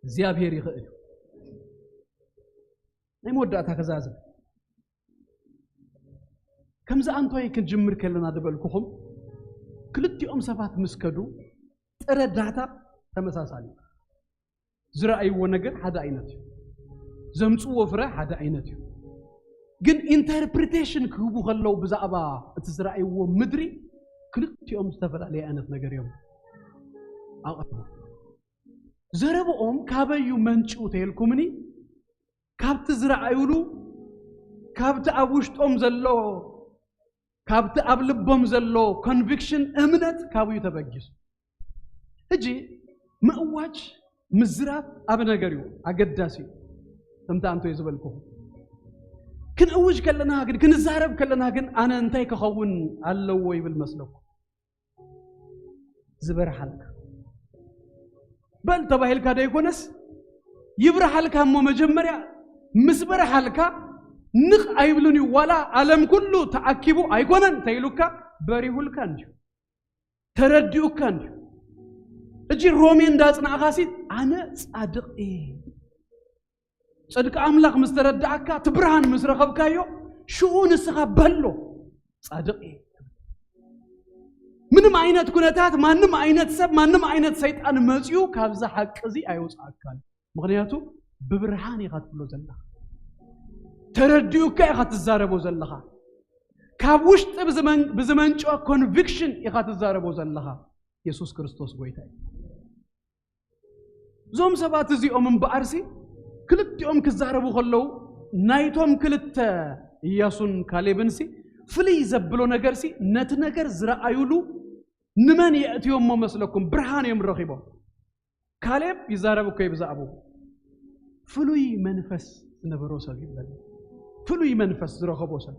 እግዚአብሔር ይኽእል ናይ መወዳእታ ከዛዝብ ከምዚ አንቶይ ክንጅምር ከለና ደበልኩኹም ክልቲኦም ሰባት መስከዱ ጥረ ዳታ ተመሳሳሊ ዝረአይዎ ነገር ሓደ ዓይነት እዩ ዘምጽዎ ፍረ ሓደ ዓይነት እዩ ግን ኢንተርፕሪቴሽን ክህቡ ከለው ብዛዕባ እቲ ዝረአይዎ ምድሪ ክልቲኦም ዝተፈላለዩ ዓይነት ነገር እዮም ኣቕርቡ ዘረብኦም ካበዩ መንጭኡ ተይልኩምኒ ካብቲ ዝረአዩሉ ካብቲ ኣብ ውሽጦም ዘሎ ካብቲ ኣብ ልቦም ዘሎ ኮንቪክሽን እምነት ካብዩ ተበጊሱ እጂ ምእዋጅ ምዝራብ ኣብ ነገር እዩ ኣገዳሲ ከምታ አንቶ ይዝበልኩ ክንእውጅ ከለና ግን ክንዛረብ ከለና ግን ኣነ እንታይ ክኸውን ኣለዎ ይብል መስለኩ ዝበርሓልካ በል ተባሂልካ ደይኮነስ ይብርሓልካ እሞ መጀመርያ ምስ በርሓልካ ንቕ ኣይብሉን እዩ ዋላ ዓለም ኩሉ ተዓኪቡ ኣይኮነን ተይሉካ በሪሁልካ እንዲሁ ተረዲኡካ እንዲሁ እጂ ሮሜ እንዳጽናዕኻሲ ኣነ ጻድቕ صدق أملاك مستردعك تبرهن مسرخبك يو شؤون السخاب بلو صادق من معينات كنتات ما نم معينات سب ما نم معينات سيد أنا مزيو كابزا حق زي أيوس أكل مغنياتو ببرهاني قد بلو زلها ترديو كي قد تزاربو زلها كابوشت بزمن شو conviction قد تزاربو زلها يسوع كريستوس قويتاي زوم سبات زي من بارسي كلت يوم كزاربو خلو نايتهم كلت ياسون كاليبنسي فلي زبلو نجرسي نت نجر زرع أيولو نمان يأتيهم ما مسلكم برهان يوم رخيبه كاليب يزاربو كي بزعبو فلوي منفس نبروسا جدا فلوي منفس زرخبوسا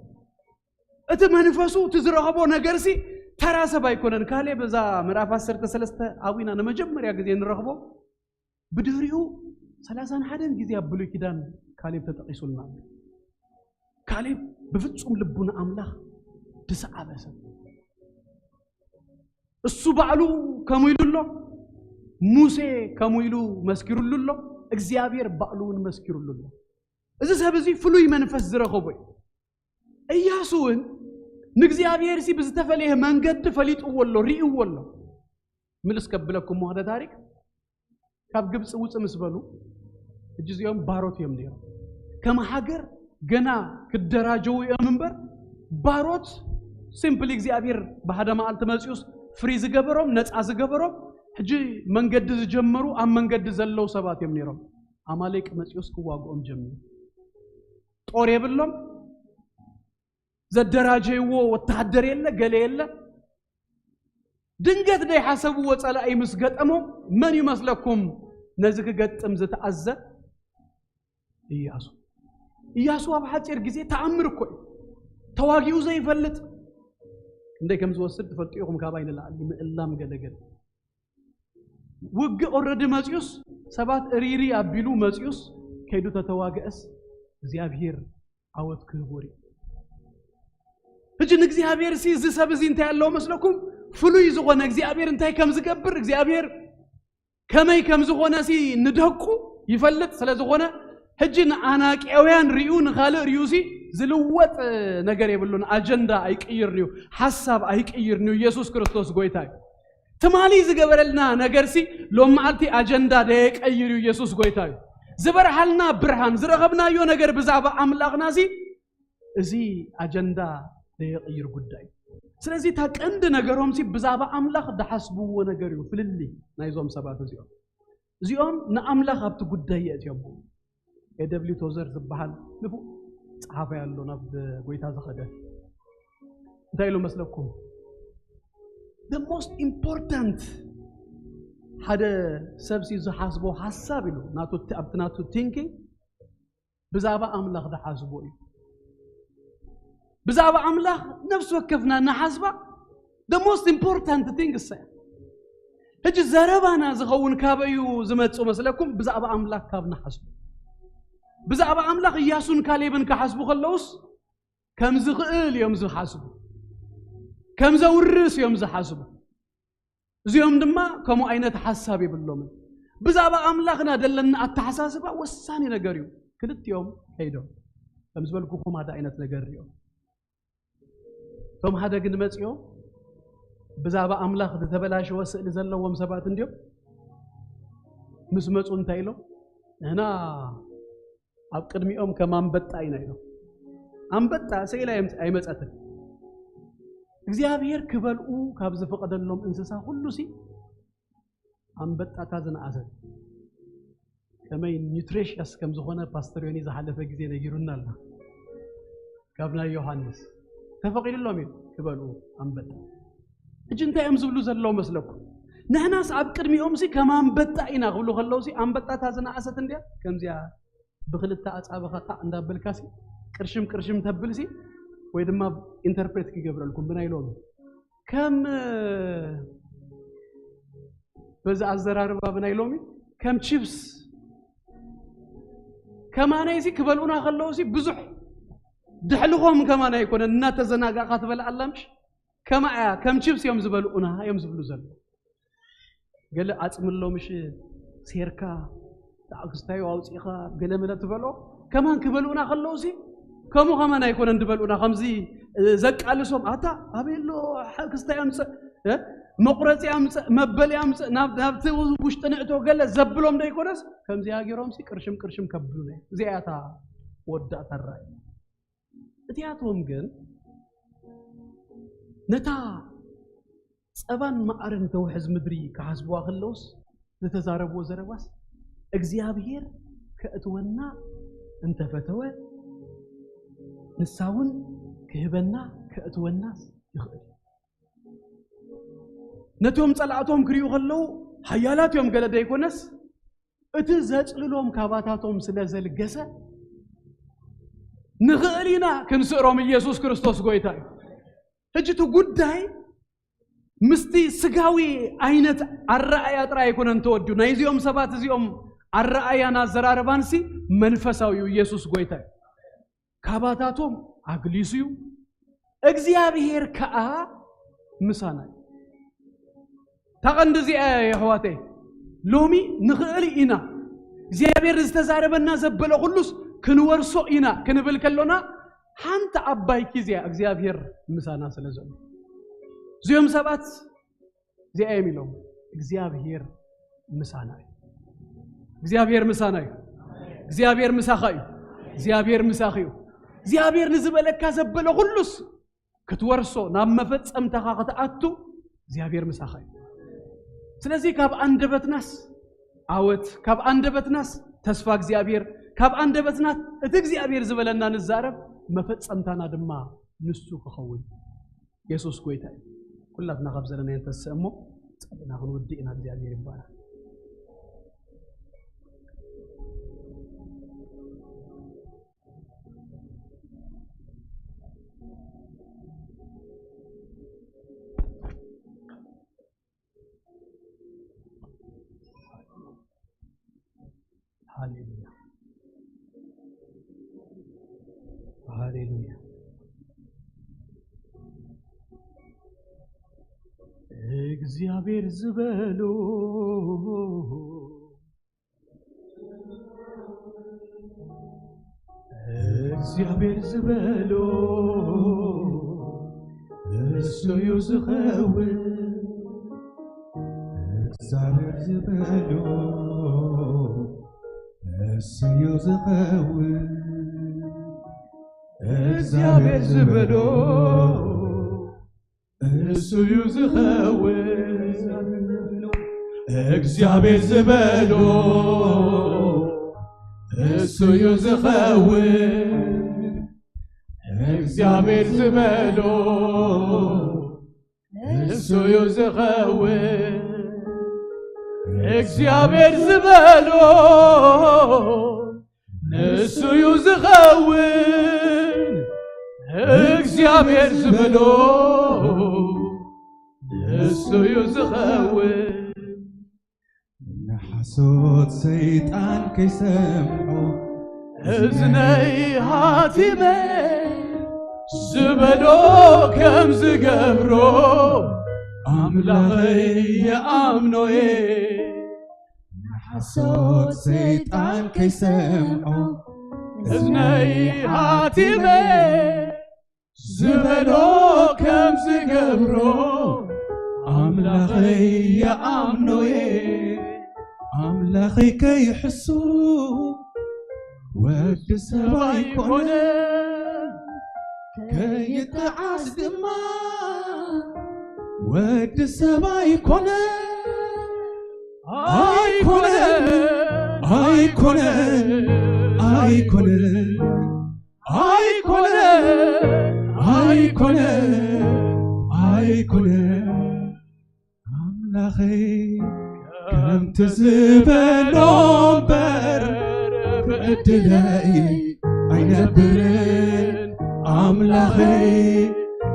أنت منفسو تزرخبو نجرسي ترى سبايكونن كاليب زا مرافع سرت سلسته أوينا نمجمر يا جزين رخبو بدوريو سلاسان حدن جزيا بلو كدان كاليب تتقيسولنا كاليب بفتسهم لبنا أملاخ تسعى بس السبعلو كمو يلولو موسى كمو يلو مسكرو لولو اكزيابير بقلون مسكرو لولو إذا سهبزي فلوي منفس زرخبوي إياسون نكزيابير سي بزتفليه منقد فليت أولو ري أولو ملس كبلكم هذا تاريخ كاب جبس وص مسبلو الجزيهم باروت يمديرو كما حجر جنا كدراجو يمنبر باروت سيمبل إكزيابير بهذا ما أنت مزيوس فريز جبرهم نتعز جبرهم حجي منقد زجمرو أم منقد زلوا سبات يمنيرو عمالك مزيوس كواقو أم جميل طوري بلهم زدراجي والتحدر يلا قال يلا دنجت دي حسبوا وصل أي مسجد أمو من يمسلكم نزك قد أمزت عزة إياسو أبحث إرجزي تعمر كوي تواجيو زي فلت عندك كم زوج سد فتيهم كابين الله مقدر وجه أورد مزيوس سبات ريري أبيلو مزيوس كيدو تتواجس زيابير عوض كبوري هجي نكزي هابير سي زي سبزين تعلو مسلكم فلوي زغنا እግዚአብሔር እንታይ ከም ዝገብር እግዚአብሔር ከመይ ከም ዝኾነ ሲ ንደቁ ይፈልጥ ስለዝኾነ ሕጅን አናቂያውያን ሪዩን ኻል ሪዩሲ ዝልወጥ ነገር የብሉን አጀንዳ አይቀይርኒው ሐሳብ አይቀይርኒው ኢየሱስ ክርስቶስ ጎይታይ ተማሊ ዝገበረልና ነገርሲ ሎማልቲ አጀንዳ ደይቀይሪው ኢየሱስ ጎይታይ ዝበርሃልና ብርሃን ዝረኸብናዮ ነገር ብዛባ አምላኽናሲ እዚ አጀንዳ ደይቀይር ጉዳይ ስለዚህ ታቀንድ ነገሮም ሲ ብዛባ አምላኽ ደሐስቡዎ ነገር እዩ ፍልሊ ናይዞም ሰባት እዚኦም ንአምላኽ ኣብቲ ጉዳይ የትየቡ ኤደብሊው ቶዘር ዝበሃል ንፉ ጻሓፈ ያለው ናብ ጎይታ ዘኸደ እንታይ ኢሉ መስለኩም the most important ሓደ ሰብሲ ዝሓስቦ ሐሳብ ኢሉ ናቱ ቲንኪንግ ብዛባ አምላኽ ደሐስቦ እዩ ብዛባ አምላኽ ነፍስ ወከፍና ናሐስባ the most important thing is ሕጂ ዘረባና ዝኸውን ካበዩ ዝመጹ መስለኩም ብዛባ አምላኽ ካብና ሐስቡ ብዛባ አምላኽ ኢያሱን ካሌብን ከሐስቡ ከለውስ ከም ዝኽእል እዮም ዝሐስቡ ከም ዘውርስ እዮም ዝሐስቡ እዚኦም ድማ ከም አይነት ሐሳብ ይብሎም ብዛባ አምላኽና ደለና አተሐሳስባ ወሳኒ ነገር እዩ ክልቲኦም ሄዶም ከም ዝበልኩኩም ሓደ አይነት ነገር እዩ ቶም ሓደ ግን መጽዮ ብዛባ አምላኽ ተበላሽ ወስእል ዘለዎም ሰባት እንዲዮም ምስ መጹ እንታይ ኢሎም እና ኣብ ቅድሚኦም ከማንበጣ ኢና ኢሎም አንበጣ ሰይላ አይመጻተን እግዚአብሔር ክበልኡ ካብ ዝፈቀደሎም እንስሳ ሁሉ ሲ አንበጣታ ዝናአሰን ከመይ ኒውትሪሽንስ ከም ዝኾነ ፓስተር ዮኒ ዝሓለፈ ጊዜ ነጊሩናልና ካብና ዮሐንስ ተፈቂድሎም እዩ ክበልኡ አንበጣ እጅ እንታይም ዝብሉ ዘለው መስለኩም ንሕናስ ኣብ ቅድሚኦም ሲ ከማንበጣ ኢና ክብሉ ከለው ሲ አንበጣታ ዝናአሰት እንዲያ ከምዚያ بخلت أصابها عند بالكاسي كرشم تبلسي ويدم ما إنتربريت كي قبل لكم بنايلون كم بزع الزرار بنايلومي كم تشيبس كمان يسي كبلونا خلوسي بزح دحلهم كمان يكون النات زناقة خاطب العلمش كم تشيبس يوم زبلونا يوم زبلو زل قال أتسم الله مش سيركا أكستايو أو سيخا قلمنا تبلو كمان كبلونا خلوسي كمان يكون ندبلونا خمسي زك على سوم أتا أبيلو أكستايو أمس مقرتي أمس مبلي أمس نبت وش تنعتو قال زبلهم ده يكونس كم زي أجرهم سي كرشم كبلونا زي أتا ودع ترى تياتهم جن نتا سبان ما أرن توحز مدري كحسبوا خلوس نتزاربوا زرباس እግዚአብሔር ከእትወና እንተ ፈተወ ንሳውን ከህበና ከእትወናስ ይኽእል ነቶም ጸላአቶም ክሪኡ ከለው ሐያላትዮም ገለደ ይኮነስ እቲ ዘጽልሎም ካባታቶም ስለዘልገሰ ንኽእሊና ክንስዕሮም ኢየሱስ ክርስቶስ ጎይታ እዩ እጅቱ ጉዳይ ምስቲ ስጋዊ አይነት አራአያ ጥራ ይኮነን ተወዱ ናይዚኦም ሰባት እዚኦም አራአያና ዘራረባንሲ መንፈሳዊው ኢየሱስ ጎይታ ካባታቶም አግሊሱዩ እግዚአብሔር ከአ ምሳና ታቀንደዚ ያህዋቴ ሎሚ ንኽእል ኢና እግዚአብሔር ዝተዛረበና ዘበለ ሁሉስ ክንወርሶ ኢና ክንብል ከሎና ሓንተ አባይ ኪዚያ እግዚአብሔር ምሳና ስለዘሉ ዚዮም ሰባት ዚያ የሚለው እግዚአብሔር ምሳና እግዚአብሔር ምሳና እግዚአብሔር ምሳኻዩ እግዚአብሔር ምሳኺዩ እግዚአብሔር ንዝበለካ ዘበለ ሁሉስ ክትወርሶ ናብ መፈጸምተኻ ከተኣቱ እግዚአብሔር ምሳኻዩ ስለዚህ ካብ አንደበትናስ አወት ካብ አንደበትናስ ተስፋ እግዚአብሔር ካብ አንደበትናስ እቲ እግዚአብሔር ዝበለና ንዛረብ መፈጸምታና ድማ ንሱ ክኸውን ኢየሱስ ጎይታ كلنا خبزنا ينتسمو صلينا ودينا እግዚአብሔር ይባላል ሃሌሉያ ሃሌሉያ እግዚአብሔር ዝበሎ እግዚአብሔር ዝበሎ እሱዩ ዝኸውን እግዚአብሔር ዝበሎ እሱዩ ዝኸውን እግዚአብሔር ዝበሎ እሱዩ ዝኸውን እግዚአብሔር ዝበሎ እሱዩ ዝኸውን እግዚአብሔር ዝበሎ እሱዩ ዝኸውን እግዚአብሔር ዝበሎ እሱዩ ዝኸውን እግዚአብሔር ዝበሎ እሱዩ ዝኸውን نحسود سيطان كيسمعو እዝነይ ሃቲመይ ዝበሎ ከም ዝገብሮ አምላኸይ የአምኖዬ نحسود سيطان كيسمعو እዝነይ ሃቲመይ ዝበሎ ከም ዝገብሮ አምላኸይ የአምኖዬ አምላኸይ ከይሕሱ ወዲ ሰባይ ኮነ ከይተዓስ ድማ ወዲ ሰባይ ኮነ አይኮነ አይኮነ አይኮነ አይኮነ አይኮነ አይኮነ አምላኸይ ከምቲ ዝበሎ እምበር ብዕድለይ ኣይነብርን ኣምላኸይ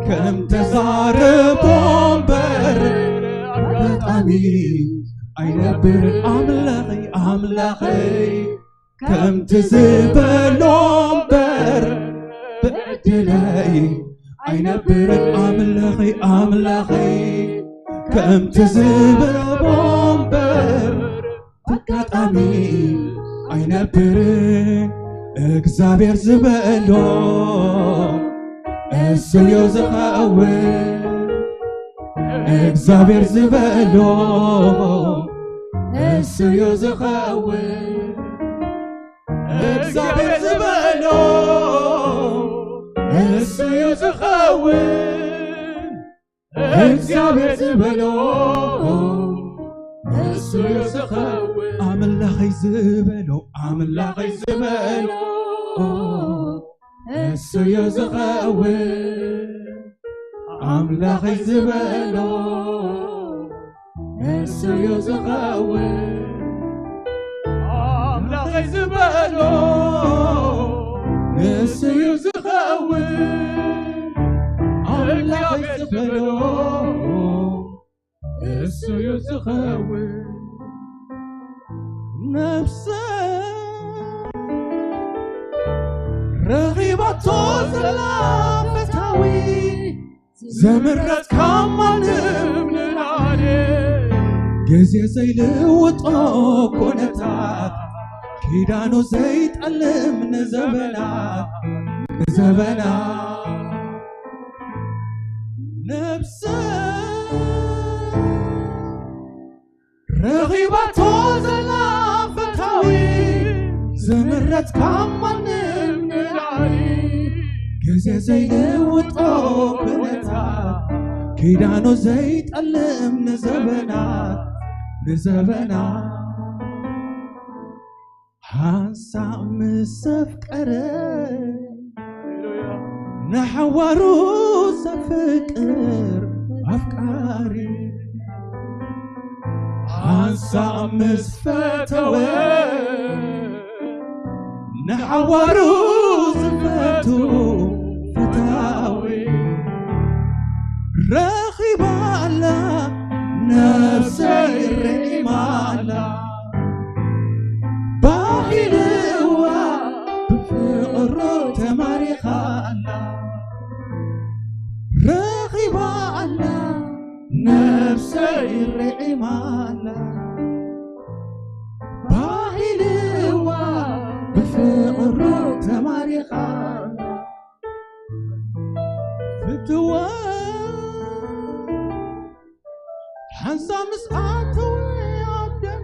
ከም ተዛረቦ እምበር ኣጋጣሚ ኣይነብርን ኣምላኸይ ኣምላኸይ ከምቲ ዝበሎ እምበር ብዕድለይ ኣይነብርን ኣምላኸይ ኣምላኸይ ከምቲ ዝበሎ እምበር ኣጋጣሚ ኣይነብርን እግዚአብሔር ዝበሎ እሱዩ ዝኸውን እግዚአብሔር ዝበሎ እሱዩ ዝኸውን እግዚአብሔር ዝበሎ እሱዩ ዝኸውን እግዚአብሔር ዝበሎ እሱዩ ዝኸውን አምላኸይ ዝበሎ አምላኸይ ዝበሎ እሱዩ ዝኸውን አምላኸይ ዝበሎ እሱዩ ዝኸውን አምላኸይ ዝበሎ እሱዩ ዝኸውን አምላኸይ ዝበሎ እሱዩ ዝኸውን ነፍሰ ረኺባቶ ዘላ ፈታዊ ዘምረትካ ማንም ንላዕሊ ግዜ ዘይልውጦ ኩነታት ኪዳኑ ዘይጠልም ንዘበናት ነፍሰ ረኺባቶ ዘላ ፈታዊ ዘምረትካ ማንም ንላዕሊ ግዜ ዘይልውጦ ኩነታት ኪዳኑ ዘይጠልም ንዘበናት ሓንሳብ ምስ ዘፍቀረ ንሓዋሩ ዘፍቅር ኣፍቃሪ ሓንሳብ ምስ ፈተወ ንሓዋሩ ዝፈቱ ፈታዊ ረኺባ ኣላ ነፍሰይ ረኺባ ኣላ ባሂልዋ ብፍቕሩ ተማሪኻ ኣላ ረኺባ ኣላ ነፍሰይ الرعمالة باهلوا بفقر تماريخا فتوى حنسى مسقاته ويعدم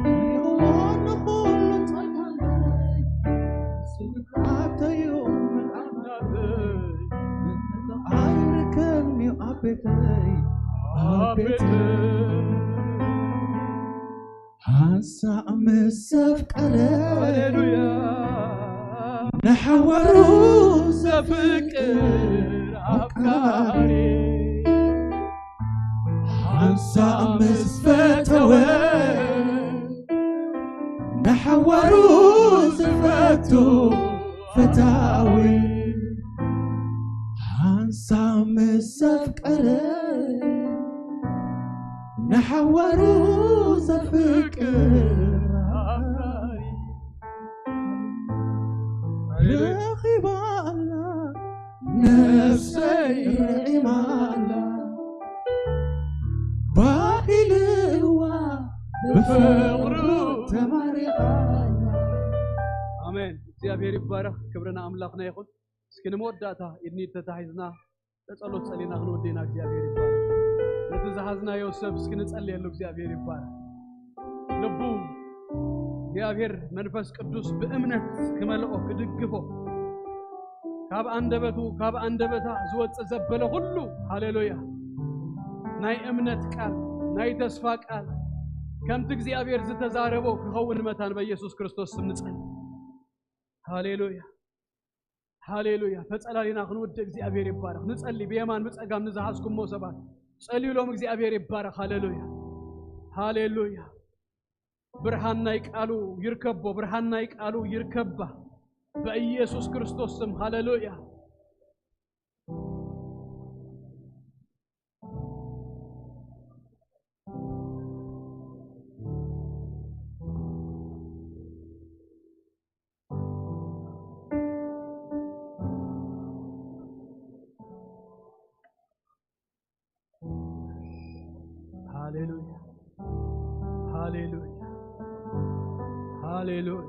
يغوان نقول طلعي سقاته يوم الأمناتي عيركني أبتي حنسى مسفقري هللويا نحورو سفقر أفكاري حنسى مسفتوي نحورو سفتو فتاوي حنسى مسفقري نحورو سفقر رخي بالله نفسي رعمالة باهلوا بفقرو تماريخانا آمين እግዚአብሔር ይባረክ ክብርና አምላክና ይሁን እስኪ ንሞዳታ ኢድኒ ተታሂዝና ተጸሎት ጸሊና ክንወዴና እግዚአብሔር ይባረክ ለተዛሃዝና ዮሴፍ እስኪ ንጸልየሉ እግዚአብሔር ይባረክ ልቡ እግዚአብሔር መንፈስ ቅዱስ በእምነት ከመልኦ ከድግፎ ካብ አንደበታ ዝወጽ ዘበለ ሁሉ ሃሌሉያ ናይ እምነት ቃል ናይ ተስፋ ቃል ከምት እግዚአብሔር ዝተዛረቦ ክኸውን መታን በኢየሱስ ክርስቶስ ስም ንጸልይ ሃሌሉያ ሃሌሉያ ፈጸላሊና ክንወድ እግዚአብሔር ይባረክ ንጸልይ በየማን በጸጋም ንዛሃስኩም ሞሰባት ጸልዩሎም እግዚአብሔር ይባረክ ሃሌሉያ ሃሌሉያ ብርሃንናይ ቃሉ ይርከቦ ብርሃንናይ ቃሉ ይርከባ በኢየሱስ ክርስቶስ ስም ሃሌሉያ ሃሌሉያ ሃሌሉያ ሃሌሉያ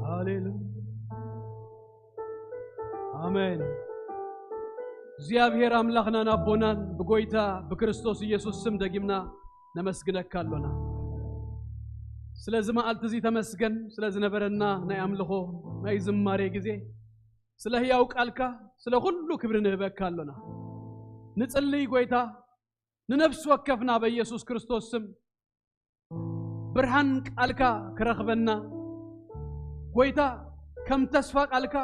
ሃሌሉያ አሜን እግዚአብሔር አምላክና ናቦናን በጎይታ በክርስቶስ ኢየሱስ ስም ደግምና ነመስግነካለና ስለዚህ ማልት እዚ ተመስገን ስለዚህ ነበርና ናይ አምልኮ ናይ ዝማሬ ጊዜ ስለ ህያው ቃልካ ስለ ሁሉ ክብርን ህበካለና ንጽልይ ጎይታ ንነፍስ ወከፍና በኢየሱስ ክርስቶስ ስም ብርሃን ቃልካ ከረኽበና ጎይታ ከም ተስፋ ቃልካ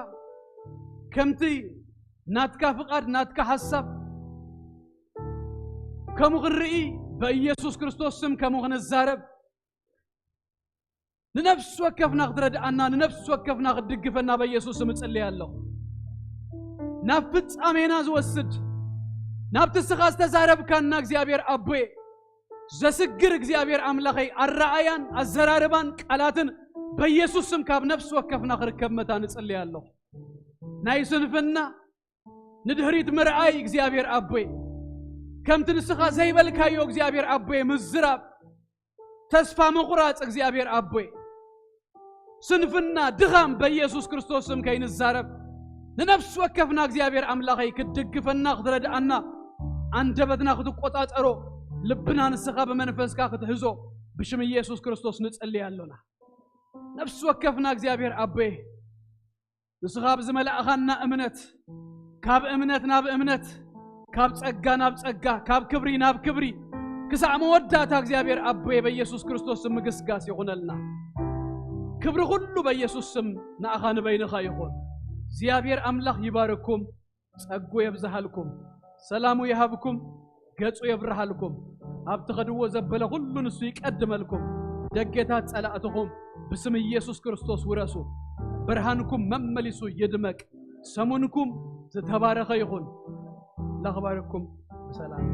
ከምቲ ናትካ ፍቃድ ናትካ ሐሳብ ከመግርኢ በኢየሱስ ክርስቶስ ስም ከመግነዛረብ ንነፍስ ወከፍና ቅድረዳና ንነፍስ ወከፍና ቅድግፈና በኢየሱስ ስም ጸልያለሁ ናፍጽ አሜና ዝወስድ ናብትስኻስ ተዛረብካና እግዚአብሔር አቦዬ ዘስግር እግዚአብሔር አምላኸይ አራአያን አዘራረባን ቃላትን በኢየሱስ ስም ካብ ነፍስ ወከፍና ክርከመታ ንጸልያለሁ ናይ ስንፍና ንድህሪት ምርአይ እግዚአብሔር አቦዬ ከምት ንስኻ ዘይበልካዮ እግዚአብሔር አቦዬ ምዝራብ ተስፋ መቁራጽ እግዚአብሔር አቦዬ ስንፍና ድኻም በኢየሱስ ክርስቶስ ስም ከይንዛረብ ንነፍስ ወከፍና እግዚአብሔር አምላኸይ ክድግፈና ክትረዳአና አንደበትና ክትቆጣጠሮ ልብና ንስኻ በመንፈስካ ክትህዞ بشم ኢየሱስ ክርስቶስ ንጸልያለና ነፍስ ወከፍና እግዚአብሔር አቦዬ ንስኻብ ዝመላእኻና እምነት ካብ እምነት ናብ እምነት ካብ ጸጋ ናብ ጸጋ ካብ ክብሪ ናብ ክብሪ ክሳዕ መወዳታ እግዚአብሔር አቦዬ በኢየሱስ ክርስቶስ ስም ግስጋስ ይሆነልና ክብሪ ሁሉ በኢየሱስ ስም ናአኻ ንበይንኻ ይሆን እግዚአብሔር አምላክ ይባርኩም ጸጉ ይብዛሃልኩም ሰላሙ ይሃብኩም ገጹ ይብርሃልኩም አብተኸድዎ ዘበለ ሁሉ ንሱ ይቀድመልኩም ደገታት ጸላእትኩም بسم ኢየሱስ ክርስቶስ ወራሱ ብርሃንኩም መመሊሱ ይድመቅ ሰሙንኩም ዝተባረኸ ይሁን ለኸባርኩም ሰላም